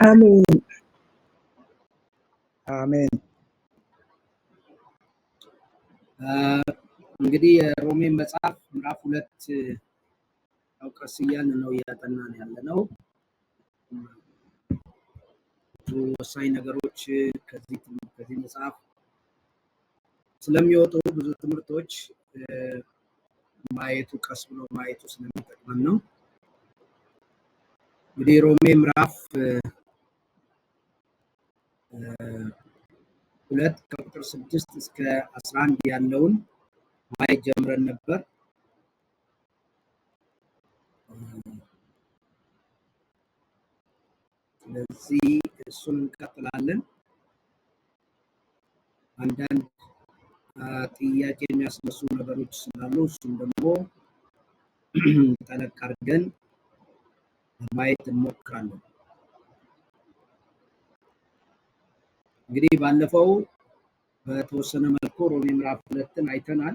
አሜን አሜን። እንግዲህ የሮሜ መጽሐፍ ምዕራፍ 2 ቀስ እያልን ነው እያጠናን ያለ ነው። ብዙ ወሳኝ ነገሮች ከዚህ መጽሐፍ ስለሚወጡ ብዙ ትምህርቶች ቀስ ብሎ ማየቱ ስለሚጠቅመን ነው። እንግዲህ ሮሜ ምዕራፍ 2 ከቁጥር 6 እስከ 11 ያለውን ማየት ጀምረን ነበር። ስለዚህ እሱን እንቀጥላለን። አንዳንድ ጥያቄ የሚያስነሱ ነገሮች ስላሉ እሱም ደግሞ ጠለቅ አድርገን ማየት እንሞክራለን። እንግዲህ ባለፈው በተወሰነ መልኩ ሮሜ ምዕራፍ 2ን አይተናል።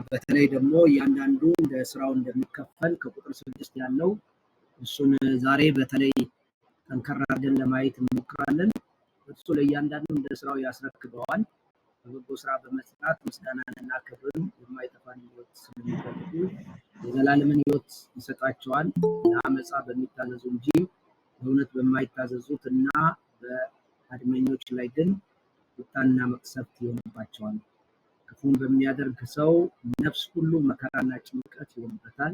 በተለይ ደግሞ እያንዳንዱ እንደ ስራው እንደሚከፈል ከቁጥር 6 ያለው እሱን ዛሬ በተለይ ጠንከር አድርገን ለማየት እንሞክራለን። እሱ ለእያንዳንዱ እንደ ስራው ያስረክበዋል። በበጎ ስራ በመጽናት ምስጋናንና ክብርን የማይጠፋን ሕይወት ስለሚፈልጉ የዘላለምን ሕይወት ይሰጣቸዋል። ለአመፃ በሚታዘዙ እንጂ በእውነት በማይታዘዙት እና በአድመኞች ላይ ግን ቁጣና መቅሰፍት ይሆንባቸዋል። ክፉን በሚያደርግ ሰው ነፍስ ሁሉ መከራና ጭንቀት ይሆንበታል።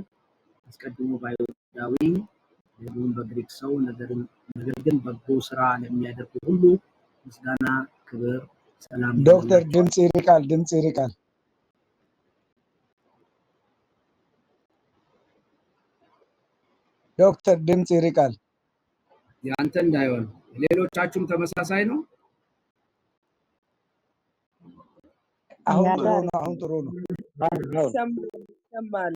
አስቀድሞ በአይሁዳዊ ደግሞም በግሪክ ሰው ነገር ግን በጎ ስራ ለሚያደርጉ ሁሉ ምስጋና፣ ክብር፣ ሰላም። ዶክተር ድምጽ ይርቃል። ዶክተር ድምጽ ይርቃል። ያንተ እንዳይሆን ሌሎቻችሁም ተመሳሳይ ነው። አሁን ጥሩ ነው። ይሰማል።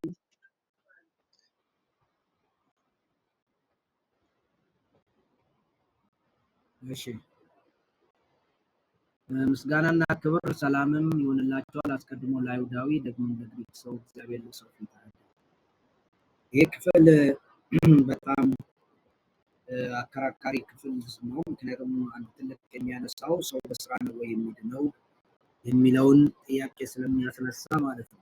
እሺ፣ ምስጋናና ክብር ሰላምም ይሆንላቸዋል። አስቀድሞ ለአይሁዳዊ ደግሞም ለግሪክ ሰው እግዚአብሔር ለሰው ፊት አለ። ይህ ክፍል በጣም አከራካሪ ክፍል ነው። ምክንያቱም አንድ ትልቅ የሚያነሳው ሰው በስራ ነው ወይ የሚድነው የሚለውን ጥያቄ ስለሚያስነሳ ማለት ነው።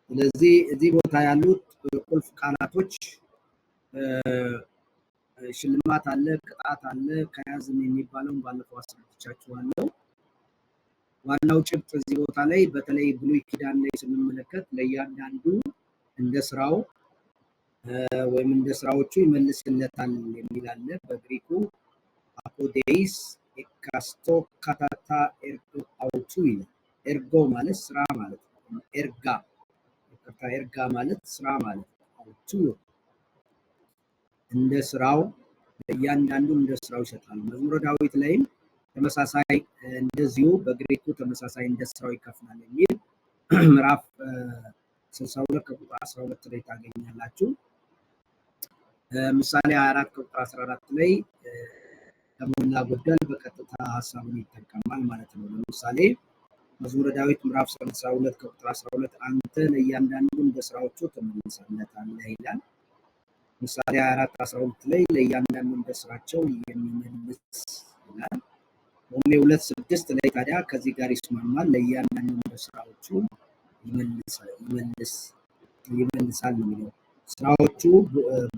ስለዚህ እዚህ ቦታ ያሉት ቁልፍ ቃላቶች ሽልማት አለ፣ ቅጣት አለ፣ ከያዝም የሚባለውን ባለፈው አስረድቻችኋለሁ። ዋናው ጭብጥ እዚህ ቦታ ላይ በተለይ ብሉይ ኪዳን ላይ ስንመለከት ለእያንዳንዱ እንደ ስራው ወይም እንደ ስራዎቹ ይመልስለታል የሚል አለ። በግሪኩ አፖዴይስ ኤካስቶ ካታታ ኤርጎ አውቱ ይላል። ኤርጎ ማለት ስራ ማለት ነው። ኤርጋ ማለት ስራ ማለት ነው። አውቱ እንደ ስራው እያንዳንዱ እንደ ስራው ይሰጣል። መዝሙረ ዳዊት ላይም ተመሳሳይ እንደዚሁ በግሪኩ ተመሳሳይ እንደ ስራው ይከፍላል የሚል ምዕራፍ 62 ከቁጥር 12 ላይ ታገኛላችሁ። ምሳሌ 24 ከቁጥር 14 ላይ ከሞላ ጎደል በቀጥታ ሀሳቡን ይጠቀማል ማለት ነው። ለምሳሌ መዝሙረ ዳዊት ምዕራፍ 32 ከቁጥር 12 አንተ ለእያንዳንዱ እንደ ስራዎቹ ትመልስለታለህ ይላል። ምሳሌ 24 12 ላይ ለእያንዳንዱ እንደ ስራቸው የሚመልስ ይላል። ሮሜ 2:6 ላይ ታዲያ ከዚህ ጋር ይስማማል። ለእያንዳንዱ እንደ ስራዎቹ ይመልሳል ነው የሚለው። ስራዎቹ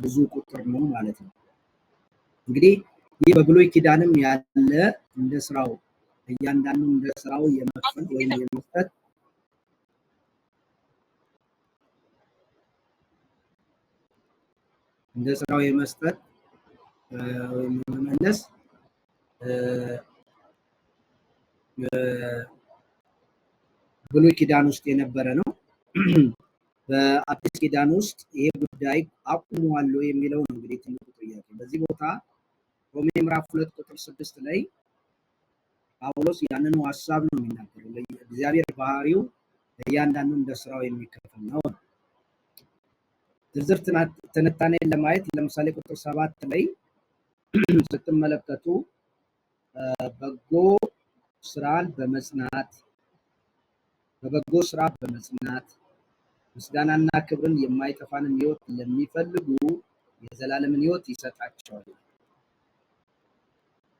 ብዙ ቁጥር ነው ማለት ነው። እንግዲህ ይህ በብሉይ ኪዳንም ያለ እንደ ስራው እያንዳንዱ እንደ ስራው የመክፈል ወይም የመስጠት እንደ ስራው የመስጠት ወይም የመመለስ ብሉይ ኪዳን ውስጥ የነበረ ነው። በአዲስ ኪዳን ውስጥ ይሄ ጉዳይ አቁሟል የሚለው ነው እንግዲህ ትልቁ ጥያቄ። በዚህ ቦታ ሮሜ ምዕራፍ 2 ቁጥር 6 ላይ ጳውሎስ ያንኑ ሀሳብ ነው የሚናገረው። እግዚአብሔር ባህሪው እያንዳንዱ እንደ ስራው የሚከፍል ነው። ዝርዝር ትንታኔን ለማየት ለምሳሌ ቁጥር 7 ላይ ስትመለከቱ በበጎ ስራ በመጽናት ምስጋናና ክብርን የማይጠፋንም ሕይወት ለሚፈልጉ የዘላለምን ሕይወት ይሰጣቸዋል።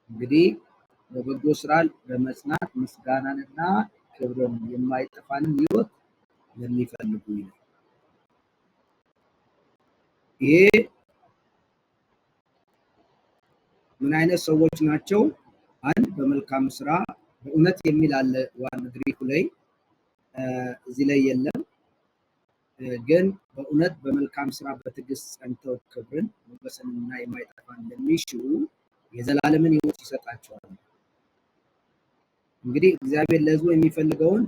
እንግዲህ በበጎ ስራ በመጽናት ምስጋናንና ክብርን የማይጠፋንም ሕይወት ለሚፈልጉ ይላል። ይሄ ምን አይነት ሰዎች ናቸው? አንድ በመልካም ስራ በእውነት የሚል አለ ዋን ግሪኩ ላይ እዚህ ላይ የለም፣ ግን በእውነት በመልካም ስራ በትዕግስት ጸንተው ክብርን ሞገስንና የማይጠፋን ለሚሹ የዘላለምን ሕይወት ይሰጣቸዋል። እንግዲህ እግዚአብሔር ለሕዝቡ የሚፈልገውን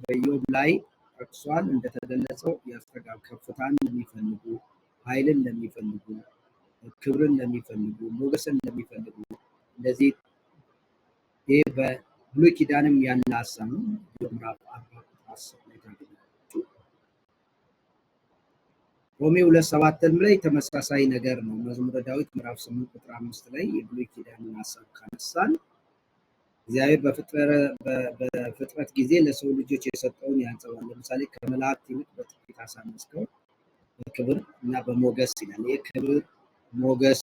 በኢዮብ ላይ ጠቅሷል። እንደተገለጸው ያስተጋብ ከፍታን ለሚፈልጉ፣ ኃይልን ለሚፈልጉ፣ ክብርን ለሚፈልጉ፣ ሞገስን ለሚፈልጉ እንደዚህ ይህ በብሉይ ኪዳንም ያለ ሀሳብ ነው። ምዕራፍ 10 ላይ ታገኛላችሁ። ሮሜ 2:7 ላይ ተመሳሳይ ነገር ነው። መዝሙረ ዳዊት ምዕራፍ 8 ቁጥር 5 ላይ የብሉይ ኪዳንን ሀሳብ ካነሳን እግዚአብሔር በፍጥረት ጊዜ ለሰው ልጆች የሰጠውን ያንጸባል። ለምሳሌ ከመላእክት ይልቅ በጥቂት አሳነስከው በክብር እና በሞገስ ይላል። ይህ ክብር ሞገስ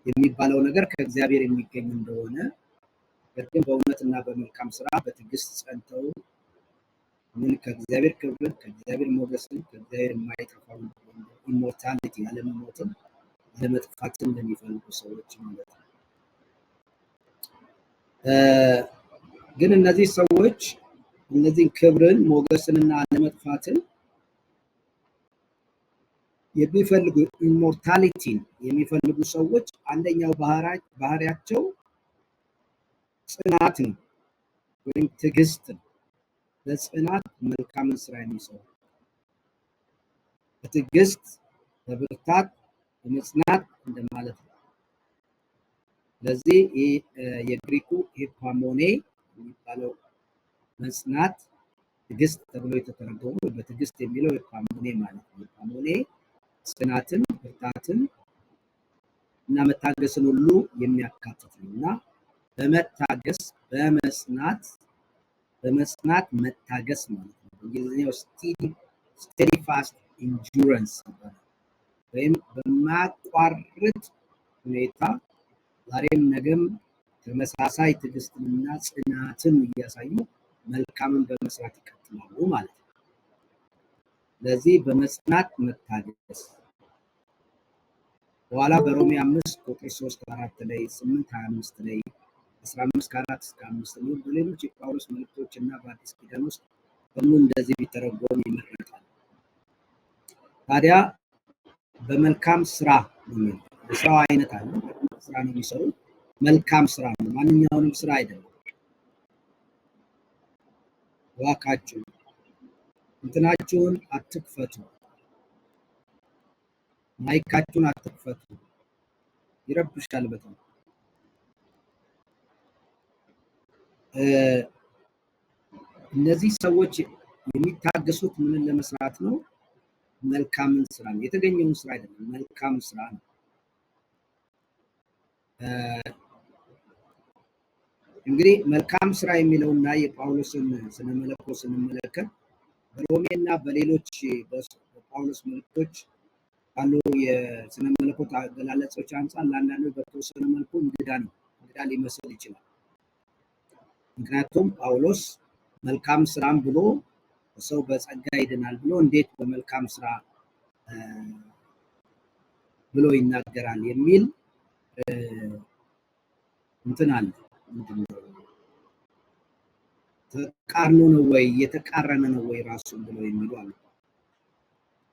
የሚባለው ነገር ከእግዚአብሔር የሚገኝ እንደሆነ ግን በእውነትና በመልካም ስራ በትዕግስት ጸንተው ምን ከእግዚአብሔር ክብርን፣ ከእግዚአብሔር ሞገስን፣ ከእግዚአብሔር የማይጠፋውን ኢሞርታሊቲ ያለመሞትን ያለመጥፋትን ለሚፈልጉ ሰዎች ማለት ነው። ግን እነዚህ ሰዎች እነዚህን ክብርን ሞገስንና አለመጥፋትን የሚፈልጉ ኢሞርታሊቲን የሚፈልጉ ሰዎች አንደኛው ባህሪያቸው ጽናት ነው ወይም ትዕግስት ነው። በጽናት መልካምን ስራ የሚሰሩ በትዕግስት በብርታት በመጽናት እንደማለት ነው። ስለዚህ የግሪኩ ሄፓሞኔ የሚባለው መጽናት ትዕግስት ተብሎ የተተረጎመው በትዕግስት የሚለው ሄፓሞኔ ማለት ነው። ሄፓሞኔ ጽናትን፣ ብርታትን እና መታገስን ሁሉ የሚያካትት ነው እና በመታገስ በመጽናት መታገስ ማለት ነው። በእንግሊዝኛው ስቴዲፋስት ኢንዱራንስ ወይም በማያቋርጥ ሁኔታ ዛሬም ነገም ተመሳሳይ ትዕግስትንና ጽናትን እያሳዩ መልካምን በመስራት ይቀጥላሉ ማለት ነው። ስለዚህ በመጽናት መታገስ በኋላ በሮሜ 5 ቁጥር 3-4 ላይ 8-25 ላይ 15-4-5 ነው። በሌሎች የጳውሎስ መልእክቶች እና በአዲስ ኪዳን ውስጥ ሁሉ እንደዚህ ቢተረጎም ይመረጣል። ታዲያ በመልካም ስራ ነው። የስራው አይነት አለ። ስራ ነው የሚሰሩት። መልካም ስራ ነው፣ ማንኛውንም ስራ አይደለም። እባካችሁ እንትናችሁን አትክፈቱ፣ ማይካችሁን አትክፈቱ፣ ይረብሻል በጣም። እነዚህ ሰዎች የሚታገሱት ምንን ለመስራት ነው? መልካምን ስራ ነው። የተገኘውን ስራ አይደለም፣ መልካም ስራ ነው። እንግዲህ መልካም ስራ የሚለውና የጳውሎስን ስነ መለኮት ስንመለከት በሮሜ እና በሌሎች በጳውሎስ መልእክቶች ካሉ የስነ መለኮት አገላለጾች አንጻር ለአንዳንዶች በተወሰነ መልኩ እንግዳ ሊመስል ይችላል። ምክንያቱም ጳውሎስ መልካም ስራም ብሎ ሰው በጸጋ ይድናል ብሎ እንዴት በመልካም ስራ ብሎ ይናገራል የሚል እንትን አለ። ተቃርኖ ነው ወይ የተቃረነ ነው ወይ ራሱን ብሎ የሚሉ አሉ።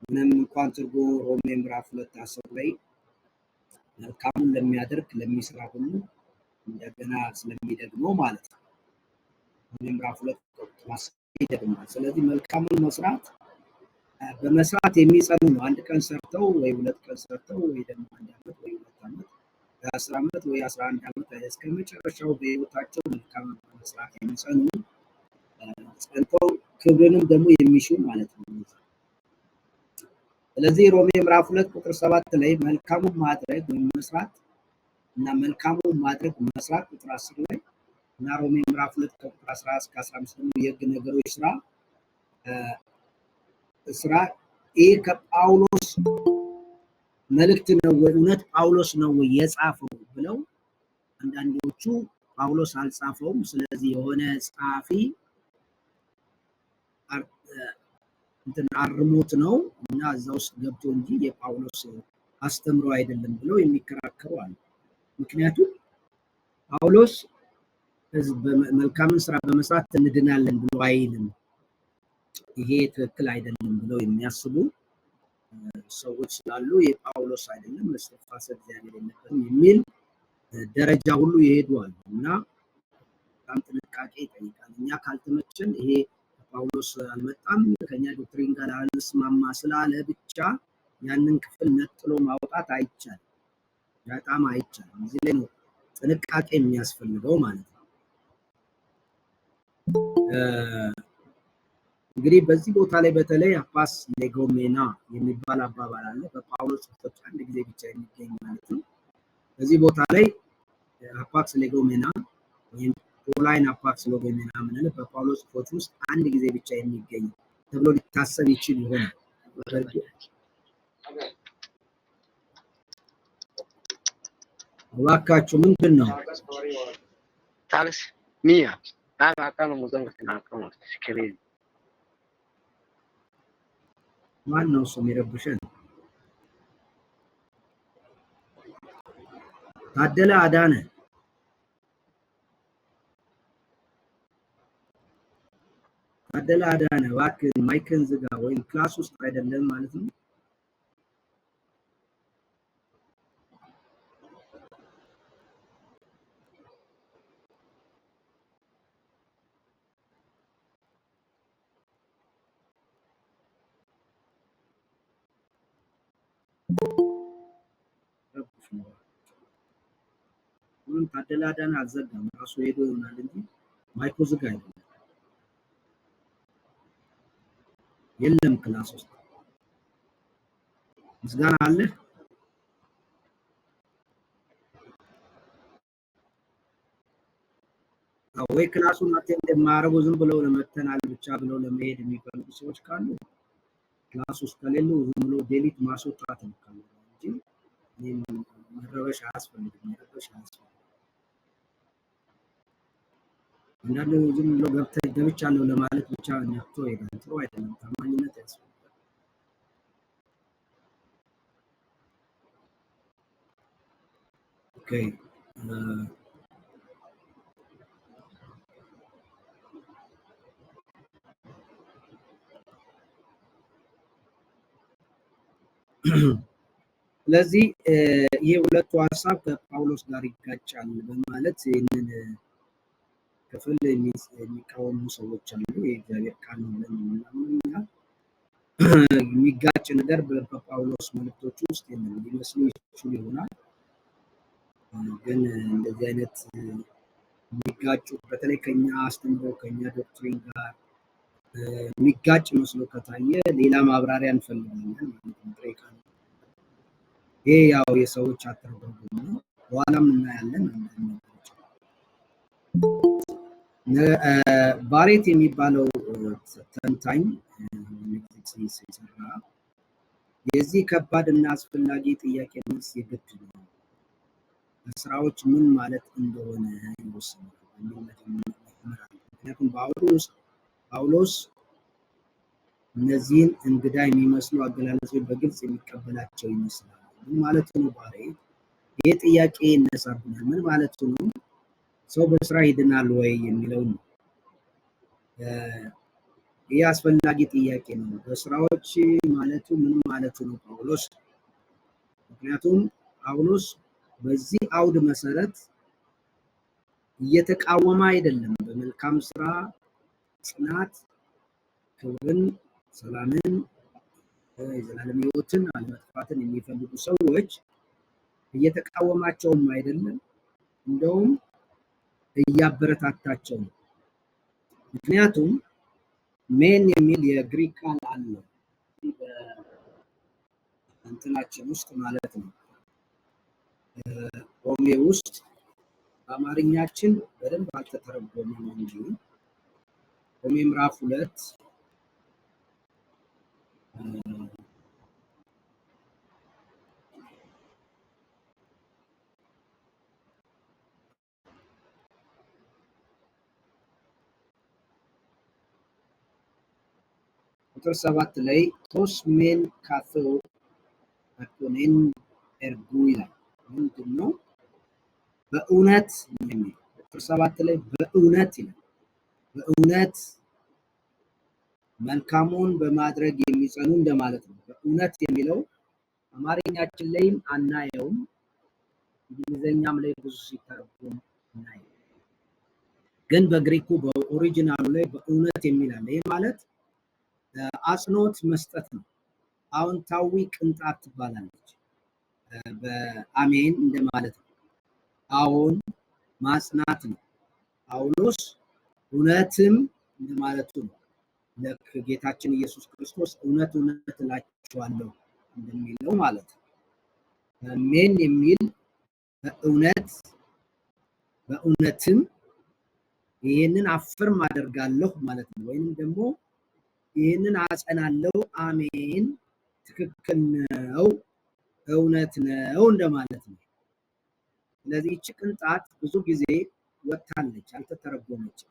ምንም እንኳን ትርጉሙ ሮሜ ምዕራፍ 2:10 ላይ መልካሙን ለሚያደርግ ለሚሰራ ሁሉ እንደገና ስለሚደግመው ማለት ነው። ሮሜ ምዕራፍ 2:10 ይደግማል። ስለዚህ መልካሙን መስራት በመስራት የሚጸኑ ነው። አንድ ቀን ሰርተው ወይ 2 ቀን ሰርተው ወይ ደግሞ 1 ዓመት ወይ 2 ዓመት 10 ዓመት ወይ 11 ዓመት እስከ መጨረሻው በህይወታቸው መልካም መስራት የሚጸኑ ጸንተው ክብርንም ደግሞ የሚሹ ማለት ነው። ስለዚህ ሮሜ ምዕራፍ 2 ቁጥር 7 ላይ መልካሙን ማድረግ ወይም መስራት እና መልካሙን ማድረግ መስራት ቁጥር 10 ላይ እና ሮሜ ምዕራፍ 2 ቁጥር 11 እስከ 15 ደግሞ የህግ ነገሮች ስራ ስራ ይህ ከጳውሎስ መልእክት ነው ወይ እውነት ጳውሎስ ነው ወይ የጻፈው ብለው አንዳንዶቹ ጳውሎስ አልጻፈውም፣ ስለዚህ የሆነ ጸሐፊ እንትን አርሞት ነው እና እዛ ውስጥ ገብቶ እንጂ የጳውሎስ አስተምሮ አይደለም ብለው የሚከራከሩ አሉ። ምክንያቱም ጳውሎስ መልካምን ስራ በመስራት እንድናለን ብሎ አይልም። ይሄ ትክክል አይደለም ብለው የሚያስቡ ሰዎች ስላሉ የጳውሎስ አይደለም መስተፋሰ እግዚአብሔር የለበትም የሚል ደረጃ ሁሉ ይሄዳሉ እና በጣም ጥንቃቄ ይጠይቃል። እኛ ካልተመቸን ይሄ ጳውሎስ አልመጣም ከኛ ዶክትሪን ጋር አልስማማ ስላለ ብቻ ያንን ክፍል ነጥሎ ማውጣት አይቻልም፣ በጣም አይቻልም። እዚህ ላይ ነው ጥንቃቄ የሚያስፈልገው ማለት ነው። እንግዲህ በዚህ ቦታ ላይ በተለይ አፓስ ሌጎሜና የሚባል አባባል አለ። በጳውሎስ ጽሑፎች አንድ ጊዜ ብቻ የሚገኝ ማለት ነው። በዚህ ቦታ ላይ አፓክስ ሌጎሜና ወይም ፖላይን አፓክስ ሌጎሜና የምንለው በጳውሎስ ጽሑፎች ውስጥ አንድ ጊዜ ብቻ የሚገኝ ተብሎ ሊታሰብ ይችል ይሆናል። እባካችሁ ምንድን ነው ማን ነው እሱ የሚረብሸን? ታደለ አዳነ ታደለ አዳነ እባክህ ማይክን ዝጋ፣ ወይም ክላስ ውስጥ አይደለም ማለት ነው። ሁሉም ታደለ አዳነ አልዘጋም፣ ራሱ ሄዶ ይሆናል እንጂ ማይኩ ዝጋ አይደለም። የለም ክላስ ውስጥ ምስጋና አለ። ወይ ክላሱን አቴንድ የማያደርጉ ዝም ብለው ለመተናል ብቻ ብለው ለመሄድ የሚፈልጉ ሰዎች ካሉ ክላስ ውስጥ ከሌሉ ዝም ብሎ ዴሊት ማስወጣት ነው እንጂ መረበሽ አያስፈልግም። አንዳንዱ ዝም ብሎ ገብቻለሁ ለማለት ብቻ ነፍቶ ይሄዳል። ጥሩ አይደለም። ታማኝነት ያስፈልጋል። ኦኬ ስለዚህ ይሄ ሁለቱ ሀሳብ ከጳውሎስ ጋር ይጋጫል በማለት ይህንን ክፍል የሚቃወሙ ሰዎች አሉ። የእግዚአብሔር ቃል ነው ብለን የምናምነው የሚጋጭ ነገር በጳውሎስ መልእክቶች ውስጥ የለም። ሊመስሉ ይችሉ ይሆናል፣ ግን እንደዚህ አይነት የሚጋጩ በተለይ ከኛ አስተምሮ ከኛ ዶክትሪን ጋር የሚጋጭ መስሎ ከታየ ሌላ ማብራሪያ እንፈልጋለን ማለት ነው። ይሄ ያው የሰዎች አተረጓጎም ነው። በኋላም እናያለን። ባሬት የሚባለው ተንታኝ ሲሰራ የዚህ ከባድ እና አስፈላጊ ጥያቄ መልስ የግድ ነው፣ ስራዎች ምን ማለት እንደሆነ ይወስናል። ምክንያቱም ጳውሎስ እነዚህን እንግዳ የሚመስሉ አገላለጾች በግልጽ የሚቀበላቸው ይመስላል። ምን ማለት ነው? ባሬት ይህ ጥያቄ ይነሳብናል። ምን ማለት ነው? ሰው በስራ ይድናል ወይ የሚለው ነው። ይህ አስፈላጊ ጥያቄ ነው። በስራዎች ማለቱ ምን ማለቱ ነው ጳውሎስ? ምክንያቱም ጳውሎስ በዚህ አውድ መሰረት እየተቃወመ አይደለም። በመልካም ስራ ጽናት፣ ክብርን፣ ሰላምን፣ የዘላለም ሕይወትን አለመጥፋትን የሚፈልጉ ሰዎች እየተቃወማቸውም አይደለም፣ እንደውም እያበረታታቸው ነው። ምክንያቱም ሜን የሚል የግሪክ ቃል አለ እንትናችን ውስጥ ማለት ነው። ሮሜ ውስጥ በአማርኛችን በደንብ አልተተረጎመም እንጂ ሮሜ ምዕራፍ 2 ቁጥር 7 ላይ ቶስ ሜን ካቶ አኮኔን ኤርጉ ይላል። ምንድን ነው? በእውነት የሚል ቁጥር 7 ላይ በእውነት ይላል። በእውነት መልካሙን በማድረግ የሚጸኑ እንደማለት ነው። በእውነት የሚለው አማርኛችን ላይም አናየውም፣ እንግሊዘኛም ላይ ብዙ ሲተረጎም እናየው። ግን በግሪኩ በኦሪጂናሉ ላይ በእውነት የሚል አለ። ይህ ማለት አጽንኦት መስጠት ነው። አዎንታዊ ቅንጣት ትባላለች። በአሜን እንደማለት ነው። አዎን ማጽናት ነው። ጳውሎስ እውነትም እንደማለቱ ነው። ልክ ጌታችን ኢየሱስ ክርስቶስ እውነት እውነት እላችኋለሁ እንደሚለው ማለት ነው። ሜን የሚል በእውነት በእውነትም ይህንን አፍርም አደርጋለሁ ማለት ነው። ወይም ደግሞ ይህንን አጸናለሁ፣ አሜን፣ ትክክል ነው፣ እውነት ነው እንደማለት ነው። ስለዚህ ይህች ቅንጣት ብዙ ጊዜ ወጥታለች፣ አልተተረጎመችም።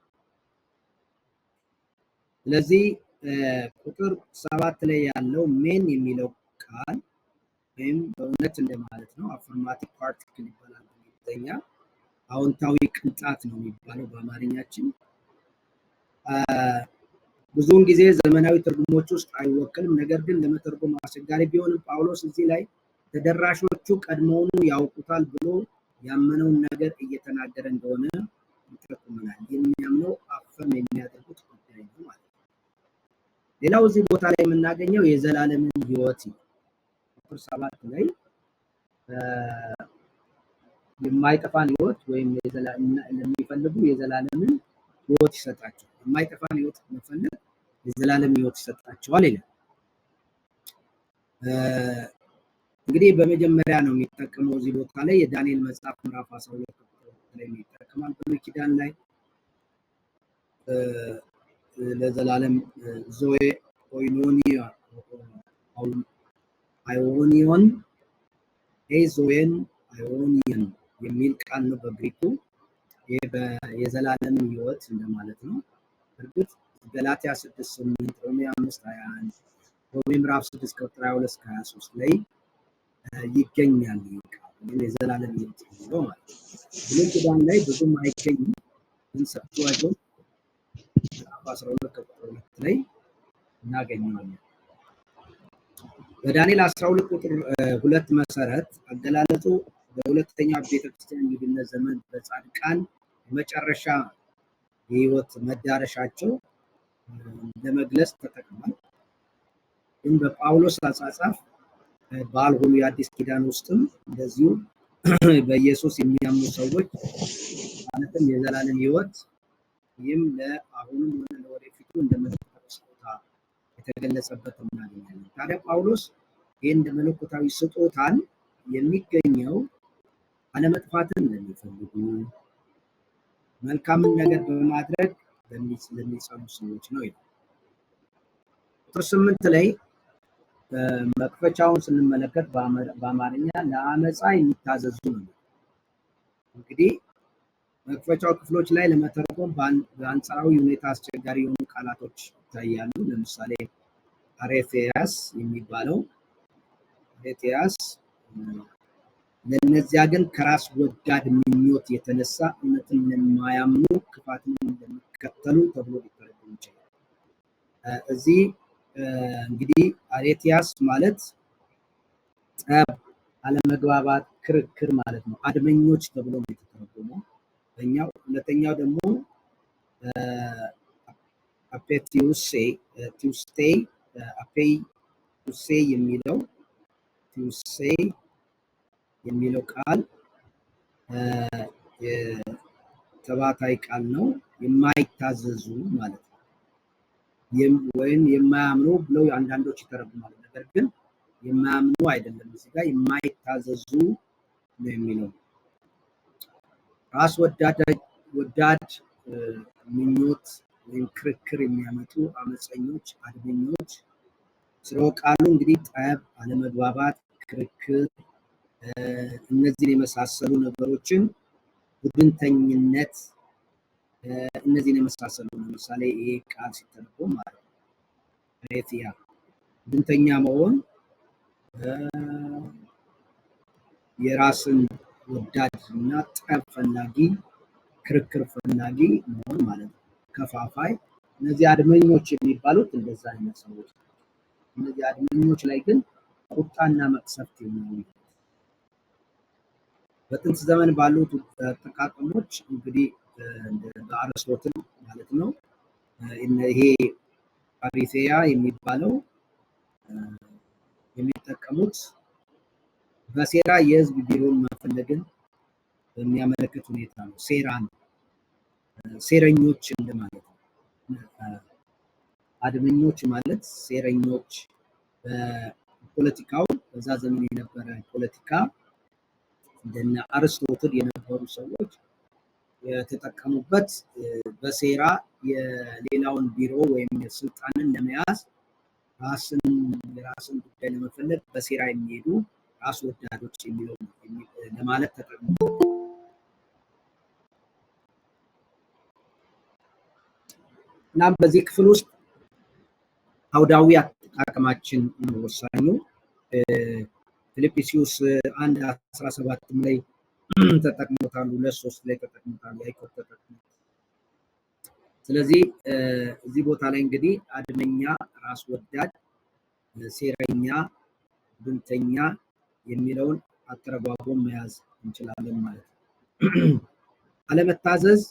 ስለዚህ ቁጥር 7 ላይ ያለው ሜን የሚለው ቃል ወይም በእውነት እንደማለት ነው። አፍርማቲቭ ፓርቲክል ይባላል በእንግሊዝኛ። አዎንታዊ ቅንጣት ነው የሚባለው በአማርኛችን። ብዙውን ጊዜ ዘመናዊ ትርጉሞች ውስጥ አይወክልም። ነገር ግን ለመተርጎም አስቸጋሪ ቢሆንም ጳውሎስ እዚህ ላይ ተደራሾቹ ቀድሞውኑ ያውቁታል ብሎ ያመነውን ነገር እየተናገረ እንደሆነ ይጠቁመናል። የሚያምነው አፈም የሚያደርጉት ጉዳይ ነው ማለት ነው። ሌላው እዚህ ቦታ ላይ የምናገኘው የዘላለምን ሕይወት ነው። ቁጥር 7 ላይ የማይጠፋን ሕይወት ወይም ለሚፈልጉ የዘላለምን ሕይወት ይሰጣቸዋል። የማይጠፋን ሕይወት መፈለግ የዘላለም ሕይወት ይሰጣቸዋል ይላል። እንግዲህ በመጀመሪያ ነው የሚጠቀመው እዚህ ቦታ ላይ የዳንኤል መጽሐፍ ምዕራፍ 12 ላይ የሚጠቀማል። ብሉይ ኪዳን ላይ ለዘላለም ዞዌ ኦይኖኒያ አይኦኒዮን ኤዞዌን አይኦኒየን የሚል ቃል ነው በግሪኩ። ይህ የዘላለምን ሕይወት እንደማለት ነው። እርግጥ ገላትያ 6:8 ሮሜ 5:21 ሮሜ ምዕራፍ 6 ቁጥር 22 እስከ 23 ላይ ይገኛል። የዘላለም ሕይወት ነው ማለት ነው። ብሉይ ኪዳን ላይ ብዙም አይገኝም፣ ግን ሰጥቷቸው ምዕራፍ 12 ቁጥር 2 ላይ እናገኘዋለን። በዳንኤል 12 ቁጥር 2 መሰረት አገላለጹ በሁለተኛው ቤተክርስቲያን የልዩነት ዘመን በጻድቃን የመጨረሻ የህይወት መዳረሻቸው ለመግለጽ ተጠቅሟል። ግን በጳውሎስ አጻጻፍ ባልሆኑ የአዲስ ኪዳን ውስጥም እንደዚሁ በኢየሱስ የሚያምኑ ሰዎች ማለትም የዘላለም ሕይወት ይህም ለአሁንም ሆነ ለወደፊቱ እንደ መለኮታዊ ስጦታ የተገለጸበት እናገኛለን። ታዲያ ጳውሎስ ይህን እንደ መለኮታዊ ስጦታን የሚገኘው አለመጥፋትን ለሚፈልጉ መልካምን ነገር በማድረግ ለሚጸኑ ሰዎች ነው ይላል። ቁጥር 8 ላይ መክፈቻውን ስንመለከት በአማርኛ ለአመፃ የሚታዘዙ ነው። እንግዲህ መክፈቻው ክፍሎች ላይ ለመተርጎም በአንጻራዊ ሁኔታ አስቸጋሪ የሆኑ ቃላቶች ይታያሉ። ለምሳሌ አሬቴያስ የሚባለው አሬቴያስ ለእነዚያ ግን ከራስ ወዳድ ምኞት የተነሳ እውነትን ለማያምኑ ክፋትን ለሚከተሉ ተብሎ ሊተረጎም ይችላል። እዚህ እንግዲህ አሬቲያስ ማለት ጠብ፣ አለመግባባት፣ ክርክር ማለት ነው። አድመኞች ተብሎ ነው የተተረጎመው በእኛው። ሁለተኛው ደግሞ አፔቲዩሴ የሚለው ቃል የተባታይ ቃል ነው። የማይታዘዙ ማለት ነው ወይም የማያምኑ ብለው አንዳንዶች ይተረጉማሉ። ነገር ግን የማያምኑ አይደለም፣ እዚህ ጋር የማይታዘዙ ነው የሚለው። ራስ ወዳድ ምኞት ወይም ክርክር የሚያመጡ አመፀኞች፣ አድመኞች። ስለ ቃሉ እንግዲህ ጠብ፣ አለመግባባት፣ ክርክር፣ እነዚህን የመሳሰሉ ነገሮችን፣ ቡድንተኝነት፣ እነዚህን የመሳሰሉ ለምሳሌ ይሄ ቃል ሲተረጎም ማለት ነው። ፓሬቲያ ድንተኛ መሆን የራስን ወዳድና ጠብ ፈላጊ ክርክር ፈላጊ መሆን ማለት ነው። ከፋፋይ እነዚህ አድመኞች የሚባሉት እንደዛ አይነት ሰዎች ናቸው። እነዚህ አድመኞች ላይ ግን ቁጣና መቅሰፍት ይሆናል። በጥንት ዘመን ባሉት አጠቃቀሞች እንግዲህ በአርስቶትል ማለት ነው ይሄ ፓሬቲያ የሚባለው የሚጠቀሙት በሴራ የህዝብ ቢሮን መፈለግን በሚያመለክት ሁኔታ ነው። ሴራን ሴረኞች እንደማለት ነው። አድመኞች ማለት ሴረኞች በፖለቲካው በዛ ዘመን የነበረ ፖለቲካ እንደነ አርስቶትል የነበሩ ሰዎች የተጠቀሙበት በሴራ የሌላውን ቢሮ ወይም ስልጣንን ለመያዝ የራስን ጉዳይ ለመፈለግ በሴራ የሚሄዱ ራስ ወዳዶች የሚለው ለማለት ተጠቅሟል። እናም በዚህ ክፍል ውስጥ አውዳዊ አጠቃቀማችን ነው ወሳኙ። ፊልጵስዩስ 1:17 ላይ ተጠቅሞታል፣ 2:3 ላይ ተጠቅሞታል፣ ያዕቆብ ተጠቅሞታል። ስለዚህ እዚህ ቦታ ላይ እንግዲህ አድመኛ፣ ራስ ወዳድ፣ ሴረኛ፣ ድንተኛ የሚለውን አተረጓጎም መያዝ እንችላለን ማለት ነው። አለመታዘዝ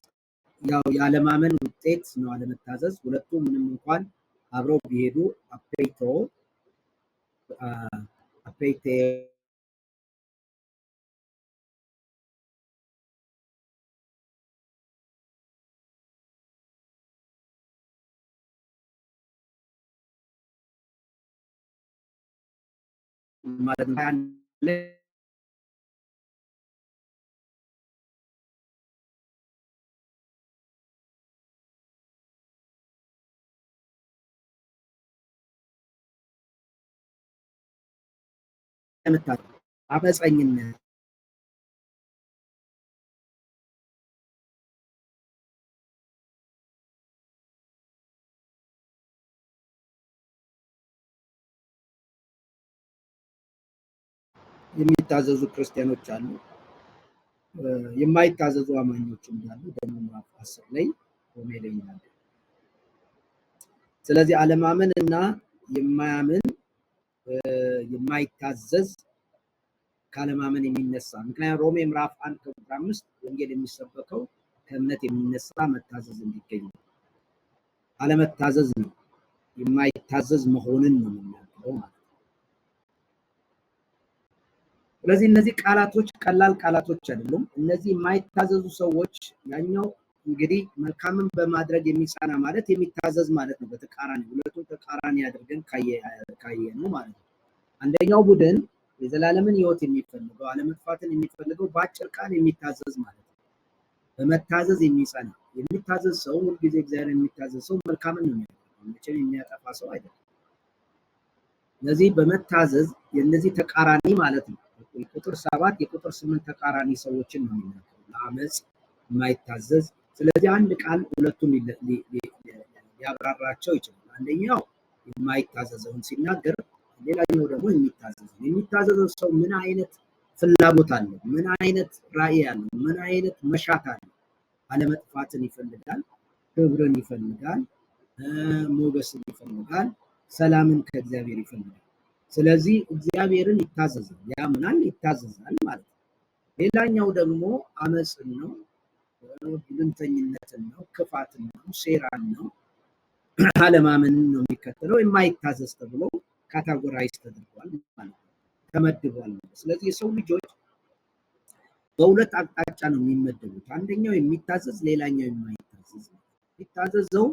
ያው የአለማመን ውጤት ነው። አለመታዘዝ ሁለቱም ምንም እንኳን አብረው ቢሄዱ አፔይቶ ማለት ነው አመፀኝነት የሚታዘዙ ክርስቲያኖች አሉ፣ የማይታዘዙ አማኞች እንዳሉ ደግሞ ምዕራፍ 10 ላይ ሮሜ ላይ ይላል። ስለዚህ አለማመን እና የማያምን የማይታዘዝ ካለማመን የሚነሳ ምክንያቱም ሮሜ ምዕራፍ 1 ቁጥር 5 ወንጌል የሚሰበከው ከእምነት የሚነሳ መታዘዝ እንዲገኝ ነው። አለመታዘዝ ነው የማይታዘዝ መሆንን ነው የሚናገረው ማለት ነው። ስለዚህ እነዚህ ቃላቶች ቀላል ቃላቶች አይደሉም። እነዚህ የማይታዘዙ ሰዎች ያኛው እንግዲህ መልካምን በማድረግ የሚጸና ማለት የሚታዘዝ ማለት ነው። በተቃራኒ ሁለቱም ተቃራኒ አድርገን ካየ ነው ማለት ነው። አንደኛው ቡድን የዘላለምን ሕይወት የሚፈልገው አለመጥፋትን የሚፈልገው በአጭር ቃል የሚታዘዝ ማለት ነው። በመታዘዝ የሚጸና የሚታዘዝ ሰው ሁልጊዜ እግዚአብሔር የሚታዘዝ ሰው መልካምን ነው የሚያደርገው፣ መቼም የሚያጠፋ ሰው አይደለም። ስለዚህ በመታዘዝ የነዚህ ተቃራኒ ማለት ነው። የቁጥር 7 የቁጥር 8 ተቃራኒ ሰዎችን ነው የሚናገረው፣ ለአመፅ የማይታዘዝ። ስለዚህ አንድ ቃል ሁለቱም ሊያብራራቸው ይችላል። አንደኛው የማይታዘዘውን ሲናገር፣ ሌላኛው ደግሞ የሚታዘዘው። የሚታዘዘው ሰው ምን አይነት ፍላጎት አለው? ምን አይነት ራዕይ አለው? ምን አይነት መሻት አለው? አለመጥፋትን ይፈልጋል፣ ክብርን ይፈልጋል፣ ሞገስን ይፈልጋል፣ ሰላምን ከእግዚአብሔር ይፈልጋል። ስለዚህ እግዚአብሔርን ይታዘዛል፣ ያምናል፣ ይታዘዛል ማለት ነው። ሌላኛው ደግሞ አመፅን ነው፣ ብልንተኝነትን ነው፣ ክፋትን ነው፣ ሴራን ነው፣ አለማመንን ነው የሚከተለው። የማይታዘዝ ተብሎ ካታጎራይዝ ተደርጓል ማለት ነው፣ ተመድቧል። ስለዚህ የሰው ልጆች በሁለት አቅጣጫ ነው የሚመደቡት። አንደኛው የሚታዘዝ፣ ሌላኛው የማይታዘዝ ነው። የሚታዘዘው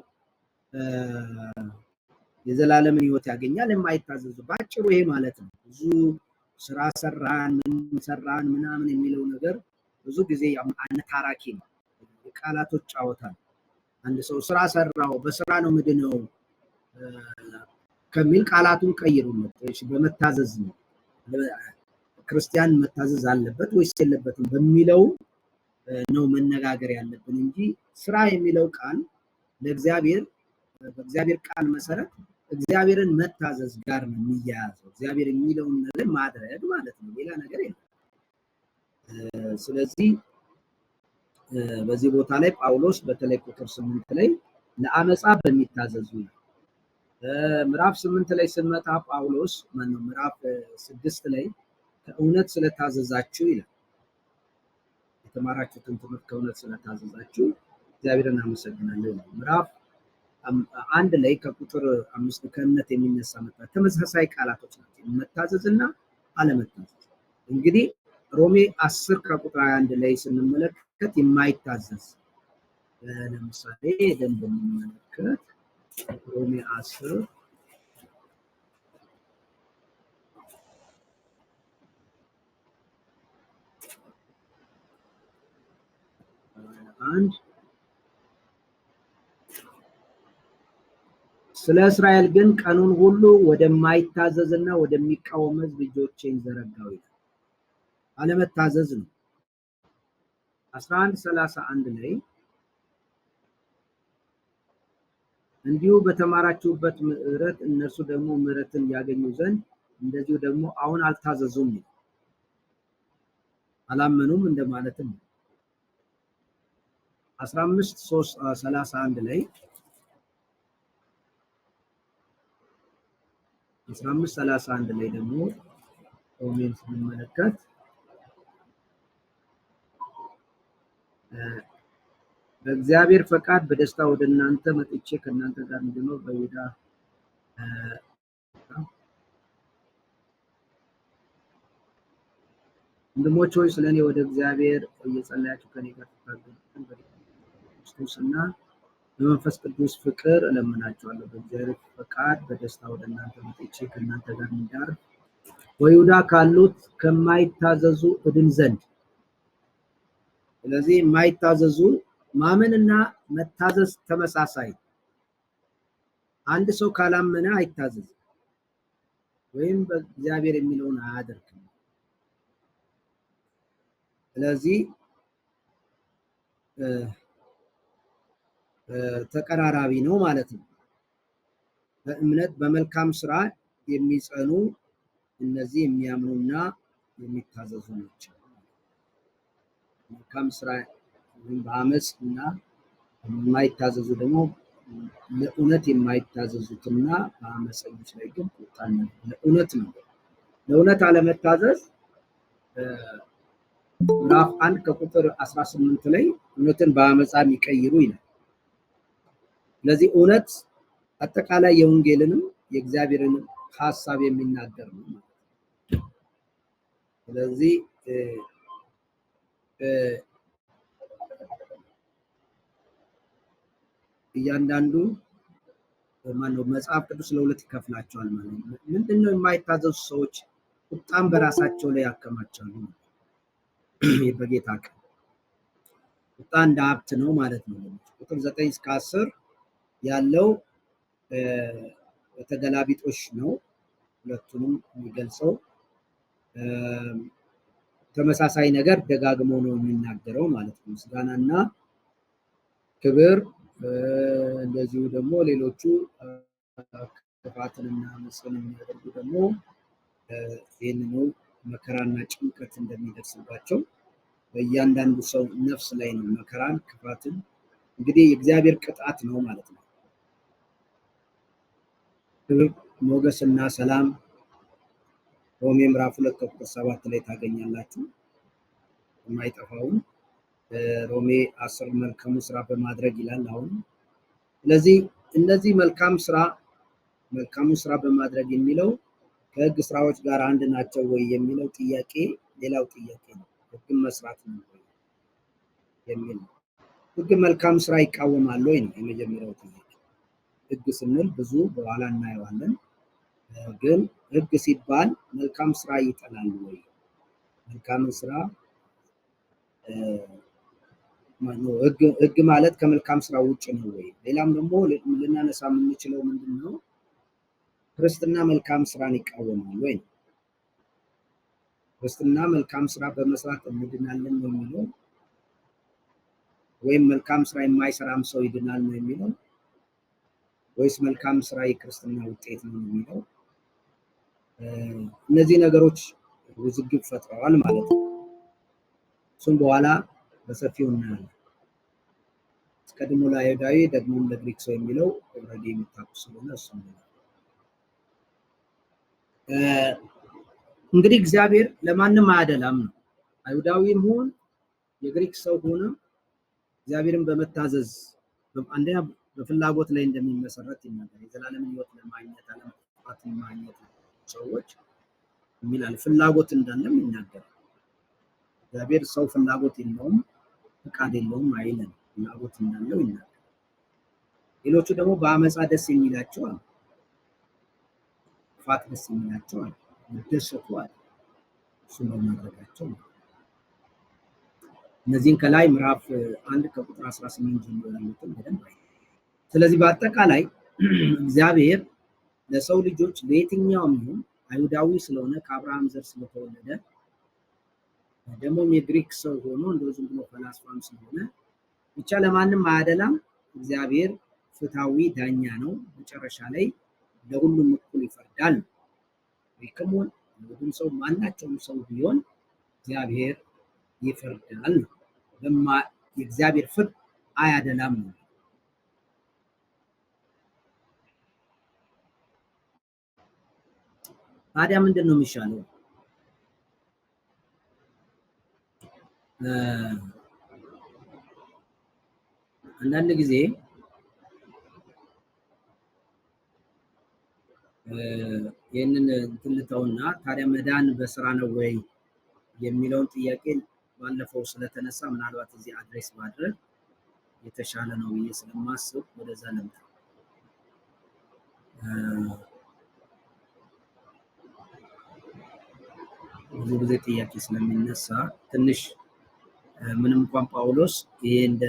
የዘላለምን ሕይወት ያገኛል። የማይታዘዙ ባጭሩ ይሄ ማለት ነው። ብዙ ስራ ሰራን ምናምን የሚለው ነገር ብዙ ጊዜ አነታራኪ ነው፣ የቃላቶች ጫወታ ነው። አንድ ሰው ስራ ሰራው በስራ ነው ምድነው ከሚል ቃላቱን ቀይሩለት። በመታዘዝ ነው ክርስቲያን መታዘዝ አለበት ወይስ የለበትም በሚለው ነው መነጋገር ያለብን እንጂ ስራ የሚለው ቃል ለእግዚአብሔር በእግዚአብሔር ቃል መሰረት እግዚአብሔርን መታዘዝ ጋር ነው የሚያያዘው። እግዚአብሔር የሚለውን ነገር ማድረግ ማለት ነው፣ ሌላ ነገር የለም። ስለዚህ በዚህ ቦታ ላይ ጳውሎስ በተለይ ቁጥር 8 ላይ ለአመፃ በሚታዘዙ ምዕራፍ 8 ላይ ስንመጣ ጳውሎስ ማነው ምዕራፍ 6 ላይ ከእውነት ስለታዘዛችሁ ይላል። የተማራችሁትን ትምህርት ከእውነት ስለታዘዛችሁ እግዚአብሔርን አመሰግናለሁ ይላል። ምዕራፍ 1 ላይ ከቁጥር 5 ከእምነት የሚነሳ ተመሳሳይ ቃላቶች ናቸው፣ መታዘዝና አለመታዘዝ። እንግዲህ ሮሜ 10 ከቁጥር 21 ላይ ስንመለከት የማይታዘዝ ለምሳሌ ደንብ እንመለከት። ሮሜ 10 1 ስለ እስራኤል ግን ቀኑን ሁሉ ወደማይታዘዝና ወደሚቃወም ሕዝብ እጆቼን ዘረጋሁ ይላል። አለመታዘዝ ነው። 11:31 ላይ እንዲሁ በተማራችሁበት ምሕረት እነርሱ ደግሞ ምሕረትን ያገኙ ዘንድ እንደዚሁ ደግሞ አሁን አልታዘዙም፣ አላመኑም እንደማለትም ነው። 15:31 ላይ 15:31 ላይ ደግሞ ሮሜን ስንመለከት በእግዚአብሔር ፈቃድ በደስታ ወደ እናንተ መጥቼ ከእናንተ ጋር እንድኖር በይሁዳ ወንድሞች ሆይ ስለ እኔ ወደ እግዚአብሔር እየጸለያችሁ ከኔ ጋር ተታገዙ ክርስቶስና በመንፈስ ቅዱስ ፍቅር እለምናችኋለሁ። በእግዚአብሔር ፈቃድ በደስታ ወደ እናንተ መጥቼ ከእናንተ ጋር እንዳር በይሁዳ ካሉት ከማይታዘዙ እድን ዘንድ። ስለዚህ የማይታዘዙ ማመንና መታዘዝ ተመሳሳይ። አንድ ሰው ካላመነ አይታዘዝም ወይም በእግዚአብሔር የሚለውን አያደርግም። ስለዚህ ተቀራራቢ ነው ማለት ነው። በእምነት በመልካም ስራ የሚጸኑ እነዚህ የሚያምኑና የሚታዘዙ ናቸው። መልካም ስራ ወይም በአመፅ እና የማይታዘዙ ደግሞ ለእውነት የማይታዘዙትና በአመፀኞች ላይ ግን ቁጣን ለእውነት ነው። ለእውነት አለመታዘዝ ምዕራፍ 1 ከቁጥር 18 ላይ እውነትን በአመፃ የሚቀይሩ ይላል። ስለዚህ እውነት አጠቃላይ የወንጌልንም የእግዚአብሔርን ሐሳብ የሚናገር ነው። ስለዚህ እያንዳንዱ ማነው መጽሐፍ ቅዱስ ለሁለት ይከፍላቸዋል ማለት ነው። ምንድነው የማይታዘዙ ሰዎች ቁጣን በራሳቸው ላይ ያከማቻሉ። በጌታ ቀን ቁጣ እንደ ሀብት ነው ማለት ነው። ቁጥር 9 እስከ 10 ያለው ተገላቢጦሽ ነው። ሁለቱንም የሚገልጸው ተመሳሳይ ነገር ደጋግሞ ነው የሚናገረው ማለት ነው። ምስጋናና ክብር እንደዚሁ ደግሞ ሌሎቹ ክፋትንና አመፅን የሚያደርጉ ደግሞ ይህንኑ መከራና ጭንቀት እንደሚደርስባቸው በእያንዳንዱ ሰው ነፍስ ላይ ነው መከራን ክፋትን እንግዲህ የእግዚአብሔር ቅጣት ነው ማለት ነው። ክብር ሞገስና ሰላም ሮሜ ምዕራፍ 2 ቁጥር 7 ላይ ታገኛላችሁ። የማይጠፋውን ሮሜ 10 መልካሙ ስራ በማድረግ ይላል አሁን። ስለዚህ እነዚህ መልካሙ ስራ በማድረግ የሚለው ከህግ ስራዎች ጋር አንድ ናቸው ወይ የሚለው ጥያቄ ሌላው ጥያቄ ነው። ህግን መስራት ነው የሚል ህግ መልካም ስራ ይቃወማል ወይ ነው የመጀመሪያው ጥያቄ። ህግ ስንል ብዙ በኋላ እናየዋለን። ግን ህግ ሲባል መልካም ስራ ይጠላል ወይ? መልካም ስራ ህግ ማለት ከመልካም ስራ ውጭ ነው ወይ? ሌላም ደግሞ ልናነሳ የምንችለው ምንድነው? ክርስትና መልካም ስራን ይቃወማል ወይ? ክርስትና መልካም ስራ በመስራት እንድናለን ነው የሚለው ወይም መልካም ስራ የማይሰራም ሰው ይድናል ነው የሚለው? ወይስ መልካም ስራ የክርስትና ውጤት ነው የሚለው እነዚህ ነገሮች ውዝግብ ፈጥረዋል ማለት ነው። እሱም በኋላ በሰፊው እናያለን። አስቀድሞ ለአይሁዳዊ ደግሞም ለግሪክ ሰው የሚለው ኦልሬዲ የምታውቁ ስለሆነ እሱ ነው። እንግዲህ እግዚአብሔር ለማንም አያደላም ነው። አይሁዳዊም ሆነ የግሪክ ሰው ሆነ እግዚአብሔርን በመታዘዝ አንደኛ በፍላጎት ላይ እንደሚመሰረት ይናገራል። የዘላለም ሕይወት ለማግኘት አለመጥፋት ማግኘት ሰዎች የሚላል ፍላጎት እንዳለም ይናገራል። እግዚአብሔር ሰው ፍላጎት የለውም ፈቃድ የለውም አይልም፣ ፍላጎት እንዳለው ይናገራል። ሌሎቹ ደግሞ በአመፃ ደስ የሚላቸው አሉ፣ ፋት ደስ የሚላቸው አሉ፣ ይደሰቱ አሉ እሱን በማድረጋቸው ነው። እነዚህን ከላይ ምዕራፍ 1 ከቁጥር 18 ጀምሮ ያሉትን በደንብ አይ። ስለዚህ በአጠቃላይ እግዚአብሔር ለሰው ልጆች ለየትኛውም ይሁን አይሁዳዊ ስለሆነ ከአብርሃም ዘር ስለተወለደ ደግሞም የግሪክ ሰው ሆኖ እንደው ዝም ብሎ ፈላስፋም ስለሆነ ብቻ ለማንም አያደላም። እግዚአብሔር ፍትሃዊ ዳኛ ነው። መጨረሻ ላይ ለሁሉም እኩል ይፈርዳል። ግሪክም ሆነ ሁሉም ሰው ማናቸውም ሰው ቢሆን እግዚአብሔር ይፈርዳል። የእግዚአብሔር ፍርድ አያደላም ነው። ታዲያ ምንድን ነው የሚሻለው? አንዳንድ ጊዜ ይህንን ትልተውና ታዲያ መዳን በስራ ነው ወይ የሚለውን ጥያቄ ባለፈው ስለተነሳ ምናልባት እዚህ አድሬስ ማድረግ የተሻለ ነው ብዬ ስለማስብ ወደዛ ልምጣ። ብዙ ጊዜ ጥያቄ ስለሚነሳ ትንሽ ምንም እንኳን ጳውሎስ ይሄ እንደ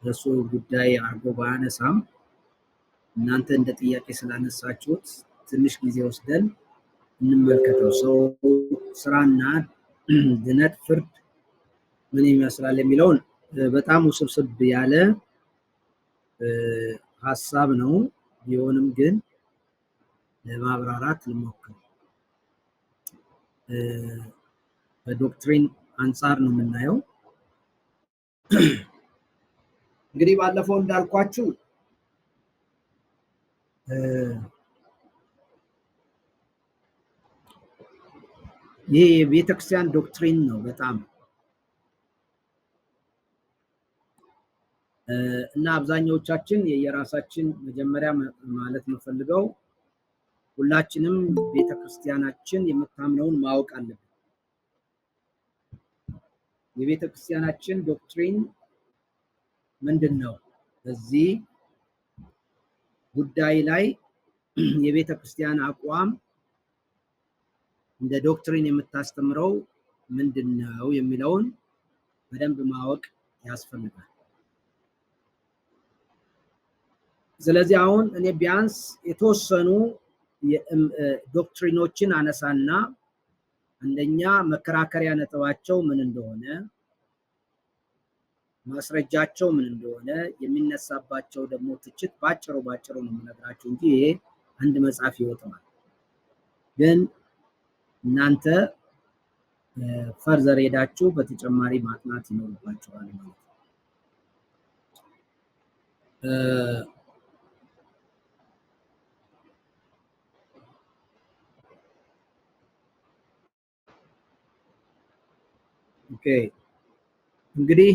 እሱ ጉዳይ አድርጎ ባያነሳም እናንተ እንደ ጥያቄ ስላነሳችሁት ትንሽ ጊዜ ወስደን እንመልከተው። ሰው ስራና ድነት ፍርድ ምን ይመስላል የሚለውን በጣም ውስብስብ ያለ ሀሳብ ነው። ቢሆንም ግን ለማብራራት ልሞክር። በዶክትሪን አንጻር ነው የምናየው። እንግዲህ ባለፈው እንዳልኳችሁ ይህ የቤተክርስቲያን ዶክትሪን ነው በጣም እና አብዛኛዎቻችን የራሳችን መጀመሪያ ማለት የምፈልገው ሁላችንም ቤተክርስቲያናችን የምታምነውን ማወቅ አለብን። የቤተክርስቲያናችን ዶክትሪን ምንድን ነው? በዚህ ጉዳይ ላይ የቤተክርስቲያን አቋም እንደ ዶክትሪን የምታስተምረው ምንድን ነው የሚለውን በደንብ ማወቅ ያስፈልጋል። ስለዚህ አሁን እኔ ቢያንስ የተወሰኑ ዶክትሪኖችን አነሳና አንደኛ መከራከሪያ ነጥባቸው ምን እንደሆነ፣ ማስረጃቸው ምን እንደሆነ፣ የሚነሳባቸው ደግሞ ትችት ባጭሩ ነው የምነግራችሁ እንጂ ይሄ አንድ መጽሐፍ ይወጣል። ግን እናንተ ፈርዘር ሄዳችሁ በተጨማሪ ማጥናት ይኖርባችኋል ማለት ነው። ኦኬ እንግዲህ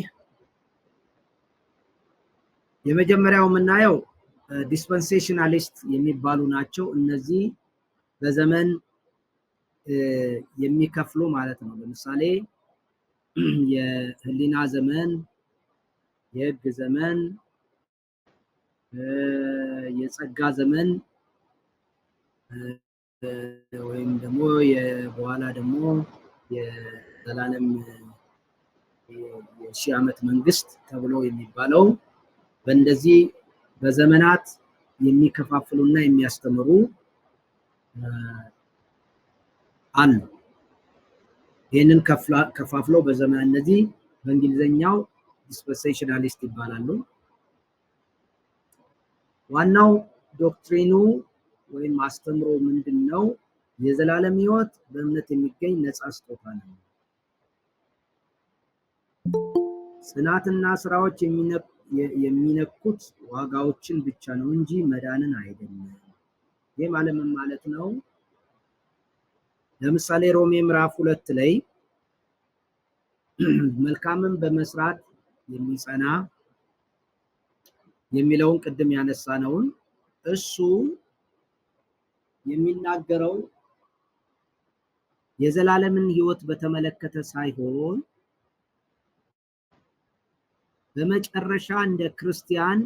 የመጀመሪያው የምናየው ዲስፐንሴሽናሊስት የሚባሉ ናቸው። እነዚህ በዘመን የሚከፍሉ ማለት ነው። ለምሳሌ የህሊና ዘመን፣ የህግ ዘመን፣ የጸጋ ዘመን ወይም ደግሞ በኋላ ደግሞ የዘላለም የሺህ ዓመት መንግስት ተብሎ የሚባለው በእንደዚህ በዘመናት የሚከፋፍሉና የሚያስተምሩ አሉ። ይህንን ከፋፍለው በዘመን እነዚህ በእንግሊዝኛው ዲስፐንሴሽናሊስት ይባላሉ። ዋናው ዶክትሪኑ ወይም አስተምሮ ምንድነው? የዘላለም ሕይወት በእምነት የሚገኝ ነፃ ስጦታ ነው። ጽናትና ስራዎች የሚነኩት ዋጋዎችን ብቻ ነው እንጂ መዳንን አይደለም። ይህ ማለት ምን ማለት ነው? ለምሳሌ ሮሜ ምዕራፍ 2 ላይ መልካምን በመስራት የሚጸና የሚለውን ቅድም ያነሳነውን እሱ የሚናገረው የዘላለምን ሕይወት በተመለከተ ሳይሆን በመጨረሻ እንደ ክርስቲያን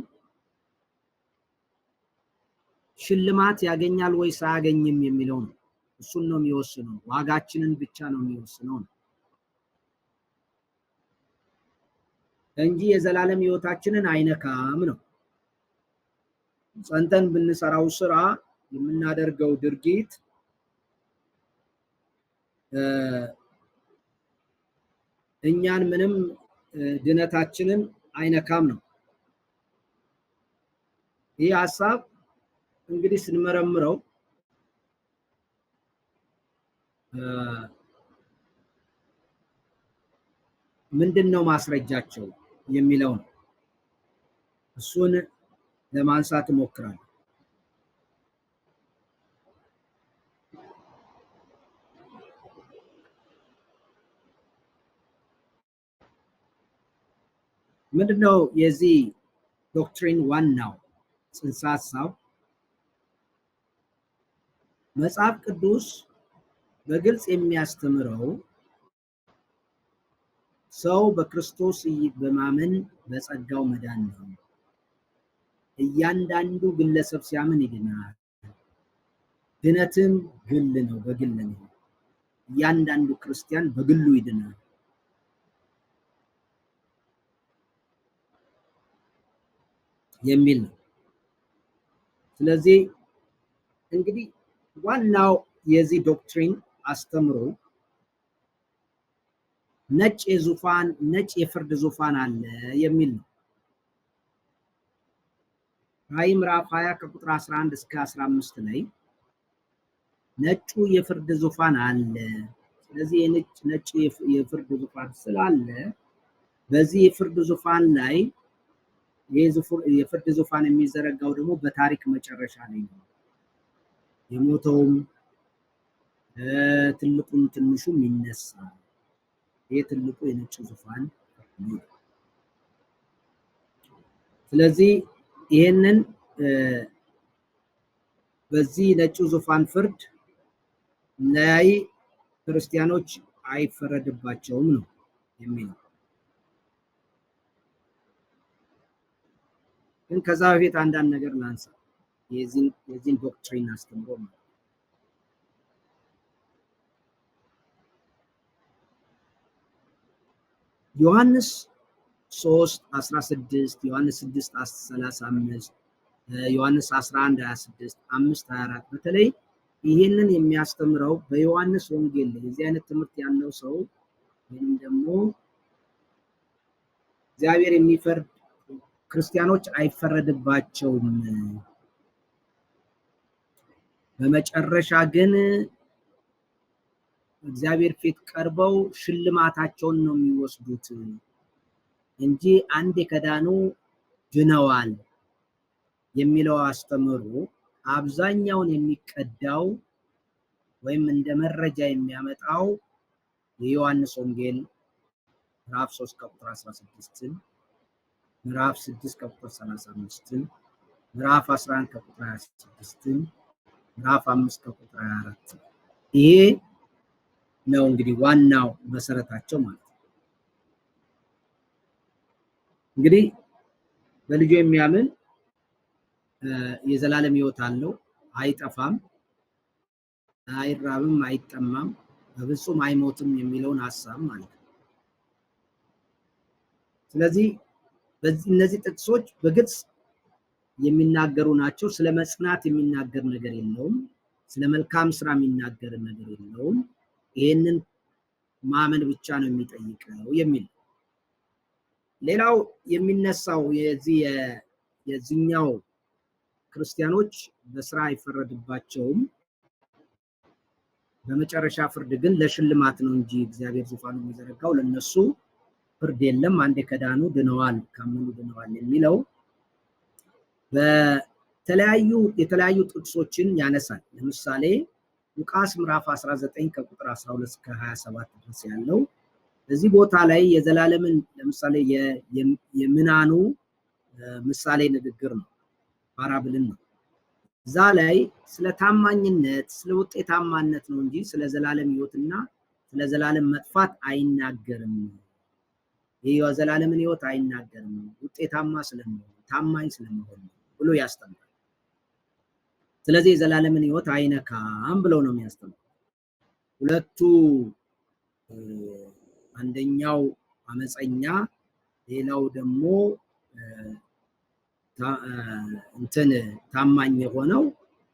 ሽልማት ያገኛል ወይስ አያገኝም የሚለው ነው። እሱን ነው የሚወስነው። ዋጋችንን ብቻ ነው የሚወስነው እንጂ የዘላለም ሕይወታችንን አይነካም ነው። ጸንተን ብንሰራው ስራ የምናደርገው ድርጊት እኛን ምንም ድነታችንን አይነካም ነው። ይህ ሐሳብ እንግዲህ ስንመረምረው ምንድነው ማስረጃቸው የሚለው ነው። እሱን ለማንሳት እሞክራለሁ። ምንድነው የዚህ ዶክትሪን ዋናው ጽንሰ ሐሳብ? መጽሐፍ ቅዱስ በግልጽ የሚያስተምረው ሰው በክርስቶስ በማመን በጸጋው መዳን ነው። እያንዳንዱ ግለሰብ ሲያምን ይድናል። ድነትም ግል ነው፣ በግል ነው። እያንዳንዱ ክርስቲያን በግሉ ይድናል። የሚል ነው። ስለዚህ እንግዲህ ዋናው የዚህ ዶክትሪን አስተምሮ ነጭ የፍርድ ዙፋን አለ የሚል ነው። ራዕይ ምዕራፍ 20 ከቁጥር 11 እስከ 15 ላይ ነጩ የፍርድ ዙፋን አለ። ስለዚህ ነጭ የፍርድ ዙፋን ስላለ በዚህ የፍርድ ዙፋን ላይ የፍርድ ዙፋን የሚዘረጋው ደግሞ በታሪክ መጨረሻ ላይ ነው። የሞተውም ትልቁም ትንሹም ይነሳል። ይሄ ትልቁ የነጭ ዙፋን ነው። ስለዚህ ይሄንን በዚህ ነጭ ዙፋን ፍርድ ላይ ክርስቲያኖች አይፈረድባቸውም ነው የሚለው። ግን ከዛ በፊት አንዳንድ ነገር ላንሳ የዚህን ዶክትሪን አስተምሮ ማለት ዮሐንስ 3:16 ዮሐንስ 6:35 ዮሐንስ 11:26 5:24 በተለይ ይሄንን የሚያስተምረው በዮሐንስ ወንጌል ላይ የዚህ አይነት ትምህርት ያለው ሰው ወይም ደግሞ እግዚአብሔር የሚፈርድ ክርስቲያኖች አይፈረድባቸውም፣ በመጨረሻ ግን እግዚአብሔር ፊት ቀርበው ሽልማታቸውን ነው የሚወስዱት እንጂ አንድ ከዳኑ ድነዋል የሚለው አስተምሮ አብዛኛውን የሚቀዳው ወይም እንደ መረጃ የሚያመጣው የዮሐንስ ወንጌል ምዕራፍ 3 ከቁጥር 16 ምዕራፍ 6 ከቁጥር 35 ምዕራፍ 11 ከቁጥር 26 ምዕራፍ 5 ከቁጥር 24 ይሄ ነው እንግዲህ ዋናው መሰረታቸው ማለት ነው። እንግዲህ በልጁ የሚያምን የዘላለም ሕይወት አለው፣ አይጠፋም፣ አይራብም፣ አይጠማም፣ በፍጹም አይሞትም የሚለውን ሐሳብ ማለት ነው። ስለዚህ እነዚህ ጥቅሶች በግልጽ የሚናገሩ ናቸው። ስለ መጽናት የሚናገር ነገር የለውም። ስለ መልካም ስራ የሚናገር ነገር የለውም። ይሄንን ማመን ብቻ ነው የሚጠይቀው የሚል። ሌላው የሚነሳው የዚህኛው ክርስቲያኖች በስራ አይፈረድባቸውም። በመጨረሻ ፍርድ ግን ለሽልማት ነው እንጂ እግዚአብሔር ዙፋኑ የሚዘረጋው ለነሱ ፍርድ የለም። አንዴ ከዳኑ ድነዋል፣ ካመኑ ድነዋል የሚለው የተለያዩ ጥቅሶችን ያነሳል። ለምሳሌ ሉቃስ ምዕራፍ 19 ከቁጥር 12 እስከ 27 ድረስ ያለው እዚህ ቦታ ላይ የዘላለምን ለምሳሌ የምናኑ ምሳሌ ንግግር ነው፣ ፓራብልን ነው። እዛ ላይ ስለ ታማኝነት ስለ ውጤታማነት ነው እንጂ ስለ ዘላለም ሕይወትና ስለ ዘላለም መጥፋት አይናገርም። ይህ የዘላለምን ሕይወት አይናገርም፣ ውጤታማ ስለመሆን ታማኝ ስለመሆን ብሎ ያስተምራል። ስለዚህ የዘላለምን ሕይወት አይነካም ብለው ነው የሚያስተምሩ። ሁለቱ አንደኛው አመፀኛ ሌላው ደግሞ ታማኝ የሆነው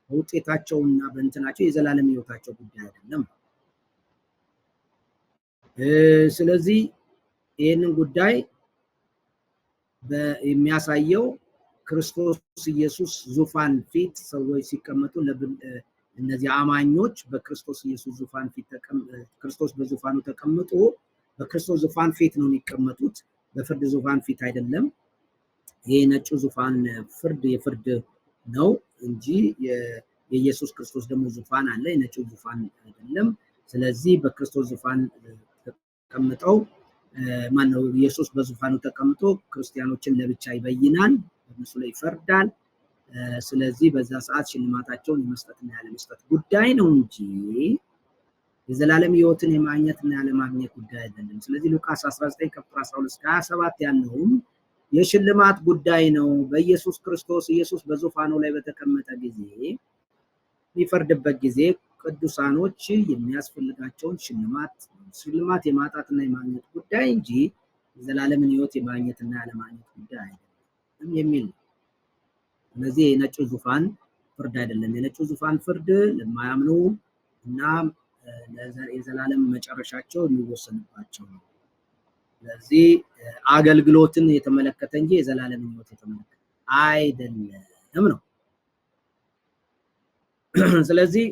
በውጤታቸውና በእንትናቸው የዘላለም ሕይወታቸው ጉዳይ አይደለም። ስለዚህ ይህንን ጉዳይ የሚያሳየው ክርስቶስ ኢየሱስ ዙፋን ፊት ሰዎች ሲቀመጡ እነዚህ አማኞች በክርስቶስ ኢየሱስ ዙፋን ፊት ክርስቶስ በዙፋኑ ተቀምጦ በክርስቶስ ዙፋን ፊት ነው የሚቀመጡት፣ በፍርድ ዙፋን ፊት አይደለም። ይሄ ነጩ ዙፋን የፍርድ ነው እንጂ የኢየሱስ ክርስቶስ ደግሞ ዙፋን አለ፣ የነጩ ዙፋን አይደለም። ስለዚህ በክርስቶስ ዙፋን ተቀምጠው ማነው ኢየሱስ በዙፋኑ ተቀምጦ ክርስቲያኖችን ለብቻ ይበይናል፣ በእነሱ ላይ ይፈርዳል። ስለዚህ በዛ ሰዓት ሽልማታቸውን የመስጠትና ያለመስጠት ጉዳይ ነው እንጂ የዘላለም ሕይወትን የማግኘትና ያለማግኘት ጉዳይ አይደለም። ስለዚህ ሉቃስ 19 ከቁጥር 12 እስከ 27 ያለውም የሽልማት ጉዳይ ነው። በኢየሱስ ክርስቶስ ኢየሱስ በዙፋኑ ላይ በተቀመጠ ጊዜ የሚፈርድበት ጊዜ ቅዱሳኖች የሚያስፈልጋቸውን ሽልማት የማጣትና የማግኘት ጉዳይ እንጂ የዘላለምን ሕይወት የማግኘትና ያለማግኘት ጉዳይ አይደለም የሚል ነው። ስለዚህ የነጩ ዙፋን ፍርድ አይደለም። የነጩ ዙፋን ፍርድ ለማያምኑ እና የዘላለም መጨረሻቸው የሚወሰንባቸው ነው። ስለዚህ አገልግሎትን የተመለከተ እንጂ የዘላለም ሕይወት የተመለከተ አይደለም ነው። ስለዚህ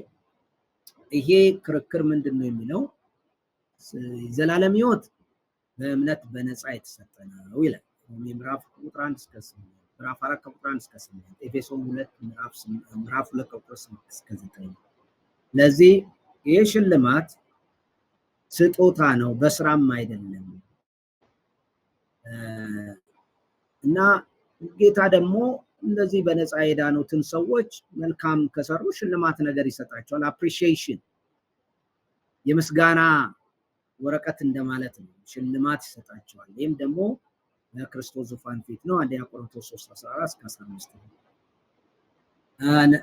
ይሄ ክርክር ምንድን ነው የሚለው የዘላለም ሕይወት በእምነት በነፃ የተሰጠ ነው ይላል። ምዕራፍ 1 እስከ 8 ምዕራፍ 4 ከቁጥር 1 እስከ 8 ኤፌሶን 2 ምዕራፍ 2 ከቁጥር 8 እስከ 9። ስለዚህ ይህ ሽልማት ስጦታ ነው፣ በስራም አይደለም እና ጌታ ደግሞ እንደዚህ በነፃ የዳኑትን ሰዎች መልካም ከሰሩ ሽልማት ነገር ይሰጣቸዋል። አፕሪሺዬሽን የምስጋና ወረቀት እንደማለት ነው። ሽልማት ይሰጣቸዋል። ይህም ደግሞ በክርስቶስ ዙፋን ፊት ነው። አንደኛ ቆሮንቶስ 3:14 እስከ 15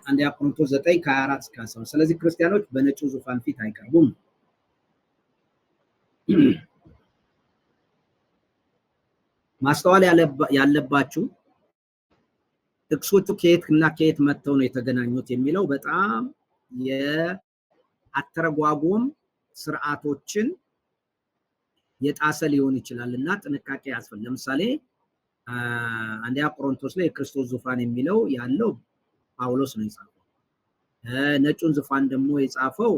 አንደኛ ቆሮንቶስ 9 ከ24 እስከ 15። ስለዚህ ክርስቲያኖች በነጩ ዙፋን ፊት አይቀርቡም። ማስተዋል ያለባችሁ ጥቅሶቹ ከየት እና ከየት መጥተው ነው የተገናኙት የሚለው በጣም የአተረጓጎም ስርዓቶችን የጣሰ ሊሆን ይችላል እና ጥንቃቄ ያስፈልጋል። ለምሳሌ አንደኛ ቆሮንቶስ ላይ የክርስቶስ ዙፋን የሚለው ያለው ጳውሎስ ነው የጻፈው። ነጩን ዙፋን ደግሞ የጻፈው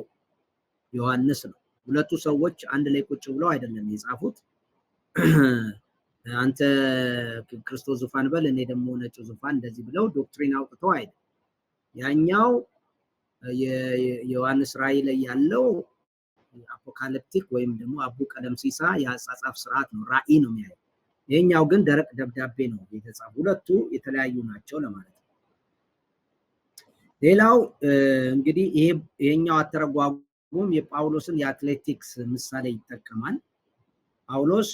ዮሐንስ ነው። ሁለቱ ሰዎች አንድ ላይ ቁጭ ብለው አይደለም የጻፉት። አንተ ክርስቶስ ዙፋን በል እኔ ደግሞ ነጩ ዙፋን እንደዚህ ብለው ዶክትሪን አውጥተው አይደል። ያኛው የዮሐንስ ራእይ ላይ ያለው አፖካሊፕቲክ ወይም ደግሞ አቡ ቀለምሲሳ የአጻጻፍ ስርዓት ነው፣ ራእይ ነው የሚያየው። ይሄኛው ግን ደረቅ ደብዳቤ ነው የተጻፈ። ሁለቱ የተለያዩ ናቸው ለማለት ነው። ሌላው እንግዲህ ይሄኛው አተረጓጉም የጳውሎስን የአትሌቲክስ ምሳሌ ይጠቀማል። ጳውሎስ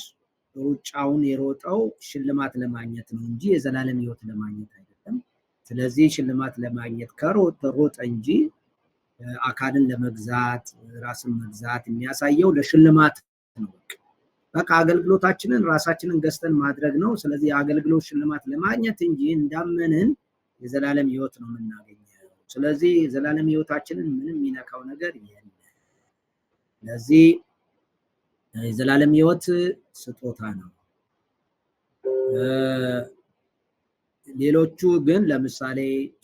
ሩጫውን የሮጠው ሽልማት ለማግኘት ነው እንጂ የዘላለም ሕይወት ለማግኘት አይደለም። ስለዚህ ሽልማት ለማግኘት ሮጠ እንጂ አካልን ለመግዛት ራስን መግዛት የሚያሳየው ለሽልማት ነው። በቃ አገልግሎታችንን ራሳችንን ገዝተን ማድረግ ነው። ስለዚህ የአገልግሎት ሽልማት ለማግኘት እንጂ እንዳመንን የዘላለም ሕይወት ነው የምናገኘው። ስለዚህ የዘላለም ሕይወታችንን ምንም የሚነካው ነገር የለም። ስለዚህ የዘላለም ሕይወት ስጦታ ነው። ሌሎቹ ግን ለምሳሌ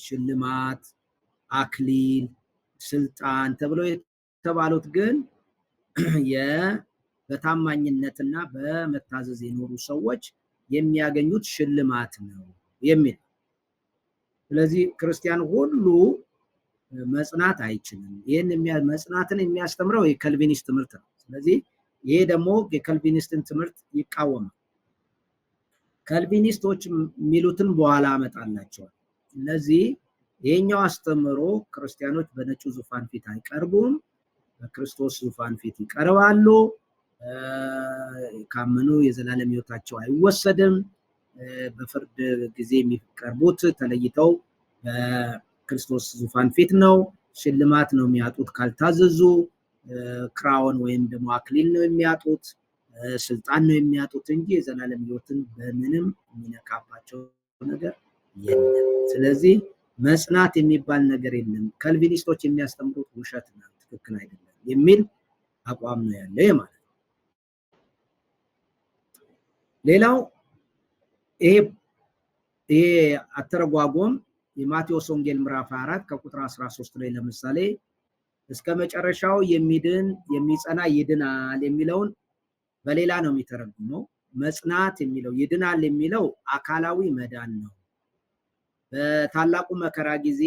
ሽልማት፣ አክሊል፣ ስልጣን ተብሎ የተባሉት ግን በታማኝነትና በመታዘዝ የኖሩ ሰዎች የሚያገኙት ሽልማት ነው የሚል። ስለዚህ ክርስቲያን ሁሉ መጽናት አይችልም። ይህን መጽናትን የሚያስተምረው የካልቪኒስት ትምህርት ነው። ስለዚህ ይሄ ደግሞ የካልቪኒስትን ትምህርት ይቃወማል። ካልቪኒስቶች የሚሉትን በኋላ አመጣላቸዋል። እነዚህ ይሄኛው አስተምሮ ክርስቲያኖች በነጩ ዙፋን ፊት አይቀርቡም፣ በክርስቶስ ዙፋን ፊት ይቀርባሉ። ካመኑ የዘላለም ሕይወታቸው አይወሰድም። በፍርድ ጊዜ የሚቀርቡት ተለይተው በክርስቶስ ዙፋን ፊት ነው። ሽልማት ነው የሚያጡት ካልታዘዙ። ክራውን ወይም ደግሞ አክሊል ነው የሚያጡት፣ ስልጣን ነው የሚያጡት እንጂ የዘላለም ሕይወትን በምንም የሚነካባቸው ነገር የለም። ስለዚህ መጽናት የሚባል ነገር የለም። ካልቪኒስቶች የሚያስተምሩት ውሸት ነው፣ ትክክል አይደለም የሚል አቋም ነው ያለ ማለት ነው። ሌላው ይሄ አተረጓጎም የማቴዎስ ወንጌል ምዕራፍ 4 ከቁጥር 13 ላይ ለምሳሌ እስከ መጨረሻው የሚድን የሚጸና ይድናል የሚለውን በሌላ ነው የሚተረጉመው። መጽናት የሚለው ይድናል የሚለው አካላዊ መዳን ነው። በታላቁ መከራ ጊዜ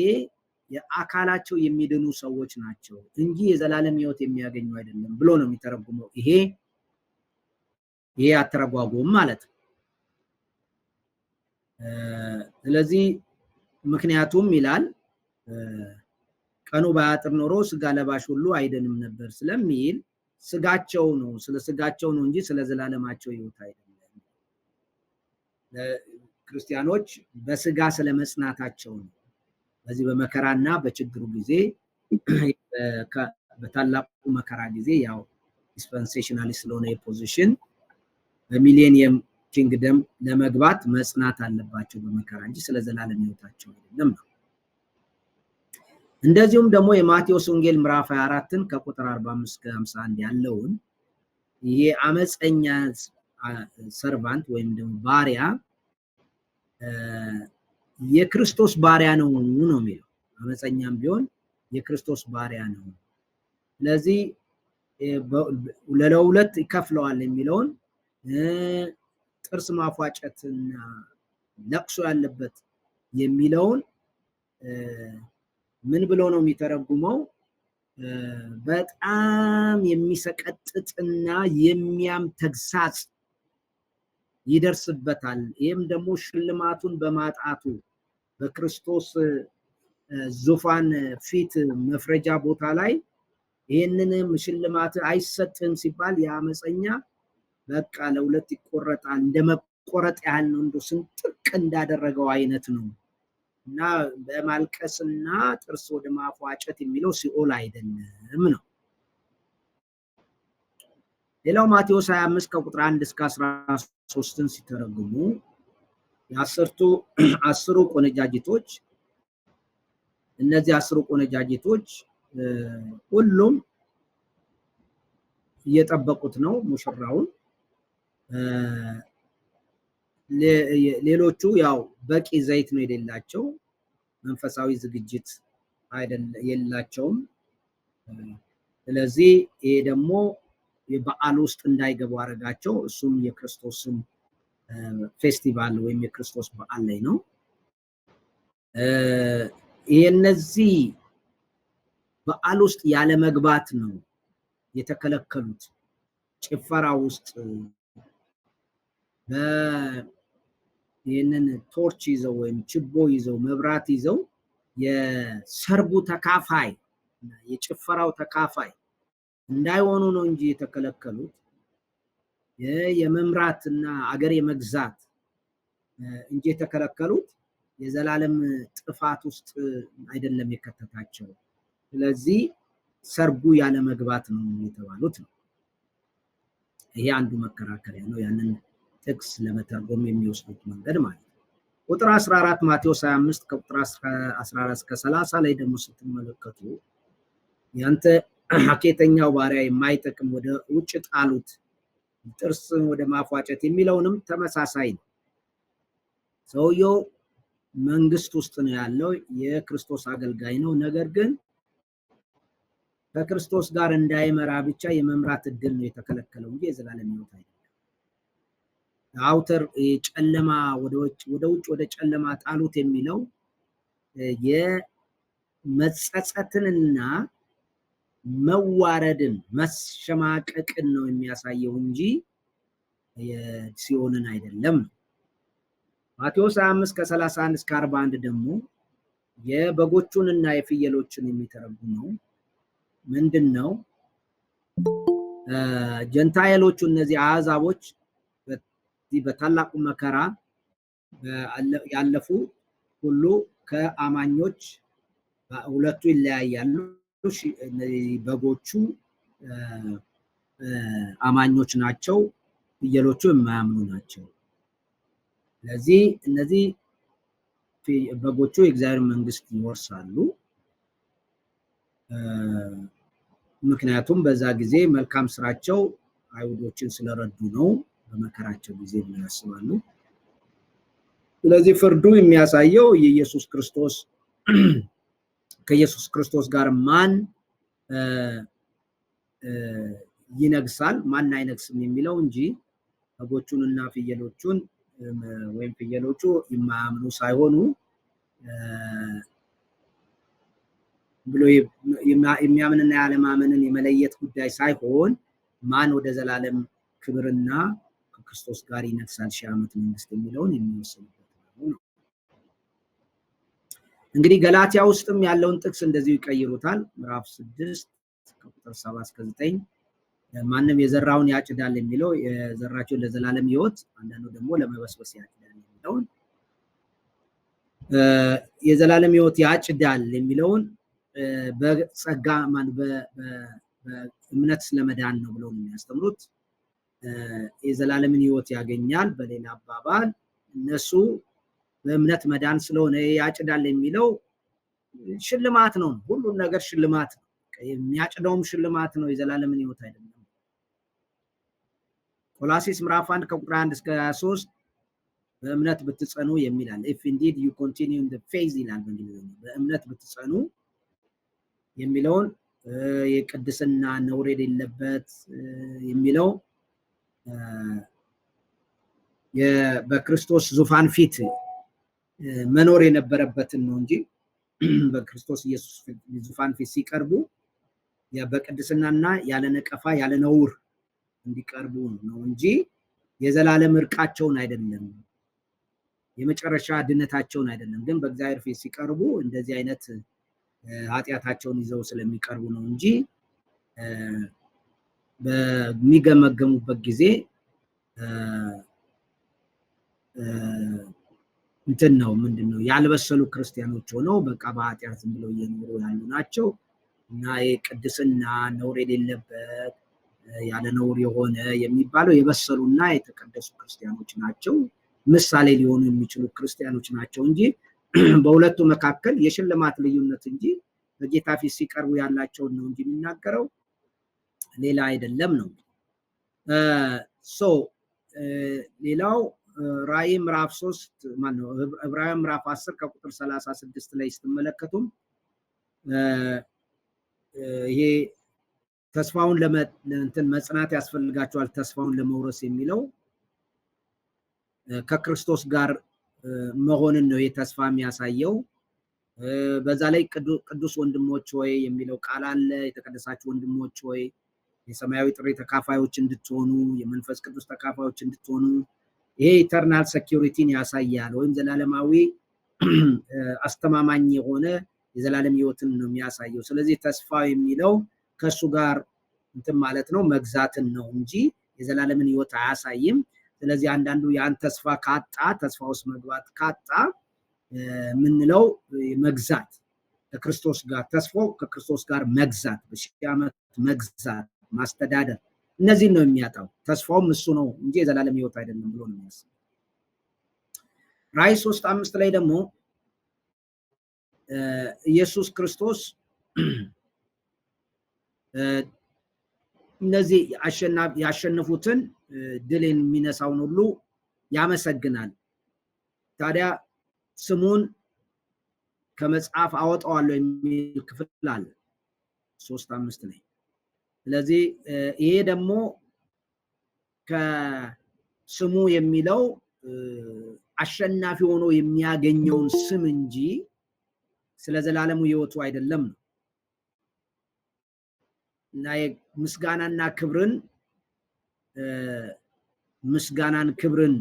የአካላቸው የሚድኑ ሰዎች ናቸው እንጂ የዘላለም ሕይወት የሚያገኙ አይደለም ብሎ ነው የሚተረጉመው። ይሄ አተረጓጎም ማለት ነው። ስለዚህ ምክንያቱም ይላል ቀኑ ባያጥር ኖሮ ስጋ ለባሽ ሁሉ አይደንም ነበር ስለሚል ስጋቸው ነው፣ ስለ ስጋቸው ነው እንጂ ስለ ዘላለማቸው ሕይወት አይደለም። ክርስቲያኖች በስጋ ስለ መጽናታቸው ነው። በዚህ በመከራና በችግሩ ጊዜ በታላቁ መከራ ጊዜ ያው ዲስፐንሴሽናሊስት ስለሆነ የፖዚሽን በሚሌኒየም ኪንግደም ለመግባት መጽናት አለባቸው በመከራ እንጂ ስለ ዘላለም ሕይወታቸው አይደለም ነው። እንደዚሁም ደግሞ የማቴዎስ ወንጌል ምዕራፍ 24ን ከቁጥር 45 እስከ 51 ያለውን ይሄ አመፀኛ ሰርቫንት ወይም ደግሞ ባሪያ የክርስቶስ ባሪያ ነው የሚለው። አመፀኛም ቢሆን የክርስቶስ ባሪያ ነው። ስለዚህ ለሁለት ይከፍለዋል የሚለውን ጥርስ ማፏጨትና ለቅሶ ያለበት የሚለውን ምን ብሎ ነው የሚተረጉመው? በጣም የሚሰቀጥጥና የሚያም ተግሳጽ ይደርስበታል። ይህም ደግሞ ሽልማቱን በማጣቱ በክርስቶስ ዙፋን ፊት መፍረጃ ቦታ ላይ ይህንንም ሽልማት አይሰጥም ሲባል የአመፀኛ በቃ ለሁለት ይቆረጣል። እንደመቆረጥ ያህል ነው፣ እንደ ስንጥቅ እንዳደረገው አይነት ነው እና በማልቀስና ጥርስ ወደ ማፏጨት የሚለው ሲኦል አይደለም ነው። ሌላው ማቴዎስ 25 ከቁጥር 1 እስከ 13ን ሲተረጉሙ አስሩ ቆነጃጅቶች፣ እነዚህ 10 ቆነጃጅቶች ሁሉም እየጠበቁት ነው ሙሽራውን። ሌሎቹ ያው በቂ ዘይት ነው የሌላቸው፣ መንፈሳዊ ዝግጅት የላቸውም። ስለዚህ ይሄ ደግሞ የበዓል ውስጥ እንዳይገቡ አደረጋቸው። እሱም የክርስቶስን ፌስቲቫል ወይም የክርስቶስ በዓል ላይ ነው። የነዚህ በዓል ውስጥ ያለ መግባት ነው የተከለከሉት። ጭፈራ ውስጥ ይህንን ቶርች ይዘው ወይም ችቦ ይዘው መብራት ይዘው የሰርጉ ተካፋይ የጭፈራው ተካፋይ እንዳይሆኑ ነው እንጂ የተከለከሉት የመምራትና አገር የመግዛት እንጂ የተከለከሉት የዘላለም ጥፋት ውስጥ አይደለም የከተታቸው። ስለዚህ ሰርጉ ያለ መግባት ነው የተባሉት ነው። ይሄ አንዱ መከራከሪያ ነው፣ ያንን ጥቅስ ለመተርጎም የሚወስዱት መንገድ ማለት ነው። ቁጥር 14 ማቴዎስ 25 ከቁጥር 14 እስከ 30 ላይ ደግሞ ስትመለከቱ ያንተ ሀኬተኛው ባሪያ የማይጠቅም ወደ ውጭ ጣሉት፣ ጥርስ ወደ ማፏጨት የሚለውንም ተመሳሳይ ነው። ሰውየው መንግስት ውስጥ ነው ያለው፣ የክርስቶስ አገልጋይ ነው። ነገር ግን ከክርስቶስ ጋር እንዳይመራ ብቻ የመምራት እድል ነው የተከለከለው እንጂ የዘላለም ሕይወት አይደለም። አውተር ጨለማ ወደ ውጭ ወደ ጨለማ ጣሉት የሚለው የመጸጸትንና መዋረድን መሸማቀቅን ነው የሚያሳየው እንጂ የሲኦልን አይደለም ነው። ማቴዎስ 25 ከ31 እስከ 41 ደግሞ የበጎቹንና የፍየሎችን የሚተረጉመው ምንድነው? ጀንታይሎቹ እነዚህ አሕዛቦች በታላቁ መከራ ያለፉ ሁሉ ከአማኞች ሁለቱ ይለያያሉ። በጎቹ አማኞች ናቸው፣ ፍየሎቹ የማያምኑ ናቸው። ስለዚህ እነዚህ በጎቹ የእግዚአብሔር መንግስት ይወርሳሉ። ምክንያቱም በዛ ጊዜ መልካም ስራቸው አይሁዶችን ስለረዱ ነው በመከራቸው ጊዜ ብለው ያስባሉ። ስለዚህ ፍርዱ የሚያሳየው የኢየሱስ ክርስቶስ ከኢየሱስ ክርስቶስ ጋር ማን ይነግሳል ማን አይነግስም የሚለው እንጂ በጎቹንና ፍየሎቹን ወይም ፍየሎቹ የማያምኑ ሳይሆኑ ብሎ የሚያምንና ያለማመንን የመለየት ጉዳይ ሳይሆን ማን ወደ ዘላለም ክብርና ከክርስቶስ ጋር ይነግሳል ሺህ ዓመት መንግስት የሚለውን የሚወስኑበት ነው። እንግዲህ ገላትያ ውስጥም ያለውን ጥቅስ እንደዚሁ ይቀይሩታል። ምዕራፍ 6 ከቁጥር 7 እስከ 9 ማንም የዘራውን ያጭዳል የሚለው የዘራቸውን ለዘላለም ሕይወት፣ አንዳንዱ ደግሞ ለመበስበስ ያጭዳል የሚለውን የዘላለም ሕይወት ያጭዳል የሚለውን በጸጋ ማን በእምነት ስለመዳን ነው ብለው የሚያስተምሩት። የዘላለምን ሕይወት ያገኛል። በሌላ አባባል እነሱ በእምነት መዳን ስለሆነ ያጭዳል የሚለው ሽልማት ነው። ሁሉም ነገር ሽልማት ነው። የሚያጭደውም ሽልማት ነው፣ የዘላለምን ሕይወት አይደለም። ቆላሲስ ምዕራፍ 1 ከቁጥር 1 እስከ 23 በእምነት ብትጸኑ የሚላል if indeed you continue in the faith ይላል በእንግሊዝኛ። በእምነት ብትጸኑ የሚለውን የቅድስና ነውር የሌለበት የሚለው በክርስቶስ ዙፋን ፊት መኖር የነበረበትን ነው እንጂ በክርስቶስ ኢየሱስ ዙፋን ፊት ሲቀርቡ በቅድስናና ያለ ነቀፋ ያለ ነውር እንዲቀርቡ ነው እንጂ የዘላለም እርቃቸውን አይደለም፣ የመጨረሻ ድነታቸውን አይደለም። ግን በእግዚአብሔር ፊት ሲቀርቡ እንደዚህ አይነት ኃጢአታቸውን ይዘው ስለሚቀርቡ ነው እንጂ በሚገመገሙበት ጊዜ እንትን ነው ምንድነው ያልበሰሉ ክርስቲያኖች ሆነው በቃ በኃጢአት ዝም ብለው እየኖሩ ያሉ ናቸው እና የቅድስና ነውር የሌለበት ያለ ነውር የሆነ የሚባለው የበሰሉና የተቀደሱ ክርስቲያኖች ናቸው፣ ምሳሌ ሊሆኑ የሚችሉ ክርስቲያኖች ናቸው እንጂ በሁለቱ መካከል የሽልማት ልዩነት እንጂ በጌታ ፊት ሲቀርቡ ያላቸውን ነው እንጂ የሚናገረው ሌላ አይደለም ነው። ሌላው ራዕይ ምዕራፍ 3 ማነው ዕብራውያን ምዕራፍ 10 ከቁጥር 36 ላይ ስትመለከቱም ይሄ ተስፋውን ለእንትን መጽናት ያስፈልጋቸዋል ተስፋውን ለመውረስ የሚለው ከክርስቶስ ጋር መሆንን ነው የተስፋ የሚያሳየው። በዛ ላይ ቅዱስ ወንድሞች ሆይ የሚለው ቃል አለ። የተቀደሳችሁ ወንድሞች ሆይ የሰማያዊ ጥሪ ተካፋዮች እንድትሆኑ የመንፈስ ቅዱስ ተካፋዮች እንድትሆኑ ይሄ ኢተርናል ሴኩሪቲን ያሳያል፣ ወይም ዘላለማዊ አስተማማኝ የሆነ የዘላለም ሕይወትን ነው የሚያሳየው። ስለዚህ ተስፋ የሚለው ከሱ ጋር እንትን ማለት ነው መግዛትን ነው እንጂ የዘላለምን ሕይወት አያሳይም። ስለዚህ አንዳንዱ ያን ተስፋ ካጣ ተስፋ ውስጥ መግባት ካጣ ምንለው መግዛት ከክርስቶስ ጋር ተስፋው ከክርስቶስ ጋር መግዛት በሺህ ዓመት መግዛት ማስተዳደር እነዚህን ነው የሚያጣው። ተስፋውም እሱ ነው እንጂ የዘላለም ሕይወት አይደለም ብሎ ነው የሚያስበው። ራዕይ 3:5 ላይ ደግሞ ኢየሱስ ክርስቶስ እነዚህ ያሸነፉትን ድልን የሚነሳውን ሁሉ ያመሰግናል። ታዲያ ስሙን ከመጽሐፍ አወጣዋለሁ የሚል ክፍል አለ 3:5 ላይ። ስለዚህ ይሄ ደግሞ ከስሙ የሚለው አሸናፊ ሆኖ የሚያገኘውን ስም እንጂ ስለ ዘላለሙ ሕይወቱ አይደለም ነው። እና ምስጋናና ክብርን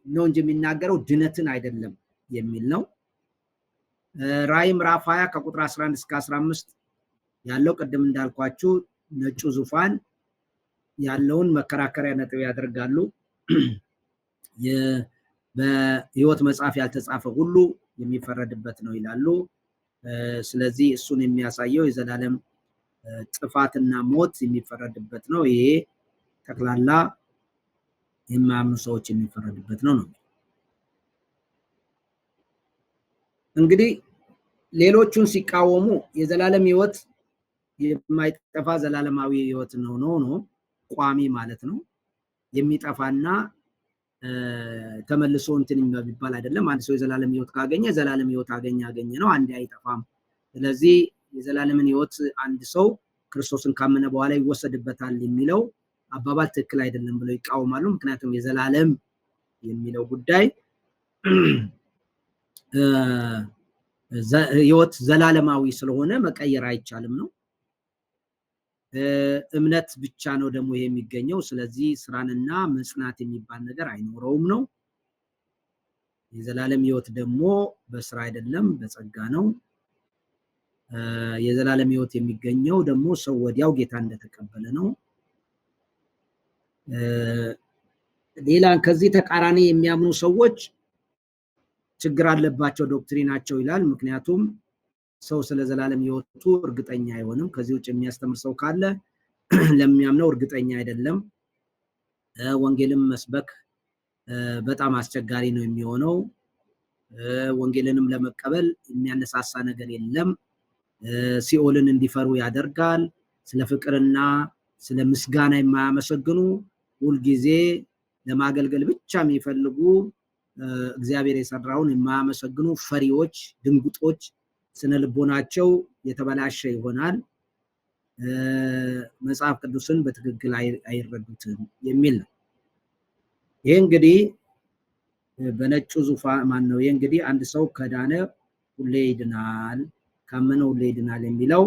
ነው እንጂ የሚናገረው ድነትን አይደለም የሚል ነው። ራዕይ ምዕራፍ 20 ከቁጥር 11 እስከ 15 ያለው ቅድም እንዳልኳችሁ ነጩ ዙፋን ያለውን መከራከሪያ ነጥብ ያደርጋሉ። በሕይወት መጽሐፍ ያልተጻፈ ሁሉ የሚፈረድበት ነው ይላሉ። ስለዚህ እሱን የሚያሳየው የዘላለም ጥፋትና ሞት የሚፈረድበት ነው። ይሄ ጠቅላላ የማያምኑ ሰዎች የሚፈረድበት ነው። እንግዲህ ሌሎቹን ሲቃወሙ የዘላለም ሕይወት የማይጠፋ ዘላለማዊ ሕይወት ነው ቋሚ ማለት ነው። የሚጠፋና ተመልሶ እንትን የሚባል አይደለም። አንድ ሰው የዘላለም ሕይወት ካገኘ ዘላለም ሕይወት አገኘ ነው፣ አንዴ አይጠፋም። ስለዚህ የዘላለምን ሕይወት አንድ ሰው ክርስቶስን ካመነ በኋላ ይወሰድበታል የሚለው አባባል ትክክል አይደለም ብለው ይቃወማሉ። ምክንያቱም የዘላለም የሚለው ጉዳይ ሕይወት ዘላለማዊ ስለሆነ መቀየር አይቻልም ነው። እምነት ብቻ ነው ደግሞ ይሄ የሚገኘው። ስለዚህ ስራንና መጽናት የሚባል ነገር አይኖረውም ነው። የዘላለም ሕይወት ደግሞ በስራ አይደለም በጸጋ ነው። የዘላለም ሕይወት የሚገኘው ደግሞ ሰው ወዲያው ጌታ እንደተቀበለ ነው። ሌላ ከዚህ ተቃራኒ የሚያምኑ ሰዎች ችግር አለባቸው ዶክትሪናቸው ይላል። ምክንያቱም ሰው ስለ ዘላለም ሕይወቱ እርግጠኛ አይሆንም። ከዚህ ውጭ የሚያስተምር ሰው ካለ ለሚያምነው እርግጠኛ አይደለም። ወንጌልን መስበክ በጣም አስቸጋሪ ነው የሚሆነው። ወንጌልንም ለመቀበል የሚያነሳሳ ነገር የለም። ሲኦልን እንዲፈሩ ያደርጋል። ስለ ፍቅርና ስለ ምስጋና የማያመሰግኑ ሁልጊዜ ለማገልገል ብቻ የሚፈልጉ እግዚአብሔር የሰራውን የማያመሰግኑ ፈሪዎች፣ ድንጉጦች ስነ ልቦናቸው የተበላሸ ይሆናል። መጽሐፍ ቅዱስን በትክክል አይረዱትም የሚል ነው። ይሄ እንግዲህ በነጩ ዙፋን ማነው? ይሄ እንግዲህ አንድ ሰው ከዳነ ሁሌ ይድናል፣ ካመነ ሁሌ ይድናል የሚለው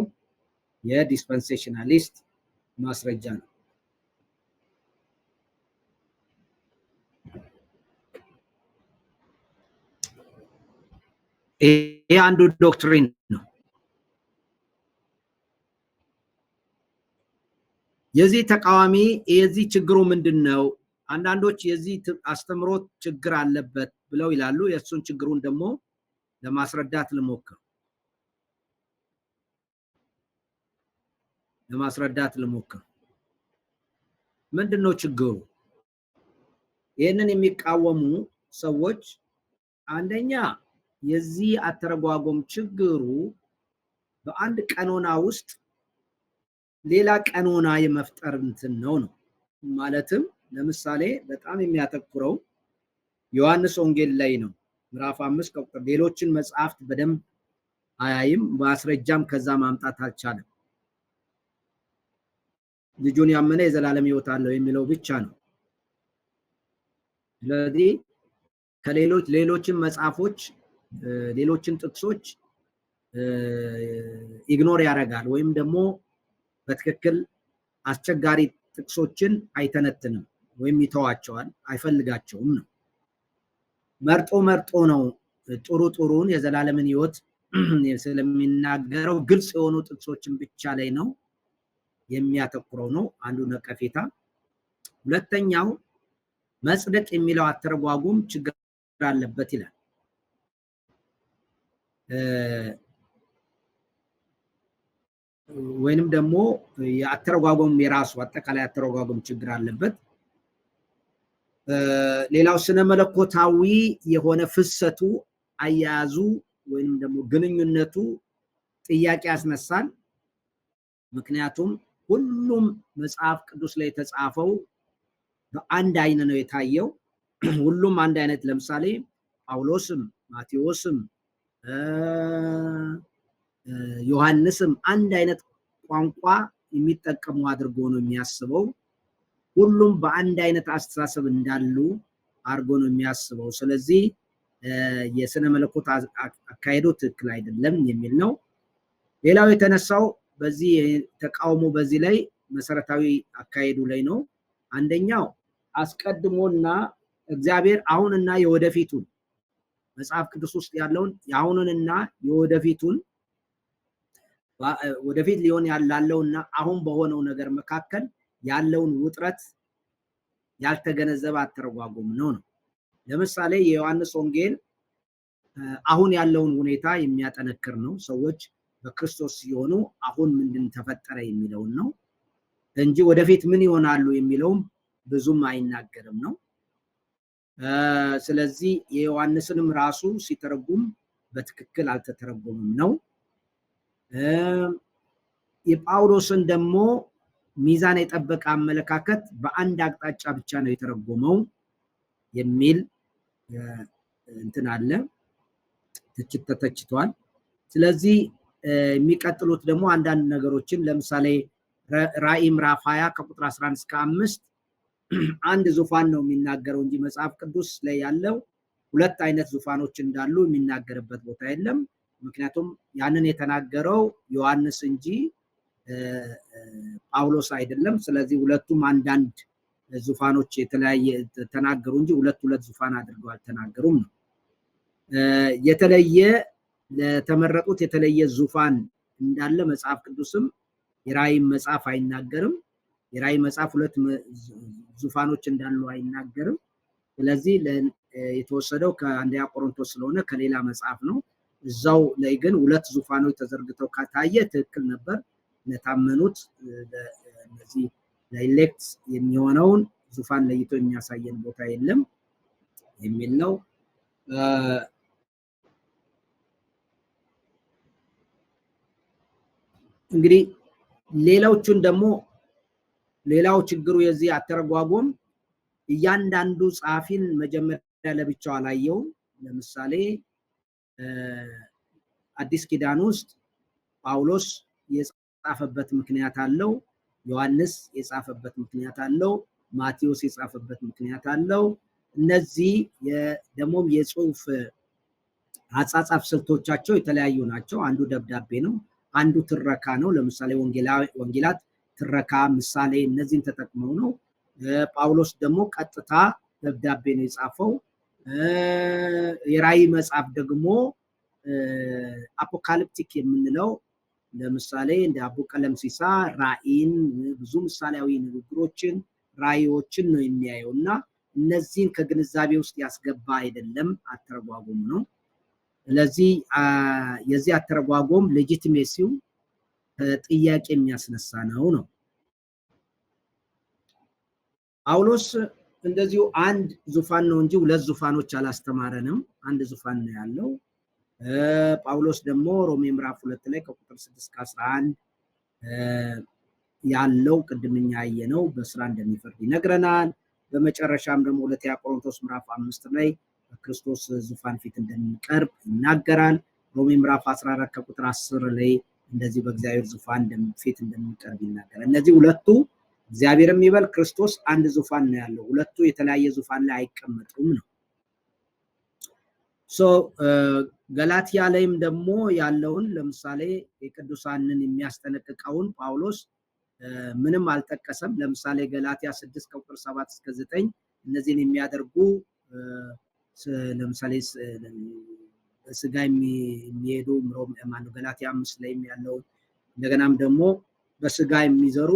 የዲስፐንሴሽናሊስት ማስረጃ ነው። ይሄ አንዱ ዶክትሪን ነው። የዚህ ተቃዋሚ የዚህ ችግሩ ምንድነው? አንዳንዶች የዚህ አስተምሮት ችግር አለበት ብለው ይላሉ። የእሱን ችግሩን ደግሞ ለማስረዳት ልሞክር። ምንድነው ችግሩ? ይህንን የሚቃወሙ ሰዎች አንደኛ የዚህ አተረጓጎም ችግሩ በአንድ ቀኖና ውስጥ ሌላ ቀኖና የመፍጠር እንትን ነው። ማለትም ለምሳሌ በጣም የሚያተኩረው ዮሐንስ ወንጌል ላይ ነው። ምዕራፍ 5 ከቁጥር ሌሎችን መጽሐፍት በደንብ አያይም። ማስረጃም ከዛ ማምጣት አልቻለም። ልጁን ያመነ የዘላለም ሕይወት አለው የሚለው ብቻ ነው። ስለዚህ ሌሎችን መጽሐፎች ሌሎችን ጥቅሶች ኢግኖር ያደርጋል ወይም ደግሞ በትክክል አስቸጋሪ ጥቅሶችን አይተነትንም ወይም ይተዋቸዋል፣ አይፈልጋቸውም ነው። መርጦ ነው ጥሩን የዘላለምን ሕይወት ስለሚናገረው ግልጽ የሆኑ ጥቅሶችን ብቻ ላይ ነው የሚያተኩረው ነው አንዱ ነቀፌታ። ሁለተኛው መጽደቅ የሚለው አተረጓጉም ችግር አለበት ይላል። ወይንም ደግሞ የአተረጓጉም የራሱ አጠቃላይ አተረጓጉም ችግር አለበት። ሌላው ስነ መለኮታዊ የሆነ ፍሰቱ አያያዙ ወይንም ደግሞ ግንኙነቱ ጥያቄ ያስነሳል። ምክንያቱም ሁሉም መጽሐፍ ቅዱስ ላይ የተጻፈው በአንድ አይን ነው የታየው። ሁሉም አንድ አይነት ለምሳሌ ጳውሎስም ማቴዎስም ዮሐንስም አንድ አይነት ቋንቋ የሚጠቀሙ አድርጎ ነው የሚያስበው። ሁሉም በአንድ አይነት አስተሳሰብ እንዳሉ አድርጎ ነው የሚያስበው። ስለዚህ የስነ መለኮት አካሄዱ ትክክል አይደለም የሚል ነው። ሌላው የተነሳው በዚህ ተቃውሞ በዚህ ላይ መሰረታዊ አካሄዱ ላይ ነው። አንደኛው አስቀድሞና እግዚአብሔር አሁንና የወደፊቱን መጽሐፍ ቅዱስ ውስጥ ያለውን የአሁንንና የወደፊቱን ወደፊት ሊሆን ያላለውና አሁን በሆነው ነገር መካከል ያለውን ውጥረት ያልተገነዘበ አተረጓጎም ነው። ለምሳሌ የዮሐንስ ወንጌል አሁን ያለውን ሁኔታ የሚያጠነክር ነው። ሰዎች በክርስቶስ ሲሆኑ አሁን ምንድን ተፈጠረ የሚለውን ነው እንጂ ወደፊት ምን ይሆናሉ የሚለውም ብዙም አይናገርም ነው። ስለዚህ የዮሐንስንም ራሱ ሲተረጉም በትክክል አልተተረጎመም ነው። የጳውሎስን ደግሞ ሚዛን የጠበቀ አመለካከት በአንድ አቅጣጫ ብቻ ነው የተረጎመው የሚል እንትን አለ፣ ትችት ተተችቷል። ስለዚህ የሚቀጥሉት ደግሞ አንዳንድ ነገሮችን ለምሳሌ ራእይ ምዕራፍ 20 ከቁጥር 11 እስከ 5 አንድ ዙፋን ነው የሚናገረው እንጂ መጽሐፍ ቅዱስ ላይ ያለው ሁለት አይነት ዙፋኖች እንዳሉ የሚናገርበት ቦታ የለም። ምክንያቱም ያንን የተናገረው ዮሐንስ እንጂ ጳውሎስ አይደለም። ስለዚህ ሁለቱም አንዳንድ ዙፋኖች የተለያየ ተናገሩ እንጂ ሁለት ዙፋን አድርገው አልተናገሩም ነው። የተለየ ለተመረጡት የተለየ ዙፋን እንዳለ መጽሐፍ ቅዱስም የራእይ መጽሐፍ አይናገርም። የራእይ መጽሐፍ ሁለት ዙፋኖች እንዳሉ አይናገርም። ስለዚህ የተወሰደው ከአንደኛ ቆሮንቶስ ስለሆነ ከሌላ መጽሐፍ ነው። እዛው ላይ ግን ሁለት ዙፋኖች ተዘርግተው ካታየ ትክክል ነበር። ለታመኑት እነዚህ ለኢሌክት የሚሆነውን ዙፋን ለይቶ የሚያሳየን ቦታ የለም የሚል ነው። እንግዲህ ሌላዎቹን ደግሞ ሌላው ችግሩ የዚህ አተረጓጎም እያንዳንዱ ጸሐፊን መጀመሪያ ለብቻው አላየውም። ለምሳሌ አዲስ ኪዳን ውስጥ ጳውሎስ የጻፈበት ምክንያት አለው፣ ዮሐንስ የጻፈበት ምክንያት አለው፣ ማቴዎስ የጻፈበት ምክንያት አለው። እነዚህ ደግሞ የጽሁፍ አጻጻፍ ስልቶቻቸው የተለያዩ ናቸው። አንዱ ደብዳቤ ነው፣ አንዱ ትረካ ነው። ለምሳሌ ወንጌላት ትረካ፣ ምሳሌ እነዚህን ተጠቅመው ነው። ጳውሎስ ደግሞ ቀጥታ ደብዳቤ ነው የጻፈው። የራእይ መጽሐፍ ደግሞ አፖካሊፕቲክ የምንለው ለምሳሌ እንደ አቡ ቀለምሲሳ ራእይን፣ ብዙ ምሳሌያዊ ንግግሮችን፣ ራእዮችን ነው የሚያየው እና እነዚህን ከግንዛቤ ውስጥ ያስገባ አይደለም አተረጓጎም ነው። ስለዚህ የዚህ አተረጓጎም ሌጂቲሜሲው ጥያቄ የሚያስነሳ ነው። ጳውሎስ እንደዚሁ አንድ ዙፋን ነው እንጂ ሁለት ዙፋኖች አላስተማረንም። አንድ ዙፋን ነው ያለው። ጳውሎስ ደግሞ ሮሜ ምዕራፍ 2 ላይ ከቁጥር 6 እስከ 11 ያለው ቅድምኛ ያየነው በስራ እንደሚፈርድ ይነግረናል። በመጨረሻም ደግሞ ሁለተኛ ቆሮንቶስ ምዕራፍ 5 ላይ በክርስቶስ ዙፋን ፊት እንደሚቀርብ ይናገራል። ሮሜ ምዕራፍ 14 ከቁጥር 10 ላይ እንደዚህ በእግዚአብሔር ዙፋን ፊት እንደሚቀርብ ይናገራል። እነዚህ ሁለቱ እግዚአብሔር የሚበል ክርስቶስ አንድ ዙፋን ነው ያለው። ሁለቱ የተለያየ ዙፋን ላይ አይቀመጡም ነው። ገላትያ ላይም ደግሞ ያለውን ለምሳሌ የቅዱሳንን የሚያስጠነቅቀውን ጳውሎስ ምንም አልጠቀሰም። ለምሳሌ ገላትያ 6 ከቁጥር 7 እስከ 9 እነዚህን የሚያደርጉ ለምሳሌ ስጋ የሚሄዱ ገላትያ 5 ላይ ያለውን እንደገናም ደግሞ በስጋ የሚዘሩ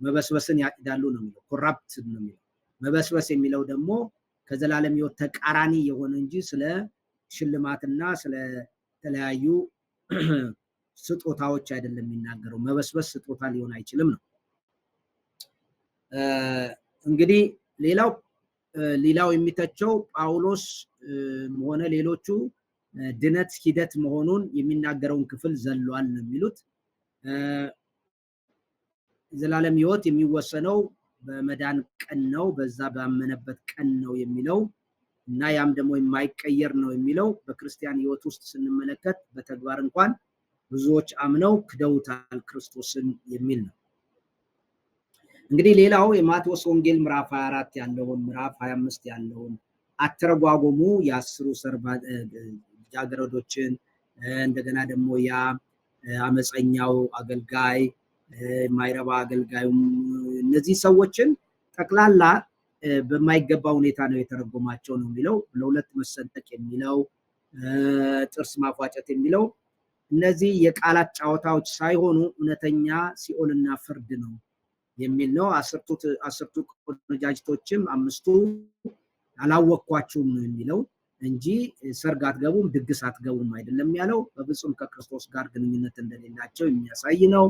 መበስበስን ያጭዳሉ ነው የሚለው። ኮራፕት ነው የሚለው። መበስበስ የሚለው ደግሞ ከዘላለም ሕይወት ተቃራኒ የሆነ እንጂ ስለ ሽልማትና ስለ ተለያዩ ስጦታዎች አይደለም የሚናገረው። መበስበስ ስጦታ ሊሆን አይችልም ነው። እንግዲህ ሌላው የሚተቸው ጳውሎስ ሆነ ሌሎቹ ድነት ሂደት መሆኑን የሚናገረውን ክፍል ዘሏል ነው የሚሉት። ዘላለም ሕይወት የሚወሰነው በመዳን ቀን ነው፣ በዛ ባመነበት ቀን ነው የሚለው እና ያም ደግሞ የማይቀየር ነው የሚለው በክርስቲያን ሕይወት ውስጥ ስንመለከት በተግባር እንኳን ብዙዎች አምነው ክደውታል ክርስቶስን የሚል ነው። እንግዲህ ሌላው የማቴዎስ ወንጌል ምዕራፍ 24 ያለውን ምዕራፍ 25 ያለውን አተረጓጎሙ የአስሩ ልጃገረዶችን እንደገና ደግሞ ያ አመፀኛው አገልጋይ የማይረባ አገልጋዩም እነዚህ ሰዎችን ጠቅላላ በማይገባ ሁኔታ ነው የተረጎማቸው ነው የሚለው። ለሁለት መሰንጠቅ የሚለው ጥርስ ማፏጨት የሚለው እነዚህ የቃላት ጨዋታዎች ሳይሆኑ እውነተኛ ሲኦልና ፍርድ ነው የሚል ነው። አስርቱ ቆነጃጅቶችም አምስቱ አላወቅኳችሁም ነው የሚለው እንጂ ሰርግ አትገቡም፣ ድግስ አትገቡም አይደለም ያለው። በፍጹም ከክርስቶስ ጋር ግንኙነት እንደሌላቸው የሚያሳይ ነው።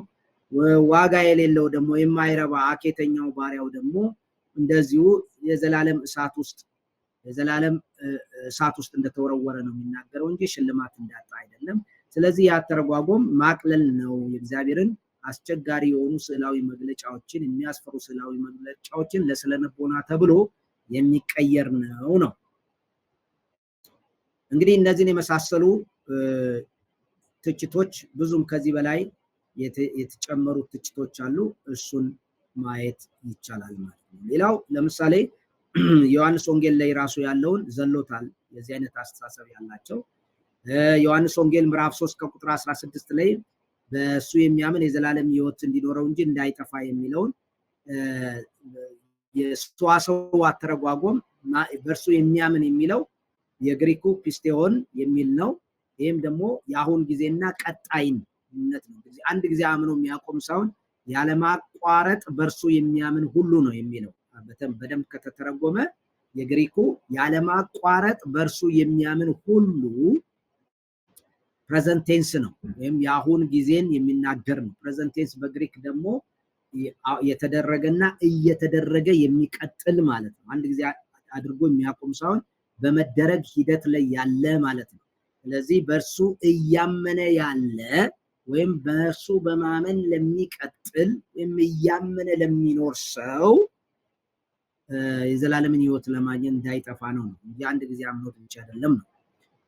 ዋጋ የሌለው ደግሞ የማይረባ አኬተኛው ባሪያው ደግሞ እንደዚሁ የዘላለም እሳት ውስጥ እንደተወረወረ ነው የሚናገረው እንጂ ሽልማት እንዳጣ አይደለም። ስለዚህ ያተረጓጎም ማቅለል ነው። የእግዚአብሔርን አስቸጋሪ የሆኑ ስዕላዊ መግለጫዎችን የሚያስፈሩ ስዕላዊ መግለጫዎችን ለስለንቦና ተብሎ የሚቀየር ነው። እንግዲህ እነዚህን የመሳሰሉ ትችቶች ብዙም ከዚህ በላይ የተጨመሩ ትችቶች አሉ። እሱን ማየት ይቻላል ማለት ነው። ሌላው ለምሳሌ ዮሐንስ ወንጌል ላይ ራሱ ያለውን ዘሎታል። የዚህ አይነት አስተሳሰብ ያላቸው ዮሐንስ ወንጌል ምዕራፍ 3 ከቁጥር 16 ላይ በእሱ የሚያምን የዘላለም ሕይወት እንዲኖረው እንጂ እንዳይጠፋ የሚለውን የሰዋሰው አተረጓጎም በእርሱ የሚያምን የሚለው የግሪኩ ፒስቴዮን የሚል ነው። ይህም ደግሞ የአሁን ጊዜና ቀጣይነት ነው። አንድ ጊዜ አምኖ የሚያቆም ሳይሆን ያለማቋረጥ በእርሱ የሚያምን ሁሉ ነው የሚለው። በደንብ ከተተረጎመ የግሪኩ ያለማቋረጥ በእርሱ የሚያምን ሁሉ ፕሬዘንት ቴንስ ነው ወይም የአሁን ጊዜን የሚናገር ነው። ፕሬዘንት ቴንስ በግሪክ ደግሞ የተደረገና እየተደረገ የሚቀጥል ማለት ነው። አንድ ጊዜ አድርጎ የሚያቆም ሳይሆን በመደረግ ሂደት ላይ ያለ ማለት ነው። ስለዚህ በእርሱ እያመነ ያለ ወይም በእርሱ በማመን ለሚቀጥል ወይም እያመነ ለሚኖር ሰው የዘላለምን ሕይወት ለማግኘት እንዳይጠፋ ነው እንጂ አንድ ጊዜ አምኖት ብቻ አይደለም ነው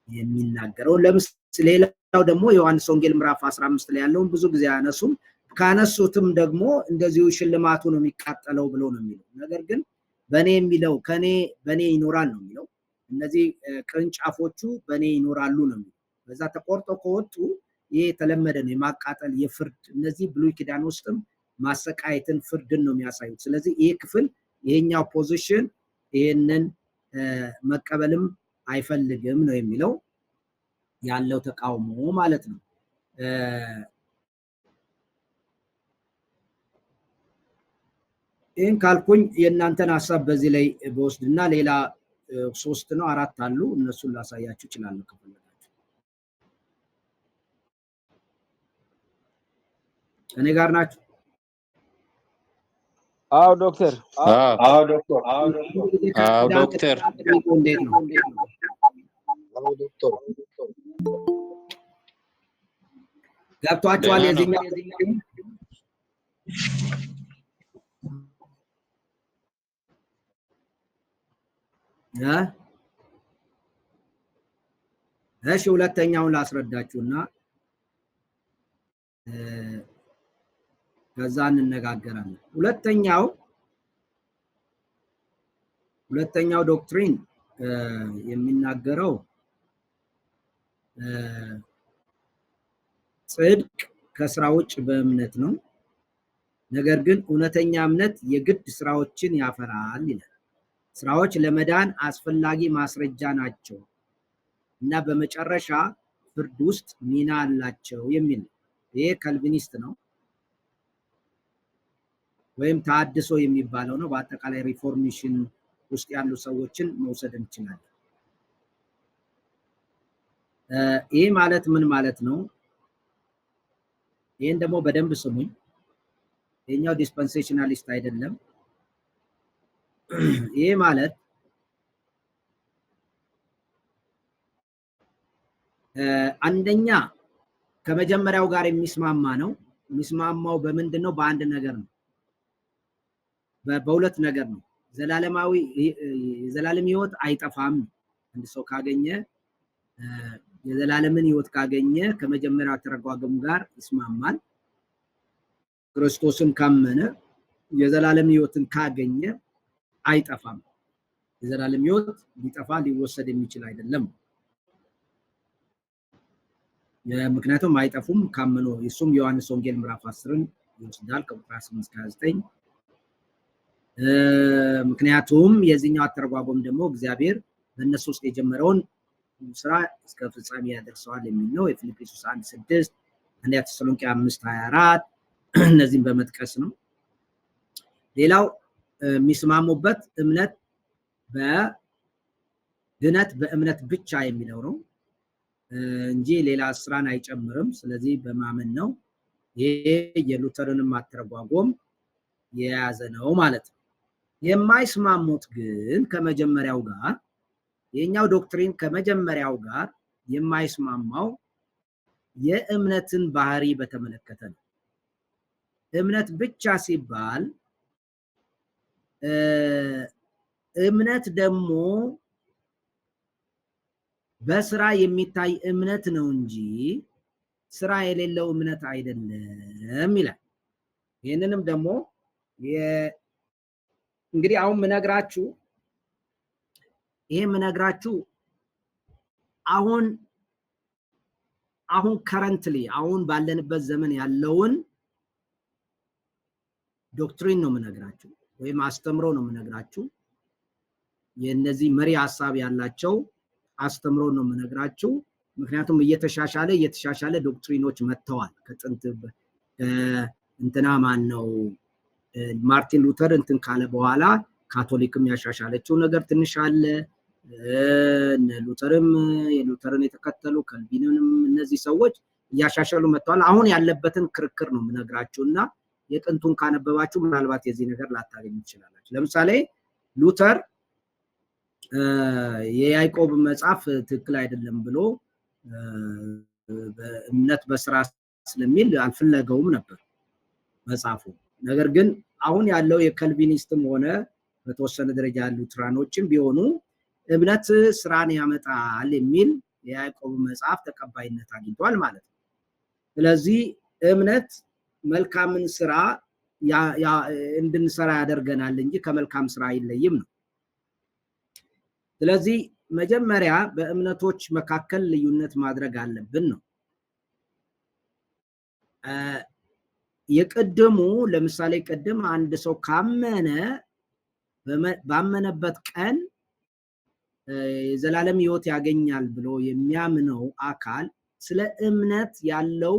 የሚናገረው። ለምሳሌ ሌላው ደግሞ ዮሐንስ ወንጌል ምዕራፍ 15 ላይ ያለውን ብዙ ጊዜ አያነሱም። ካነሱትም ደግሞ እንደዚሁ ሽልማቱ ነው የሚቃጠለው ብሎ ነው የሚለው። ነገር ግን በእኔ የሚለው በእኔ ይኖራል ነው የሚለው። እነዚህ ቅርንጫፎቹ በእኔ ይኖራሉ ነው የሚለው። በዛ ተቆርጦ ከወጡ ይሄ የተለመደ ነው፣ የማቃጠል የፍርድ። እነዚህ ብሉይ ኪዳን ውስጥም ማሰቃየትን ፍርድን ነው የሚያሳዩት። ስለዚህ ይሄ ክፍል ይሄኛው ፖዚሽን ይሄንን መቀበልም አይፈልግም ነው የሚለው ያለው ተቃውሞ ማለት ነው። ይህን ካልኩኝ የእናንተን ሀሳብ በዚህ ላይ በወስድና ሌላ 3 ነው 4 አሉ፣ እነሱን ላሳያችሁ እችላለሁ ከፈለጋችሁ። እኔ ጋር ናችሁ? አዎ ዶክተር። ዶክተር እንዴት ነው? ገብቷችኋል? የዚህኛው እሺ፣ ሁለተኛውን ላስረዳችሁና ከዛ እንነጋገራለን። ሁለተኛው ዶክትሪን የሚናገረው ጽድቅ ከስራ ውጭ በእምነት ነው። ነገር ግን እውነተኛ እምነት የግድ ስራዎችን ያፈራል ይላል። ስራዎች ለመዳን አስፈላጊ ማስረጃ ናቸው እና በመጨረሻ ፍርድ ውስጥ ሚና አላቸው የሚል ነው። ይሄ ካልቪኒስት ነው ወይም ተሐድሶ የሚባለው ነው። በአጠቃላይ ሪፎርሜሽን ውስጥ ያሉ ሰዎችን መውሰድ እንችላለን። ይሄ ማለት ምን ማለት ነው? ይሄን ደግሞ በደንብ ስሙኝ። ይሄኛው ዲስፐንሴሽናሊስት አይደለም። ይሄ ማለት አንደኛ ከመጀመሪያው ጋር የሚስማማ ነው። የሚስማማው በምንድን ነው? በአንድ ነገር ነው፣ በሁለት ነገር ነው። የዘላለም ሕይወት አይጠፋም። አንድ ሰው ካገኘ የዘላለምን ሕይወት ካገኘ ከመጀመሪያው አተረጓጎም ጋር ይስማማል። ክርስቶስን ካመነ የዘላለም ሕይወትን ካገኘ አይጠፋም። የዘላለም ሕይወት ሊጠፋ ሊወሰድ የሚችል አይደለም። ምክንያቱም አይጠፉም ካመኑ። እሱም ዮሐንስ ወንጌል ምዕራፍ 10ን ይወስዳል ከቁጥር 8 እስከ 9። ምክንያቱም የዚህኛው አተረጓጎም ደግሞ እግዚአብሔር በእነሱ ውስጥ የጀመረውን ስራ እስከ ፍጻሜ ያደርሰዋል የሚል ነው። የፊልጵስዩስ 1:6፣ አንደኛ ተሰሎንቄ 5:24 እነዚህን በመጥቀስ ነው። ሌላው የሚስማሙበት እምነት ድነት በእምነት ብቻ የሚለው ነው እንጂ ሌላ ስራን አይጨምርም። ስለዚህ በማመን ነው። ይሄ የሉተርንም አተረጓጎም የያዘ ነው ማለት ነው። የማይስማሙት ግን ከመጀመሪያው ጋር የኛው ዶክትሪን ከመጀመሪያው ጋር የማይስማማው የእምነትን ባህሪ በተመለከተ ነው። እምነት ብቻ ሲባል እምነት ደግሞ በስራ የሚታይ እምነት ነው እንጂ ስራ የሌለው እምነት አይደለም ይላል። ይህንንም ደግሞ እንግዲህ አሁን ምነግራችሁ አሁን ከረንትሊ አሁን ባለንበት ዘመን ያለውን ዶክትሪን ነው ምነግራችሁ ወይም አስተምሮ ነው ምነግራችሁ። የነዚህ መሪ ሐሳብ ያላቸው አስተምሮ ነው ምነግራችሁ። ምክንያቱም እየተሻሻለ ዶክትሪኖች መጥተዋል። ከጥንት እንትና ማን ነው ማርቲን ሉተር እንትን ካለ በኋላ ካቶሊክም ያሻሻለችው ነገር ትንሽ አለ። የሉተርን የተከተሉ ከልቪንንም እነዚህ ሰዎች እያሻሻሉ መጥተዋል። አሁን ያለበትን ክርክር ነው ምነግራችሁና የጥንቱን ካነበባችሁ ምናልባት የዚህ ነገር ላታገኙ ትችላላችሁ። ለምሳሌ ሉተር የያዕቆብ መጽሐፍ ትክክል አይደለም ብሎ እምነት በስራ ስለሚል አልፈለገውም ነበር መጽሐፉ። ነገር ግን አሁን ያለው የካልቪኒስትም ሆነ በተወሰነ ደረጃ ሉትራኖችም ቢሆኑ እምነት ስራን ያመጣል የሚል የያዕቆብ መጽሐፍ ተቀባይነት አግኝቷል ማለት ነው። ስለዚህ እምነት መልካምን ስራ እንድንሰራ ያደርገናል እንጂ ከመልካም ስራ አይለይም ነው። ስለዚህ መጀመሪያ በእምነቶች መካከል ልዩነት ማድረግ አለብን ነው። የቅድሙ ለምሳሌ ቅድም አንድ ሰው ካመነ ባመነበት ቀን የዘላለም ሕይወት ያገኛል ብሎ የሚያምነው አካል ስለ እምነት ያለው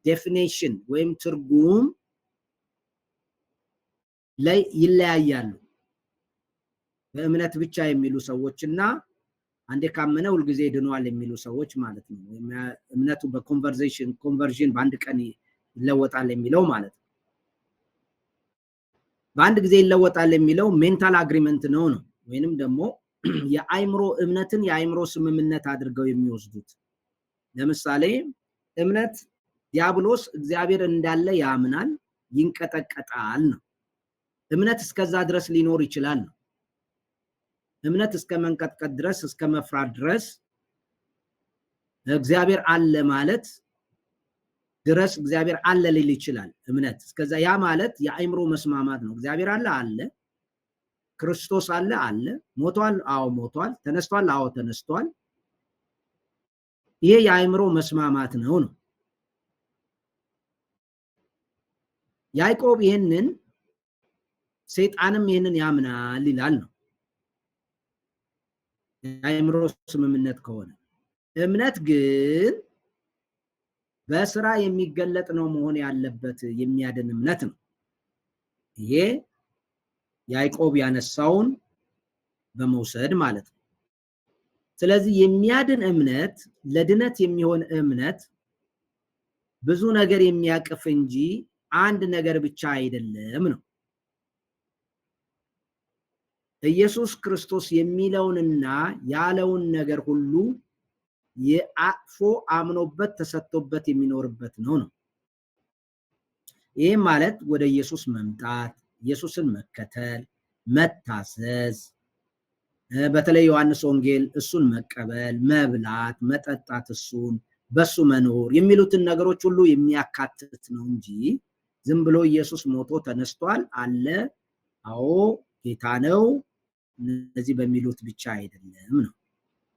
ዴፊኒሽን ወይም ትርጉም ላይ ይለያያሉ። በእምነት ብቻ የሚሉ ሰዎችና አንዴ ካመነ ሁልጊዜ ድኗል የሚሉ ሰዎች ማለት ነው። እምነቱ በኮንቨርዥን በአንድ ቀን ይለወጣል የሚለው ማለት ነው። በአንድ ጊዜ ይለወጣል የሚለው ሜንታል አግሪመንት ነው ወይንም ደግሞ የአይምሮ እምነትን የአይምሮ ስምምነት አድርገው የሚወስዱት። ለምሳሌ እምነት ዲያብሎስ እግዚአብሔር እንዳለ ያምናል፣ ይንቀጠቀጣል ነው። እምነት እስከዛ ድረስ ሊኖር ይችላል ነው። እምነት እስከ መንቀጥቀጥ ድረስ እስከ መፍራት ድረስ እግዚአብሔር አለ ማለት ድረስ እግዚአብሔር አለ ሊል ይችላል። እምነት እስከዛ ያ ማለት የአይምሮ መስማማት ነው። እግዚአብሔር አለ፣ ክርስቶስ አለ፣ ሞቷል፣ አዎ ሞቷል፣ ተነስቷል፣ አዎ ተነስቷል። ይሄ የአይምሮ መስማማት ነው። ያዕቆብ ይሄንን ሰይጣንም ይሄንን ያምናል ይላል ነው። የአይምሮ ስምምነት ከሆነ እምነት ግን በስራ የሚገለጥ ነው መሆን ያለበት የሚያድን እምነት ነው። ይሄ ያዕቆብ ያነሳውን በመውሰድ ማለት ነው። ስለዚህ የሚያድን እምነት ለድነት የሚሆን እምነት ብዙ ነገር የሚያቅፍ እንጂ አንድ ነገር ብቻ አይደለም ነው። ኢየሱስ ክርስቶስ የሚለውንና ያለውን ነገር ሁሉ የአቅፎ አምኖበት ተሰጥቶበት የሚኖርበት ነው። ይህም ማለት ወደ ኢየሱስ መምጣት፣ ኢየሱስን መከተል፣ መታሰስ፣ በተለይ ዮሐንስ ወንጌል እሱን መቀበል፣ መብላት፣ መጠጣት፣ እሱን በሱ መኖር የሚሉትን ነገሮች ሁሉ የሚያካትት ነው እንጂ ዝም ብሎ ኢየሱስ ሞቶ ተነስቷል አለ፣ አዎ ጌታ ነው፣ እነዚህ በሚሉት ብቻ አይደለም ነው።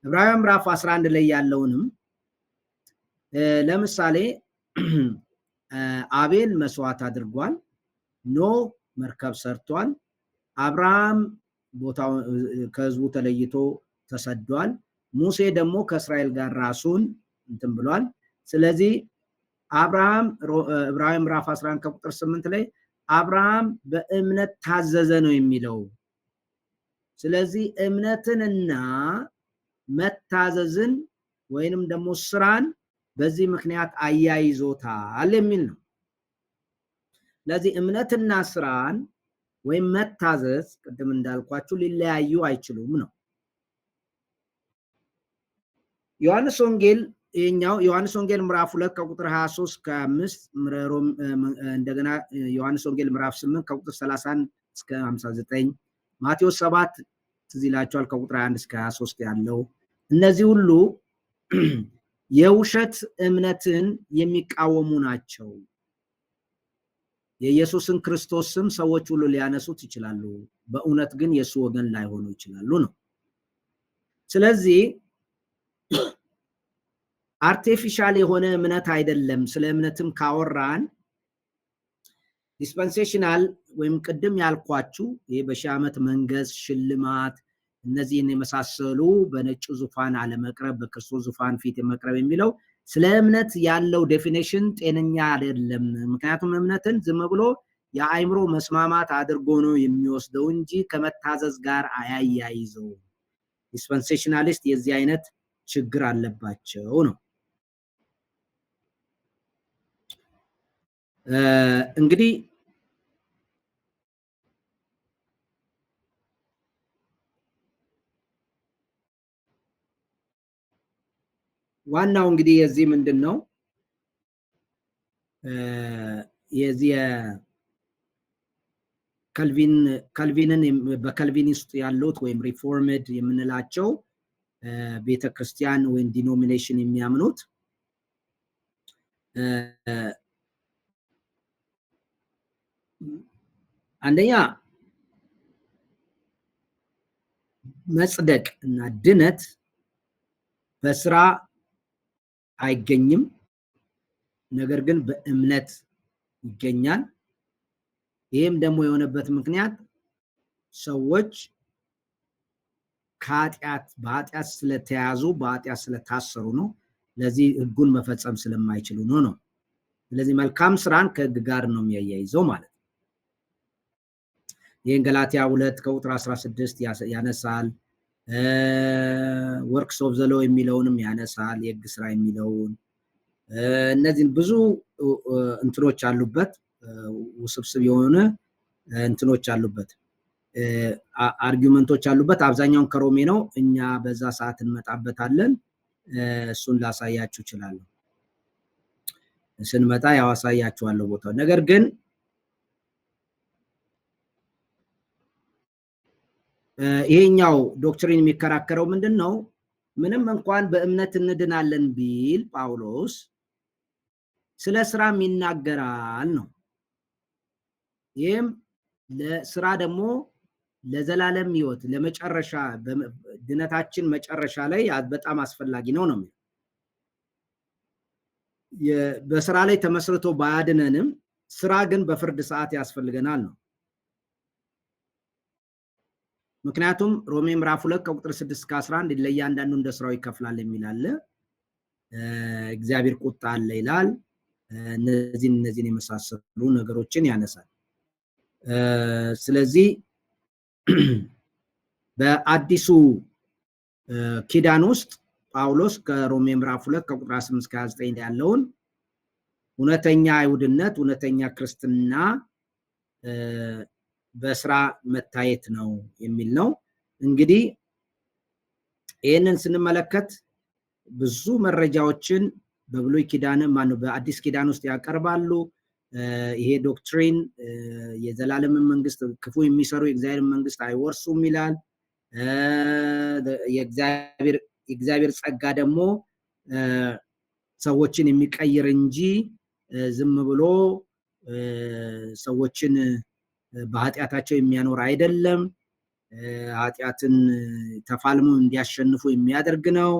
ዕብራውያን ምዕራፍ 11 ላይ ያለውንም ለምሳሌ አቤል መስዋዕት አድርጓል፣ ኖህ መርከብ ሰርቷል፣ አብርሃም ቦታው ከህዝቡ ተለይቶ ተሰዷል፣ ሙሴ ደግሞ ከእስራኤል ጋር ራሱን እንትን ብሏል። ስለዚህ አብርሃም ዕብራውያን ምዕራፍ 11 ከቁጥር 8 ላይ አብርሃም በእምነት ታዘዘ ነው የሚለው። ስለዚህ እምነትንና መታዘዝን ወይንም ደግሞ ስራን በዚህ ምክንያት አያይዞታል የሚል ነው። ስለዚህ እምነትና ስራን ወይም መታዘዝ ቅድም እንዳልኳችሁ ሊለያዩ አይችሉም ነው። ዮሐንስ ወንጌል ዮሐንስ ወንጌል ምዕራፍ 2 ከቁጥር 23 እስከ 5 እንደገና ዮሐንስ ወንጌል ምዕራፍ 8 ከቁጥር 31 እስከ 59 ማቴዎስ 7 ትዝ ይላችኋል ከቁጥር 21 እስከ 23 ያለው እነዚህ ሁሉ የውሸት እምነትን የሚቃወሙ ናቸው። የኢየሱስን ክርስቶስ ስም ሰዎች ሁሉ ሊያነሱት ይችላሉ፣ በእውነት ግን የሱ ወገን ላይሆኑ ይችላሉ ነው። ስለዚህ አርቲፊሻል የሆነ እምነት አይደለም። ስለ እምነትም ካወራን ዲስፐንሴሽናል ወይም ቅድም ያልኳችሁ ይሄ በሺህ ዓመት መንገስ፣ ሽልማት፣ እነዚህን የመሳሰሉ በነጭ ዙፋን አለመቅረብ፣ በክርስቶስ ዙፋን ፊት መቅረብ የሚለው ስለ እምነት ያለው ዴፊኒሽን ጤነኛ አይደለም። ምክንያቱም እምነትን ዝም ብሎ የአእምሮ መስማማት አድርጎ ነው የሚወስደው እንጂ ከመታዘዝ ጋር አያያይዘው። ዲስፐንሴሽናሊስት የዚህ አይነት ችግር አለባቸው ነው። እንግዲህ ዋናው እንግዲህ የዚህ ምንድነው የዚህ ካልቪንን በካልቪኒስት ያሉት ወይም ሪፎርምድ የምንላቸው ቤተክርስቲያን ወይም ዲኖሚኔሽን የሚያምኑት አንደኛ መጽደቅ እና ድነት በስራ አይገኝም፣ ነገር ግን በእምነት ይገኛል። ይህም ደግሞ የሆነበት ምክንያት ሰዎች በኃጢአት ስለተያዙ በኃጢአት ስለታሰሩ ነው። ለዚህ ህጉን መፈጸም ስለማይችሉ ነው። ስለዚህ መልካም ስራን ከህግ ጋር ነው የሚያያይዘው ማለት ነው። ይህን ገላትያ 2 ከቁጥር 16 ያነሳል። ወርክስ ኦፍ ዘ ሎው የሚለውንም ያነሳል፣ የህግ ስራ የሚለውን። እነዚህን ብዙ እንትኖች አሉበት፣ ውስብስብ የሆነ እንትኖች አሉበት፣ አርጊውመንቶች አሉበት። አብዛኛውን ከሮሜ ነው። እኛ በዛ ሰዓት እንመጣበታለን። እሱን ላሳያችሁ እችላለሁ። ስንመጣ ያው አሳያችኋለሁ ቦታው። ነገር ግን ይሄኛው ዶክትሪን የሚከራከረው ምንድነው? ምንም እንኳን በእምነት እንድናለን ቢል ጳውሎስ ስለ ስራም ይናገራል ነው። ይህም ለስራ ደግሞ ለዘላለም ህይወት ለመጨረሻ ድነታችን መጨረሻ ላይ በጣም አስፈላጊ ነው ነው። በስራ ላይ ተመስርቶ ባያድነንም ስራ ግን በፍርድ ሰዓት ያስፈልገናል ነው። ምክንያቱም ሮሜ ምዕራፍ 2 ከቁጥር 6 እስከ 11 ለእያንዳንዱ እንደ ስራው ይከፍላል የሚል አለ። እግዚአብሔር ቁጣ አለ ይላል። እነዚህን የመሳሰሉ ነገሮችን ያነሳል። ስለዚህ በአዲሱ ኪዳን ውስጥ ጳውሎስ ከሮሜ ምዕራፍ 2 ከቁጥር 8 እስከ 29 ያለውን እውነተኛ አይሁድነት፣ እውነተኛ ክርስትና በስራ መታየት ነው የሚል ነው። እንግዲህ ይህንን ስንመለከት ብዙ መረጃዎችን በብሉይ ኪዳን በአዲስ ኪዳን ውስጥ ያቀርባሉ። ይሄ ዶክትሪን የዘላለም መንግስት ክፉ የሚሰሩ የእግዚአብሔር መንግስት አይወርሱም ይላል። የእግዚአብሔር ጸጋ ደግሞ ሰዎችን የሚቀይር እንጂ ዝም ብሎ ሰዎችን በኃጢአታቸው የሚያኖር አይደለም። ኃጢአትን ተፋልሞ እንዲያሸንፉ የሚያደርግ ነው።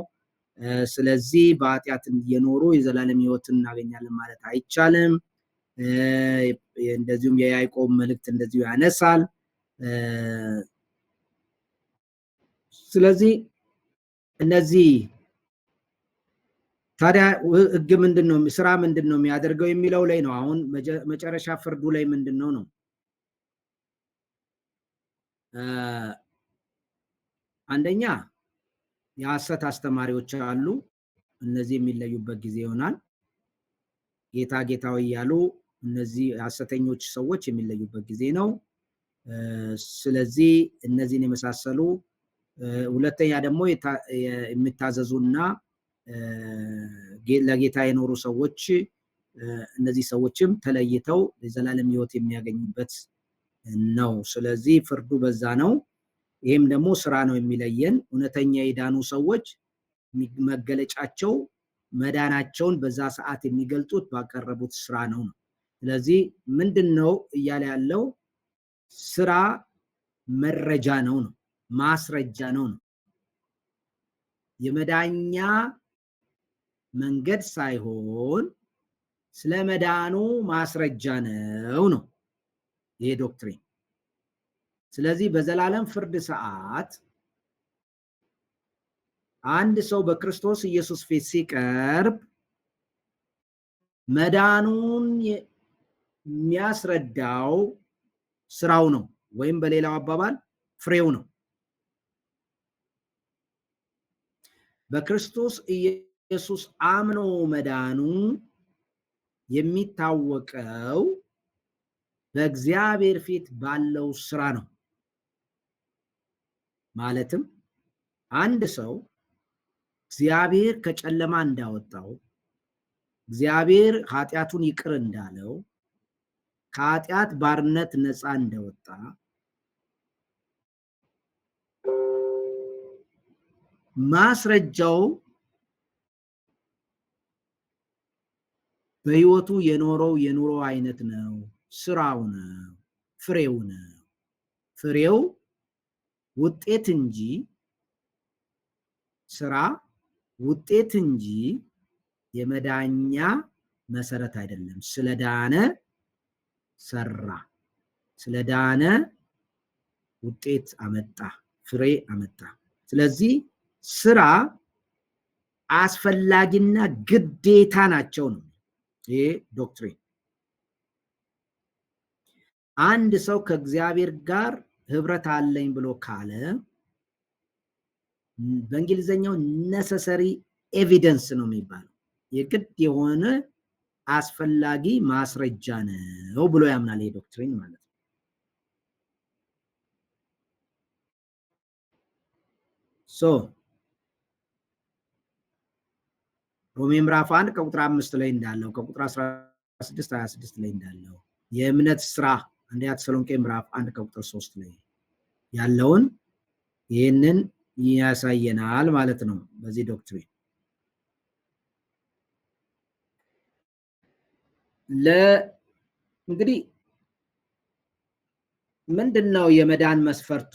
ስለዚህ በኃጢአት እየኖሩ የዘላለም ሕይወትን እናገኛለን ማለት አይቻልም። እንደዚሁም የያዕቆብ መልእክት እንደዚሁ ያነሳል። ስለዚህ እነዚህ ታዲያ ሕግ ምንድነው? ስራ ምንድነው የሚያደርገው የሚለው ላይ ነው። አሁን መጨረሻ ፍርዱ ላይ ምንድነው ነው? አንደኛ የሐሰት አስተማሪዎች አሉ። እነዚህ የሚለዩበት ጊዜ ይሆናል። ጌታ ጌታው እያሉ እነዚህ ሐሰተኞች ሰዎች የሚለዩበት ጊዜ ነው። ስለዚህ እነዚህን የመሳሰሉ ሁለተኛ ደግሞ የሚታዘዙና ለጌታ የኖሩ ሰዎች እነዚህ ሰዎችም ተለይተው የዘላለም ሕይወት የሚያገኙበት ነው። ስለዚህ ፍርዱ በዛ ነው። ይህም ደግሞ ስራ ነው የሚለየን። እውነተኛ የዳኑ ሰዎች መገለጫቸው መዳናቸውን በዛ ሰዓት የሚገልጡት ባቀረቡት ስራ ነው። ስለዚህ ምንድነው እያለ ያለው? ስራ መረጃ ነው፣ ማስረጃ ነው። የመዳኛ መንገድ ሳይሆን ስለ መዳኑ ማስረጃ ነው ይሄ ዶክትሪን። ስለዚህ በዘላለም ፍርድ ሰዓት አንድ ሰው በክርስቶስ ኢየሱስ ፊት ሲቀርብ መዳኑን የሚያስረዳው ስራው ነው፣ ወይም በሌላው አባባል ፍሬው ነው። በክርስቶስ ኢየሱስ አምኖ መዳኑ የሚታወቀው በእግዚአብሔር ፊት ባለው ስራ ነው። ማለትም አንድ ሰው እግዚአብሔር ከጨለማ እንዳወጣው፣ እግዚአብሔር ኃጢአቱን ይቅር እንዳለው፣ ከኃጢአት ባርነት ነፃ እንደወጣ ማስረጃው በህይወቱ የኖረው የኑሮ አይነት ነው፣ ስራው ነው፣ ፍሬው ነው። ፍሬው ውጤት እንጂ ስራ ውጤት እንጂ የመዳኛ መሰረት አይደለም። ስለዳነ ሰራ፣ ስለዳነ ውጤት አመጣ፣ ፍሬ አመጣ። ስለዚህ ስራ አስፈላጊና ግዴታ ናቸው ነው ይሄ ዶክትሪን። አንድ ሰው ከእግዚአብሔር ጋር ህብረት አለኝ ብሎ ካለ በእንግሊዘኛው necessary evidence ነው የሚባለው። የግድ የሆነ አስፈላጊ ማስረጃ ነው ብሎ ያምናል ይሄ ዶክትሪን ማለት ነው። ሮሜ ምዕራፍ 1 ከቁጥር 5 ላይ እንዳለው፣ ከቁጥር 16 26 ላይ እንዳለው የእምነት ስራ አንደኛ ተሰሎንቄ ምዕራፍ 1 ከቁጥር 3 ላይ ያለውን ይህንን ያሳየናል ማለት ነው። በዚህ ዶክትሪን እንግዲህ ምንድነው የመዳን መስፈርቱ?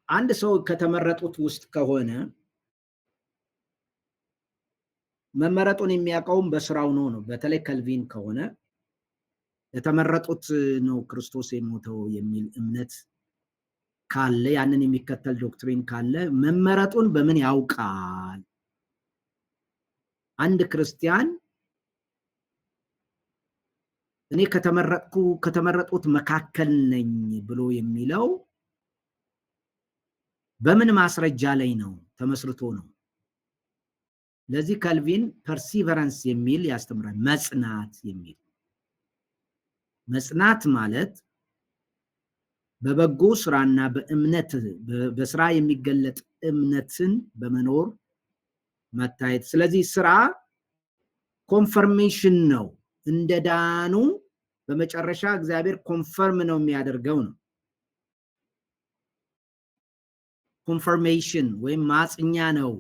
አንድ ሰው ከተመረጡት ውስጥ ከሆነ መመረጡን የሚያውቀውም በስራው ነው። በተለይ ከልቪን ከሆነ የተመረጡት ነው ክርስቶስ የሞተው የሚል እምነት ካለ፣ ያንን የሚከተል ዶክትሪን ካለ መመረጡን በምን ያውቃል? አንድ ክርስቲያን እኔ ከተመረጡት መካከል ነኝ ብሎ የሚለው በምን ማስረጃ ላይ ነው ተመስርቶ ነው? ለዚህ ካልቪን ፐርሲቨረንስ የሚል ያስተምራል። መጽናት የሚል መጽናት ማለት በበጎ ስራና በእምነት በስራ የሚገለጥ እምነትን በመኖር መታየት። ስለዚህ ስራ ኮንፈርሜሽን ነው። እንደ ዳኑ በመጨረሻ እግዚአብሔር ኮንፈርም ነው የሚያደርገው ነው። ኮንፈርሜሽን ወይም ማጽኛ ነው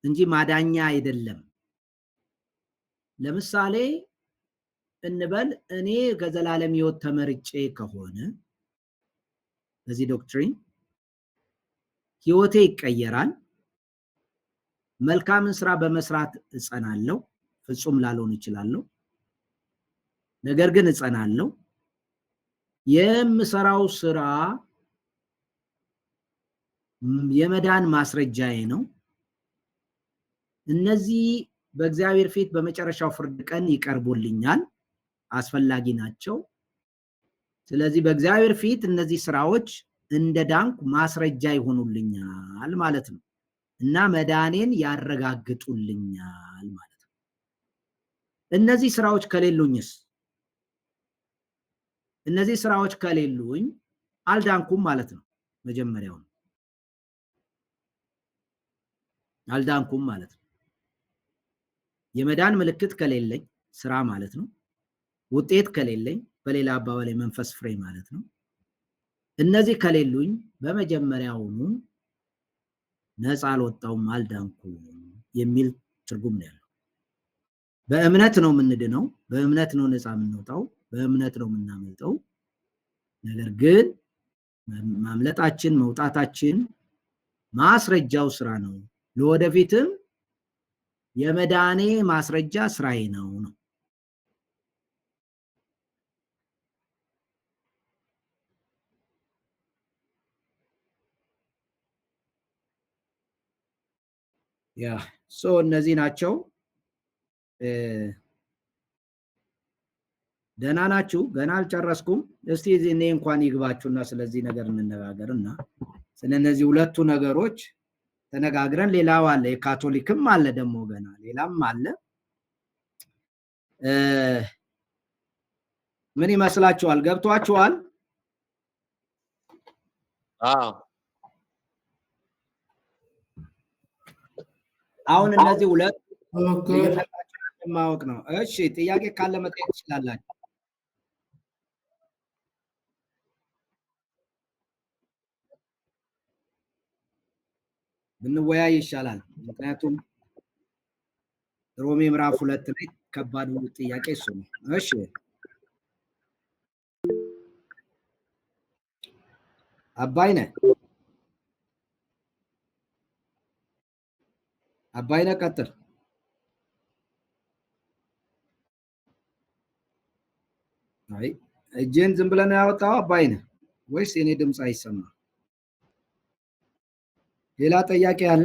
እንጂ ማዳኛ አይደለም። ለምሳሌ እንበል እኔ ከዘላለም ሕይወት ተመርጬ ከሆነ በዚህ ዶክትሪን ሕይወቴ ይቀየራል። መልካምን ስራ በመስራት እጸናለሁ። ፍጹም ላልሆን እችላለሁ፣ ነገር ግን እጸናለሁ። የምሰራው ስራ የመዳን ማስረጃዬ ነው። እነዚህ በእግዚአብሔር ፊት በመጨረሻው ፍርድ ቀን ይቀርቡልኛል፣ አስፈላጊ ናቸው። ስለዚህ በእግዚአብሔር ፊት እነዚህ ስራዎች እንደ ዳንኩ ማስረጃ ይሆኑልኛል ማለት ነው እና መዳኔን ያረጋግጡልኛል ማለት ነው። እነዚህ ስራዎች ከሌሉኝስ? እነዚህ ስራዎች ከሌሉኝ አልዳንኩም ማለት ነው። መጀመሪያው አልዳንኩም ማለት ነው። የመዳን ምልክት ከሌለኝ ስራ ማለት ነው። ውጤት ከሌለኝ በሌላ አባባል የመንፈስ ፍሬ ማለት ነው። እነዚህ ከሌሉኝ በመጀመሪያውኑ ነፃ አልወጣውም፣ አልዳንኩም የሚል ትርጉም ነው ያለው። በእምነት ነው የምንድነው፣ በእምነት ነው ነፃ የምንወጣው፣ በእምነት ነው የምናመልጠው። ነገር ግን ማምለጣችን መውጣታችን ማስረጃው ስራ ነው። ለወደፊትም የመዳኔ ማስረጃ ስራዬ ነው ነው። ያ እነዚህ ናቸው። ደህና ናችሁ? ገና አልጨረስኩም። እስቲ እኔ እንኳን ይግባችሁና ስለዚህ ነገር እንነጋገርና ስለነዚህ ሁለቱ ነገሮች ተነጋግረን ሌላው አለ፣ የካቶሊክም አለ ደግሞ ገና ሌላም አለ። ምን ይመስላችኋል? ገብቷችኋል? አሁን እነዚህ ሁለት ማወቅ ነው። እሺ ጥያቄ ካለ መጠየቅ ትችላላችሁ። ብንወያይ ይሻላል። ምክንያቱም ሮሜ ምዕራፍ 2 ላይ ከባዱ ጥያቄ እሱ ነው። እሺ አባይነህ ቀጥል። አይ እጄን ዝም ብለህ ነው ያወጣው አባይነህ ወይስ የኔ ድምፅ አይሰማ? ሌላ ጥያቄ አለ?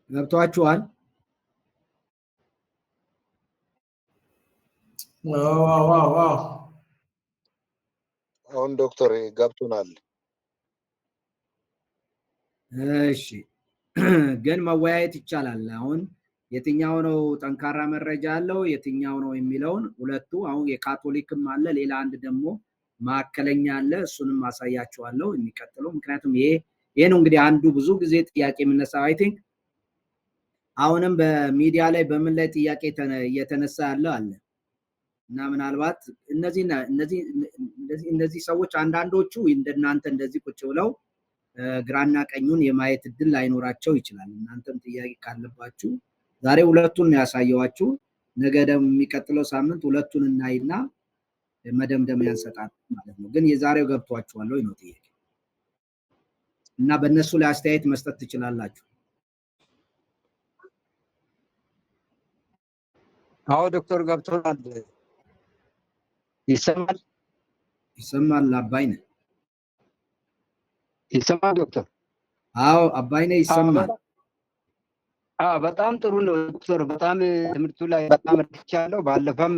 ገብቷችኋል? አሁን ዶክተር ገብቶናል። እሺ ግን መወያየት ይቻላል። አሁን የትኛው ነው ጠንካራ መረጃ አለው የትኛው ነው የሚለውን ሁለቱ አሁን የካቶሊክም አለ፣ ሌላ አንድ ደግሞ ማዕከለኛ አለ። እሱንም ማሳያችኋለሁ የሚቀጥለው። ምክንያቱም ይሄ ነው እንግዲህ አንዱ ብዙ ጊዜ ጥያቄ የምነሳው። አይ ቲንክ አሁንም በሚዲያ ላይ በምን ላይ ጥያቄ እየተነሳ ያለው አለ እና ምናልባት እነዚህ ሰዎች አንዳንዶቹ እንደናንተ እንደዚህ ቁጭ ብለው ግራና ቀኙን የማየት እድል ላይኖራቸው ይችላል። እናንተም ጥያቄ ካለባችሁ ዛሬ ሁለቱን ያሳየዋችሁ፣ ነገ ደግሞ የሚቀጥለው ሳምንት ሁለቱን እናይና መደምደሚያ እንሰጣለን ማለት ነው። ግን የዛሬው ገብቷችኋል ወይ ነው ጥያቄ እና በእነሱ ላይ አስተያየት መስጠት ትችላላችሁ። አዎ ዶክተር ገብቶናል። ይሰማል? ይሰማል አባይነህ? ይሰማል ዶክተር? አዎ አባይነህ ይሰማል። በጣም ጥሩ ነው ዶክተር። በጣም ትምህርቱ ላይ በጣም ረክቻለሁ። ባለፈም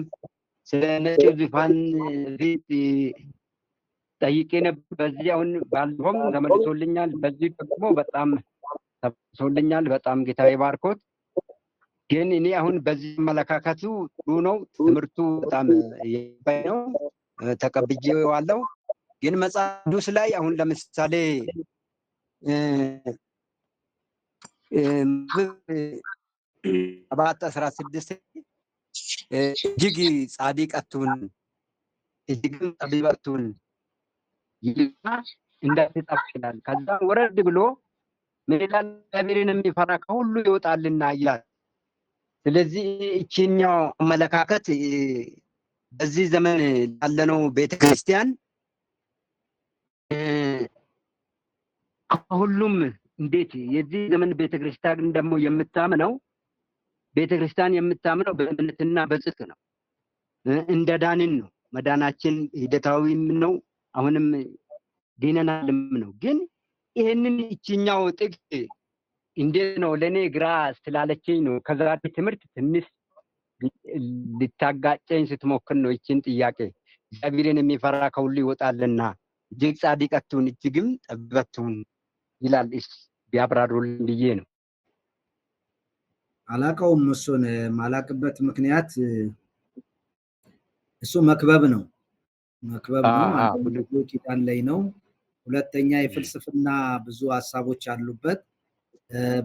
ስለ ነጭ ዙፋን ፊት ጠይቄ ነበር። በዚህ አሁን ባለፈም ተመልሶልኛል፣ በዚህ ደግሞ በጣም ተመልሶልኛል። በጣም ጌታ ይባርኮት። ግን እኔ አሁን በዚህ አመለካከቱ ጥሩ ነው፣ ትምህርቱ በጣም የባይ ነው፣ ተቀብዬዋለሁ። ግን መጽሐፍ ቅዱስ ላይ አሁን ለምሳሌ ሰባት 16 እጅግ ጻድቅ አትሁን እጅግም ጠቢብ አትሁን ይልና እንዳትጠፋ ይላል። ከዛ ወረድ ብሎ ምን ይላል? እግዚአብሔርን የሚፈራ ከሁሉ ይወጣልና ይላል። ስለዚህ እቺኛው አመለካከት በዚህ ዘመን ያለነው ቤተክርስቲያን ከሁሉም እንዴት የዚህ ዘመን ቤተክርስቲያን ደግሞ የምታምነው በእምነትና በጽድቅ ነው። እንደ ዳንን ነው። መዳናችን ሂደታዊም ነው። አሁንም ድነናልም ነው። ግን ይሄንን እቺኛው ጥቅስ እንዴት ነው ለኔ ግራ ስላለችኝ ነው ከዛሬ ትምህርት ትንሽ ልታጋጨኝ ስትሞክር ነው እቺን ጥያቄ እግዚአብሔርን የሚፈራ ከሁሉ ይወጣልና እጅግ ጻድቅ አትሁን እጅግም ጠቢብ አትሁን ይላል። ቢያብራሩልኝ ብዬ ነው። አላውቀውም። እሱን ማላቅበት ምክንያት እሱ መክበብ ነው። አንዱ ኪዳን ላይ ነው። ሁለተኛ የፍልስፍና ብዙ ሀሳቦች አሉበት።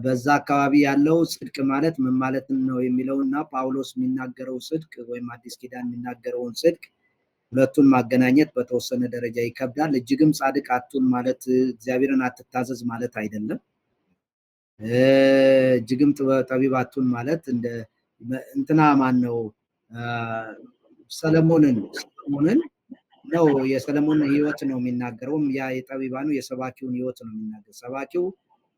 በዛ አካባቢ ያለው ጽድቅ ማለት ምን ማለት ነው የሚለውና ጳውሎስ የሚናገረው ጽድቅ ወይም አዲስ ኪዳን የሚናገረውን ጽድቅ ሁለቱን ማገናኘት በተወሰነ ደረጃ ይከብዳል። እጅግም ጻድቅ አትሁን ማለት እግዚአብሔርን አትታዘዝ ማለት አይደለም። እጅግም ጠቢብ አትሁን ማለት እንትና ማን ነው ሰለሞንን ነው የሰለሞን ህይወት ነው የሚናገረው። ያ የጠቢባኑ የሰባኪውን ህይወት ነው የሚናገረው። ሰባኪው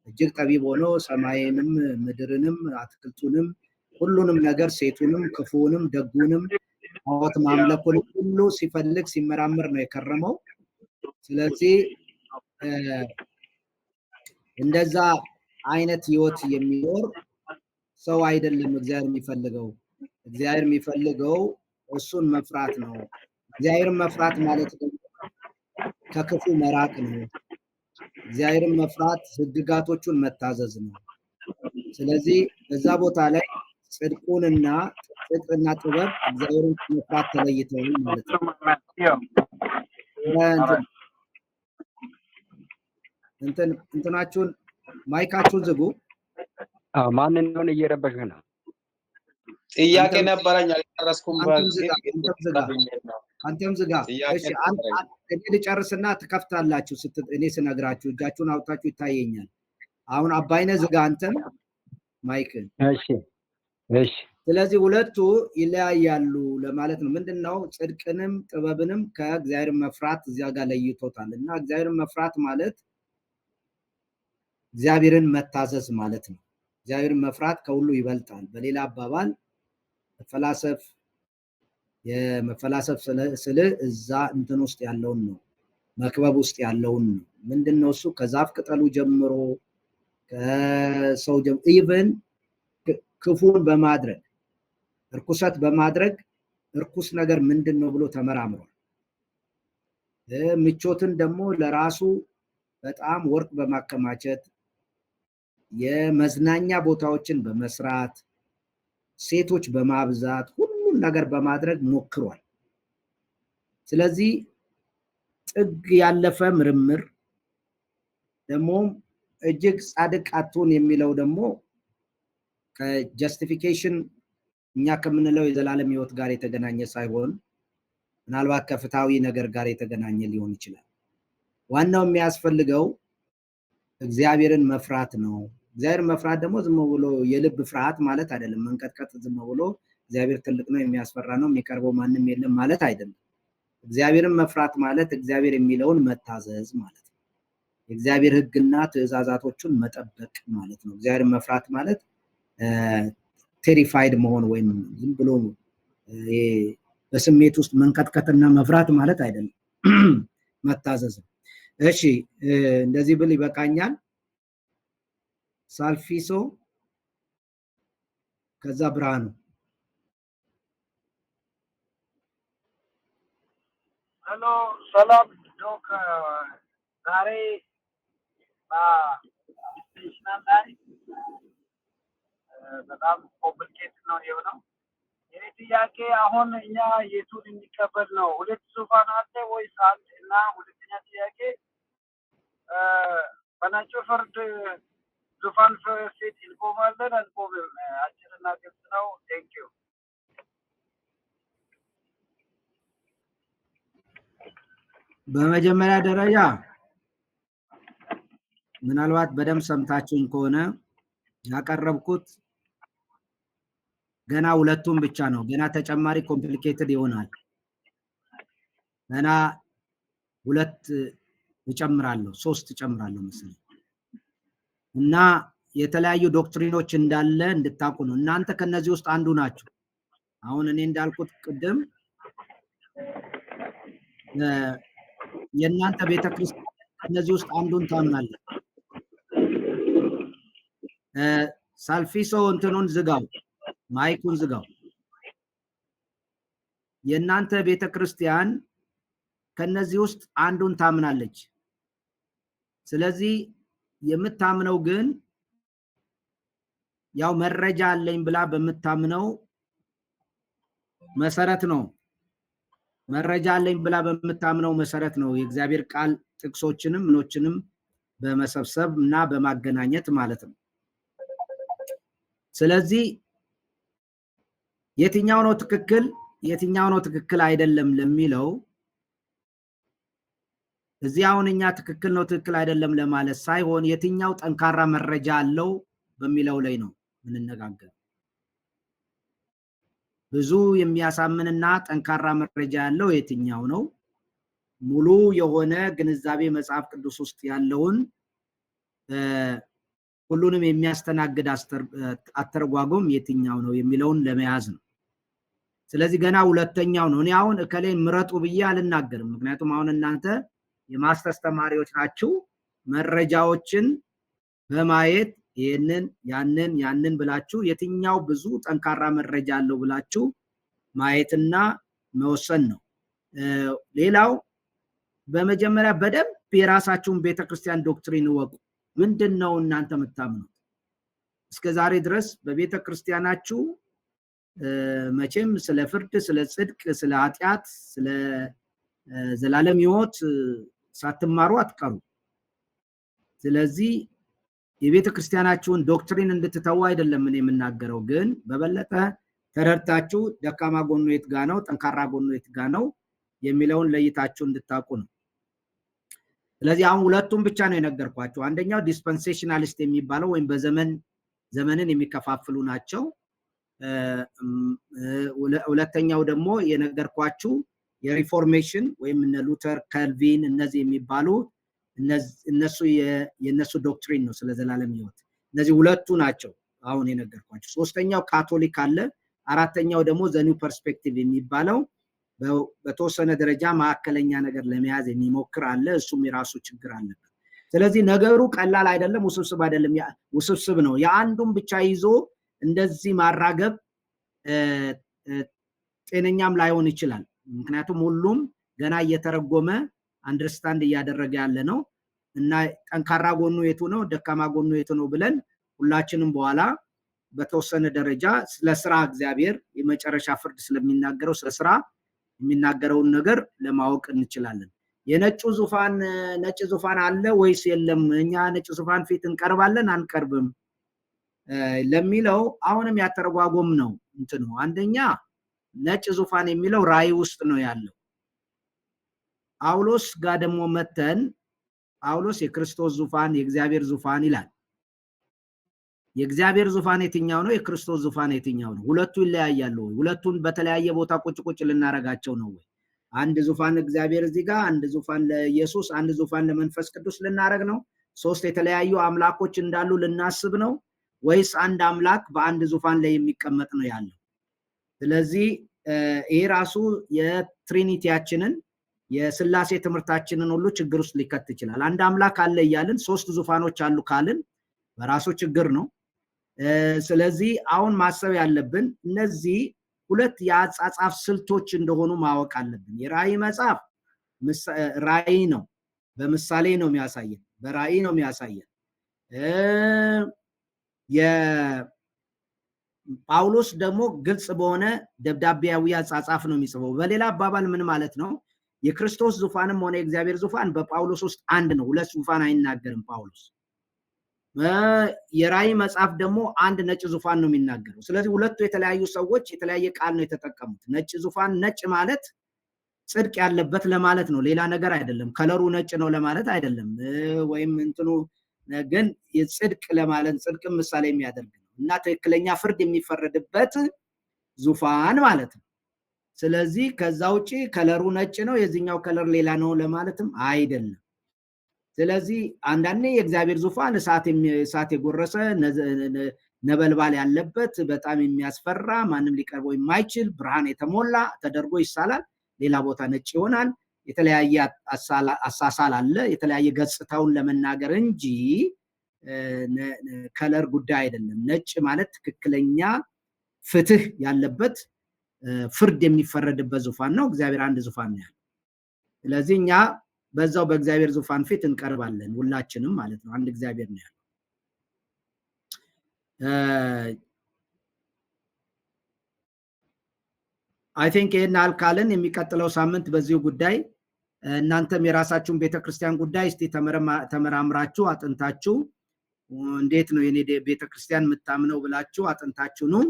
እጅግ ጠቢብ ሆኖ ሰማይንም ምድርንም አትክልቱንም ሁሉንም ነገር ሴቱንም ክፉውንም ደጉንም ጣዖት ማምለኩን ሁሉ ሲፈልግ ሲመራመር ነው የከረመው። ስለዚህ እንደዛ አይነት ህይወት የሚኖር ሰው አይደለም እግዚአብሔር የሚፈልገው። እግዚአብሔር የሚፈልገው እሱን መፍራት ነው። እግዚአብሔርን መፍራት ማለት ደግሞ ከክፉ መራቅ ነው። እግዚአብሔርን መፍራት ህግጋቶቹን መታዘዝ ነው። ስለዚህ በዛ ቦታ ላይ ጽድቅና ጥበብ እግዚአብሔርን መፍራት ተለይተው ማለት ነው። እንትናችሁን ማይካችሁን ዝጉ። ማን እንደሆነ እየረበሸ ነው። ጥያቄ ነበረኝ አልጨረስኩም። አንተም ዝጋ። እሺ እኔ ልጨርስና ትከፍታላችሁ። እኔ ስነግራችሁ እጃችሁን አውጣችሁ ይታየኛል። አሁን አባይነ ዝጋ አንተም ማይክን። እሺ። ስለዚህ ሁለቱ ይለያያሉ ለማለት ነው። ምንድነው? ጽድቅንም ጥበብንም ከእግዚአብሔር መፍራት እዚያ ጋር ለይቶታል። እና እግዚአብሔርን መፍራት ማለት እግዚአብሔርን መታዘዝ ማለት ነው። እግዚአብሔርን መፍራት ከሁሉ ይበልጣል። በሌላ አባባል መፈላሰፍ ስለ እዛ እንትን ውስጥ ያለውን ነው፣ መክበብ ውስጥ ያለውን ነው። ምንድነው እሱ? ከዛፍ ቅጠሉ ጀምሮ ከሰው ኢቭን ክፉን በማድረግ እርኩሰት በማድረግ እርኩስ ነገር ምንድነው ብሎ ተመራምሯል። ምቾትን ደግሞ ለራሱ በጣም ወርቅ በማከማቸት የመዝናኛ ቦታዎችን በመስራት ሴቶች በማብዛት ሁሉን ነገር በማድረግ ሞክሯል። ስለዚህ ጥግ ያለፈ ምርምር ደግሞ እጅግ ጻድቅ አትሁን የሚለው ደግሞ ከጀስቲፊኬሽን እኛ ከምንለው የዘላለም ህይወት ጋር የተገናኘ ሳይሆን ምናልባት ከፍትሃዊ ነገር ጋር የተገናኘ ሊሆን ይችላል። ዋናው የሚያስፈልገው እግዚአብሔርን መፍራት ነው። እግዚአብሔርን መፍራት ደግሞ ዝም ብሎ የልብ ፍርሃት ማለት አይደለም። መንቀጥቀጥ ዝም ብሎ እግዚአብሔር ትልቅ ነው የሚያስፈራ ነው የሚቀርበው ማንም የለም ማለት አይደለም። እግዚአብሔርን መፍራት ማለት እግዚአብሔር የሚለውን መታዘዝ ማለት ነው። የእግዚአብሔር ህግና ትእዛዛቶቹን መጠበቅ ማለት ነው። እግዚአብሔርን መፍራት ማለት ቴሪፋይድ መሆን ወይም ዝም ብሎ በስሜት ውስጥ መንቀጥቀጥና መፍራት ማለት አይደለም። መታዘዝ ነው። እሺ እንደዚህ ብል ይበቃኛል። ሳልፊሶ ከዛ ብርሃኑ። ሄሎ ሰላም ዶክ። ዛሬ ስቴሽናል ላይ በጣም ኮምፕሊኬት ነው የሆነው። የኔ ጥያቄ አሁን እኛ የቱን የሚቀበል ነው? ሁለት ዙፋን አለ ወይስ አንድ? እና ሁለተኛ ጥያቄ በነጩ ፍርድ ዙፋን ፊት እንቆማለን አንቆምም? አጭርና ግልጽ ነው። ቴንክ ዩ። በመጀመሪያ ደረጃ ምናልባት በደም ሰምታችሁኝ ከሆነ ያቀረብኩት ገና ሁለቱም ብቻ ነው። ገና ተጨማሪ ኮምፕሊኬትድ ይሆናል። ገና ሁለት እጨምራለሁ፣ 3 እጨምራለሁ መሰለኝ እና የተለያዩ ዶክትሪኖች እንዳለ እንድታውቁ ነው። እናንተ ከነዚህ ውስጥ አንዱ ናችሁ። አሁን እኔ እንዳልኩት ቅድም የእናንተ ቤተክርስቲያን ከነዚህ ውስጥ አንዱን ታምናለች። ሳልፊሶ እንትኑን ዝጋው፣ ማይኩን ዝጋው። የእናንተ ቤተክርስቲያን ከነዚህ ውስጥ አንዱን ታምናለች። ስለዚህ የምታምነው ግን ያው መረጃ አለኝ ብላ በምታምነው መሰረት ነው። መረጃ አለኝ ብላ በምታምነው መሰረት ነው የእግዚአብሔር ቃል ጥቅሶችንም ምኖችንም በመሰብሰብ እና በማገናኘት ማለት ነው። ስለዚህ የትኛው ነው ትክክል የትኛው ነው ትክክል አይደለም ለሚለው እዚህ አሁን እኛ ትክክል ነው ትክክል አይደለም ለማለት ሳይሆን የትኛው ጠንካራ መረጃ አለው በሚለው ላይ ነው ምንነጋገር። ብዙ የሚያሳምንና ጠንካራ መረጃ ያለው የትኛው ነው? ሙሉ የሆነ ግንዛቤ መጽሐፍ ቅዱስ ውስጥ ያለውን ሁሉንም የሚያስተናግድ አተረጓጎም የትኛው ነው የሚለውን ለመያዝ ነው። ስለዚህ ገና ሁለተኛው ነው። እኔ አሁን እከሌን ምረጡ ብዬ አልናገርም። ምክንያቱም አሁን እናንተ የማስተርስ ተማሪዎች ናችሁ። መረጃዎችን በማየት ይሄንን ያንን ብላችሁ የትኛው ብዙ ጠንካራ መረጃ አለው ብላችሁ ማየትና መወሰን ነው። ሌላው በመጀመሪያ በደንብ የራሳችሁን ቤተክርስቲያን ዶክትሪን ወቁ። ምንድነው እናንተ የምታምኑት? እስከዛሬ ድረስ በቤተክርስቲያናችሁ መቼም ስለ ፍርድ፣ ስለ ጽድቅ፣ ስለ ኃጢአት፣ ስለ ዘላለም ሕይወት ሳትማሩ አትቀሩ። ስለዚህ የቤተክርስቲያናችሁን ዶክትሪን እንድትተው አይደለም እኔ የምናገረው፣ ግን በበለጠ ተረድታችሁ ደካማ ጎኑ የት ጋ ነው፣ ጠንካራ ጎኑ የት ጋ ነው የሚለውን ለይታችሁ እንድታውቁ ነው። ስለዚህ አሁን ሁለቱም ብቻ ነው የነገርኳችሁ። አንደኛው ዲስፐንሴሽናሊስት የሚባለው ወይም ዘመንን የሚከፋፍሉ ናቸው። ሁለተኛው ደግሞ የነገርኳችሁ የሪፎርሜሽን ወይም እነ ሉተር፣ ካልቪን እነዚህ የሚባሉ የነሱ ዶክትሪን ነው ስለ ዘላለም ሕይወት። እነዚህ ሁለቱ ናቸው አሁን የነገርኳችሁ። ሶስተኛው ካቶሊክ አለ። አራተኛው ደግሞ ዘኒው ፐርስፔክቲቭ የሚባለው በተወሰነ ደረጃ ማዕከለኛ ነገር ለመያዝ የሚሞክር አለ። እሱም የራሱ ችግር አለበት። ስለዚህ ነገሩ ቀላል አይደለም፣ ውስብስብ አይደለም፣ ውስብስብ ነው። የአንዱን ብቻ ይዞ እንደዚህ ማራገብ ጤነኛም ላይሆን ይችላል። ምክንያቱም ሁሉም ገና እየተረጎመ አንደርስታንድ እያደረገ ያለ ነው እና ጠንካራ ጎኑ የቱ ነው ደካማ ጎኑ የቱ ነው ብለን ሁላችንም በኋላ በተወሰነ ደረጃ ስለ ስራ እግዚአብሔር የመጨረሻ ፍርድ ስለሚናገረው ስለ ስራ የሚናገረውን ነገር ለማወቅ እንችላለን። የነጩ ዙፋን አለ ወይስ የለም? እኛ ነጭ ዙፋን ፊት እንቀርባለን አንቀርብም ለሚለው አሁንም ያተረጓጎም ነው እንትኑ። አንደኛ ነጭ ዙፋን የሚለው ራእይ ውስጥ ነው ያለው። ጳውሎስ ጋር ደግሞ መተን ጳውሎስ የክርስቶስ ዙፋን የእግዚአብሔር ዙፋን ይላል። የእግዚአብሔር ዙፋን የትኛው ነው? የክርስቶስ ዙፋን የትኛው ነው? ሁለቱ ይለያያሉ ወይ? ሁለቱን በተለያየ ቦታ ቁጭ ልናረጋቸው ነው ወይ? አንድ ዙፋን እግዚአብሔር እዚህ ጋር፣ አንድ ዙፋን ለኢየሱስ፣ አንድ ዙፋን ለመንፈስ ቅዱስ ልናረግ ነው? ሶስት የተለያዩ አምላኮች እንዳሉ ልናስብ ነው ወይስ አንድ አምላክ በአንድ ዙፋን ላይ የሚቀመጥ ነው ያለው? ስለዚህ ይሄ ራሱ የትሪኒቲያችንን የስላሴ ትምህርታችንን ሁሉ ችግር ውስጥ ሊከት ይችላል። አንድ አምላክ አለ እያልን ሶስት ዙፋኖች አሉ ካልን በራሱ ችግር ነው። ስለዚህ አሁን ማሰብ ያለብን እነዚህ ሁለት የአጻጻፍ ስልቶች እንደሆኑ ማወቅ አለብን። የራእይ መጽሐፍ ራእይ ነው፣ በምሳሌ ነው የሚያሳየን፣ በራእይ ነው የሚያሳየን። የጳውሎስ ደግሞ ግልጽ በሆነ ደብዳቤያዊ አጻጻፍ ነው የሚጽፈው። በሌላ አባባል ምን ማለት ነው? የክርስቶስ ዙፋንም ሆነ የእግዚአብሔር ዙፋን በጳውሎስ ውስጥ አንድ ነው። ሁለት ዙፋን አይናገርም ጳውሎስ። የራእይ መጽሐፍ ደግሞ አንድ ነጭ ዙፋን ነው የሚናገረው። ስለዚህ ሁለቱ የተለያዩ ሰዎች የተለያየ ቃል ነው የተጠቀሙት። ነጭ ዙፋን ነጭ ማለት ጽድቅ ያለበት ለማለት ነው፣ ሌላ ነገር አይደለም። ከለሩ ነጭ ነው ለማለት አይደለም። ወይም እንትኑ ግን የጽድቅ ለማለት ጽድቅም ምሳሌ የሚያደርግ ነው እና ትክክለኛ ፍርድ የሚፈረድበት ዙፋን ማለት ነው። ስለዚህ ከዛ ውጪ ከለሩ ነጭ ነው የዚህኛው ከለር ሌላ ነው ለማለትም አይደለም። ስለዚህ አንዳንዴ የእግዚአብሔር ዙፋን እሳት የጎረሰ ነበልባል ያለበት በጣም የሚያስፈራ ማንም ሊቀርበው የማይችል ብርሃን የተሞላ ተደርጎ ይሳላል። ሌላ ቦታ ነጭ ይሆናል። የተለያየ አሳሳል አለ፣ የተለያየ ገጽታውን ለመናገር እንጂ ከለር ጉዳይ አይደለም። ነጭ ማለት ትክክለኛ ፍትህ ያለበት ፍርድ የሚፈረድበት ዙፋን ነው። እግዚአብሔር አንድ ዙፋን ነው ያለው። ስለዚህ እኛ በዛው በእግዚአብሔር ዙፋን ፊት እንቀርባለን ሁላችንም ማለት ነው። አንድ እግዚአብሔር ነው ያለው። አይ ቲንክ ይሄን አልካለን። የሚቀጥለው ሳምንት በዚሁ ጉዳይ እናንተም የራሳችሁን ቤተክርስቲያን ጉዳይ እስቲ ተመራምራችሁ አጥንታችሁ እንዴት ነው የኔ ቤተክርስቲያን የምታምነው ብላችሁ አጥንታችሁ ነው።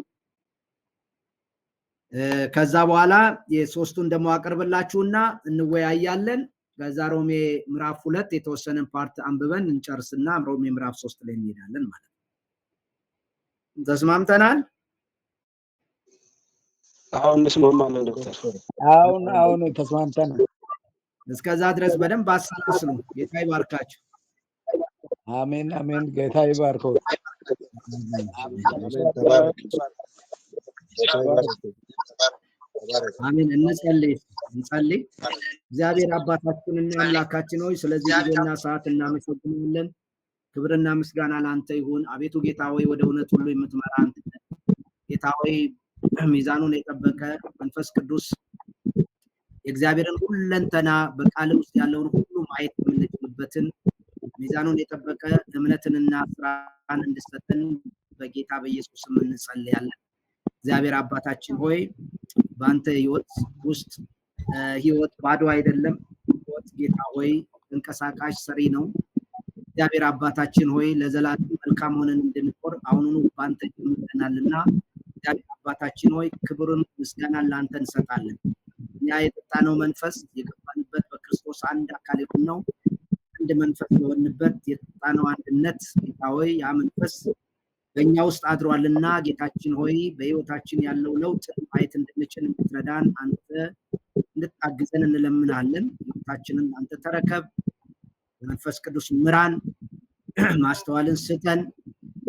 ከዛ በኋላ የሶስቱን ደግሞ አቀርብላችሁና እንወያያለን። ከዛ ሮሜ ምዕራፍ 2 የተወሰነ ፓርት አንብበን እንጨርስና ሮሜ ምዕራፍ 3 ላይ እንሄዳለን ማለት ነው። ተስማምተናል? አሁን እንስማማለን ዶክተር። አሁን ተስማምተናል። እስከዛ ድረስ በደንብ አሳስሉ። ጌታ ይባርካችሁ። አሜን አሜን። ጌታ ይባርከው። አሜን። እንጸልይ። እግዚአብሔር አባታችንና አምላካችን ሆይ ስለዚህ ጊዜና ሰዓት እናመሰግናለን። ክብርና ምስጋና ለአንተ ይሁን። አቤቱ ጌታ ሆይ ወደ እውነት ሁሉ የምትመራ አንተ ጌታ ሆይ ሚዛኑን የጠበቀ መንፈስ ቅዱስ የእግዚአብሔርን ሁለንተና በቃል ውስጥ ያለውን ሁሉ ማየት የምንችልበትን ሚዛኑን የጠበቀ እምነትንና ስራን እንድሰጠን በጌታ በኢየሱስ ስም እንጸልያለን። እግዚአብሔር አባታችን ሆይ በአንተ ህይወት ውስጥ ህይወት ባዶ አይደለም። ህይወት ጌታ ሆይ እንቀሳቃሽ ሰሪ ነው። እግዚአብሔር አባታችን ሆይ ለዘላለም መልካም ሆነን እንድንኖር አሁኑኑ በአንተ ጀምረናልና እግዚአብሔር አባታችን ሆይ ክብርን ምስጋናን ለአንተ እንሰጣለን። እኛ የጠጣነው መንፈስ የገባንበት በክርስቶስ አንድ አካል የሆነው አንድ መንፈስ የሆንበት የጠጣነው አንድነት ጌታ ሆይ ያ መንፈስ በእኛ ውስጥ አድሯልና ጌታችን ሆይ በህይወታችን ያለው ለውጥ ማየት እንድንችል እንድትረዳን አንተ እንድታግዘን እንለምናለን። ህይወታችንን አንተ ተረከብ። መንፈስ ቅዱስ ምራን፣ ማስተዋልን ስጠን፣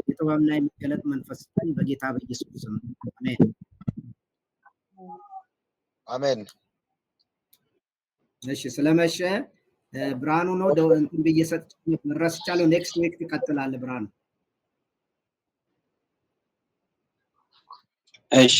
የጥበብና የመገለጥ መንፈስ ስጠን በጌታ በኢየሱስ ስም አሜን። አሜን። እሺ ስለመሸ ብርሃኑ ነው እንትን ብዬ ሰጥቼ ረስቻለሁ። ኔክስት ዊክ ትቀጥላለህ ብርሃኑ። እሺ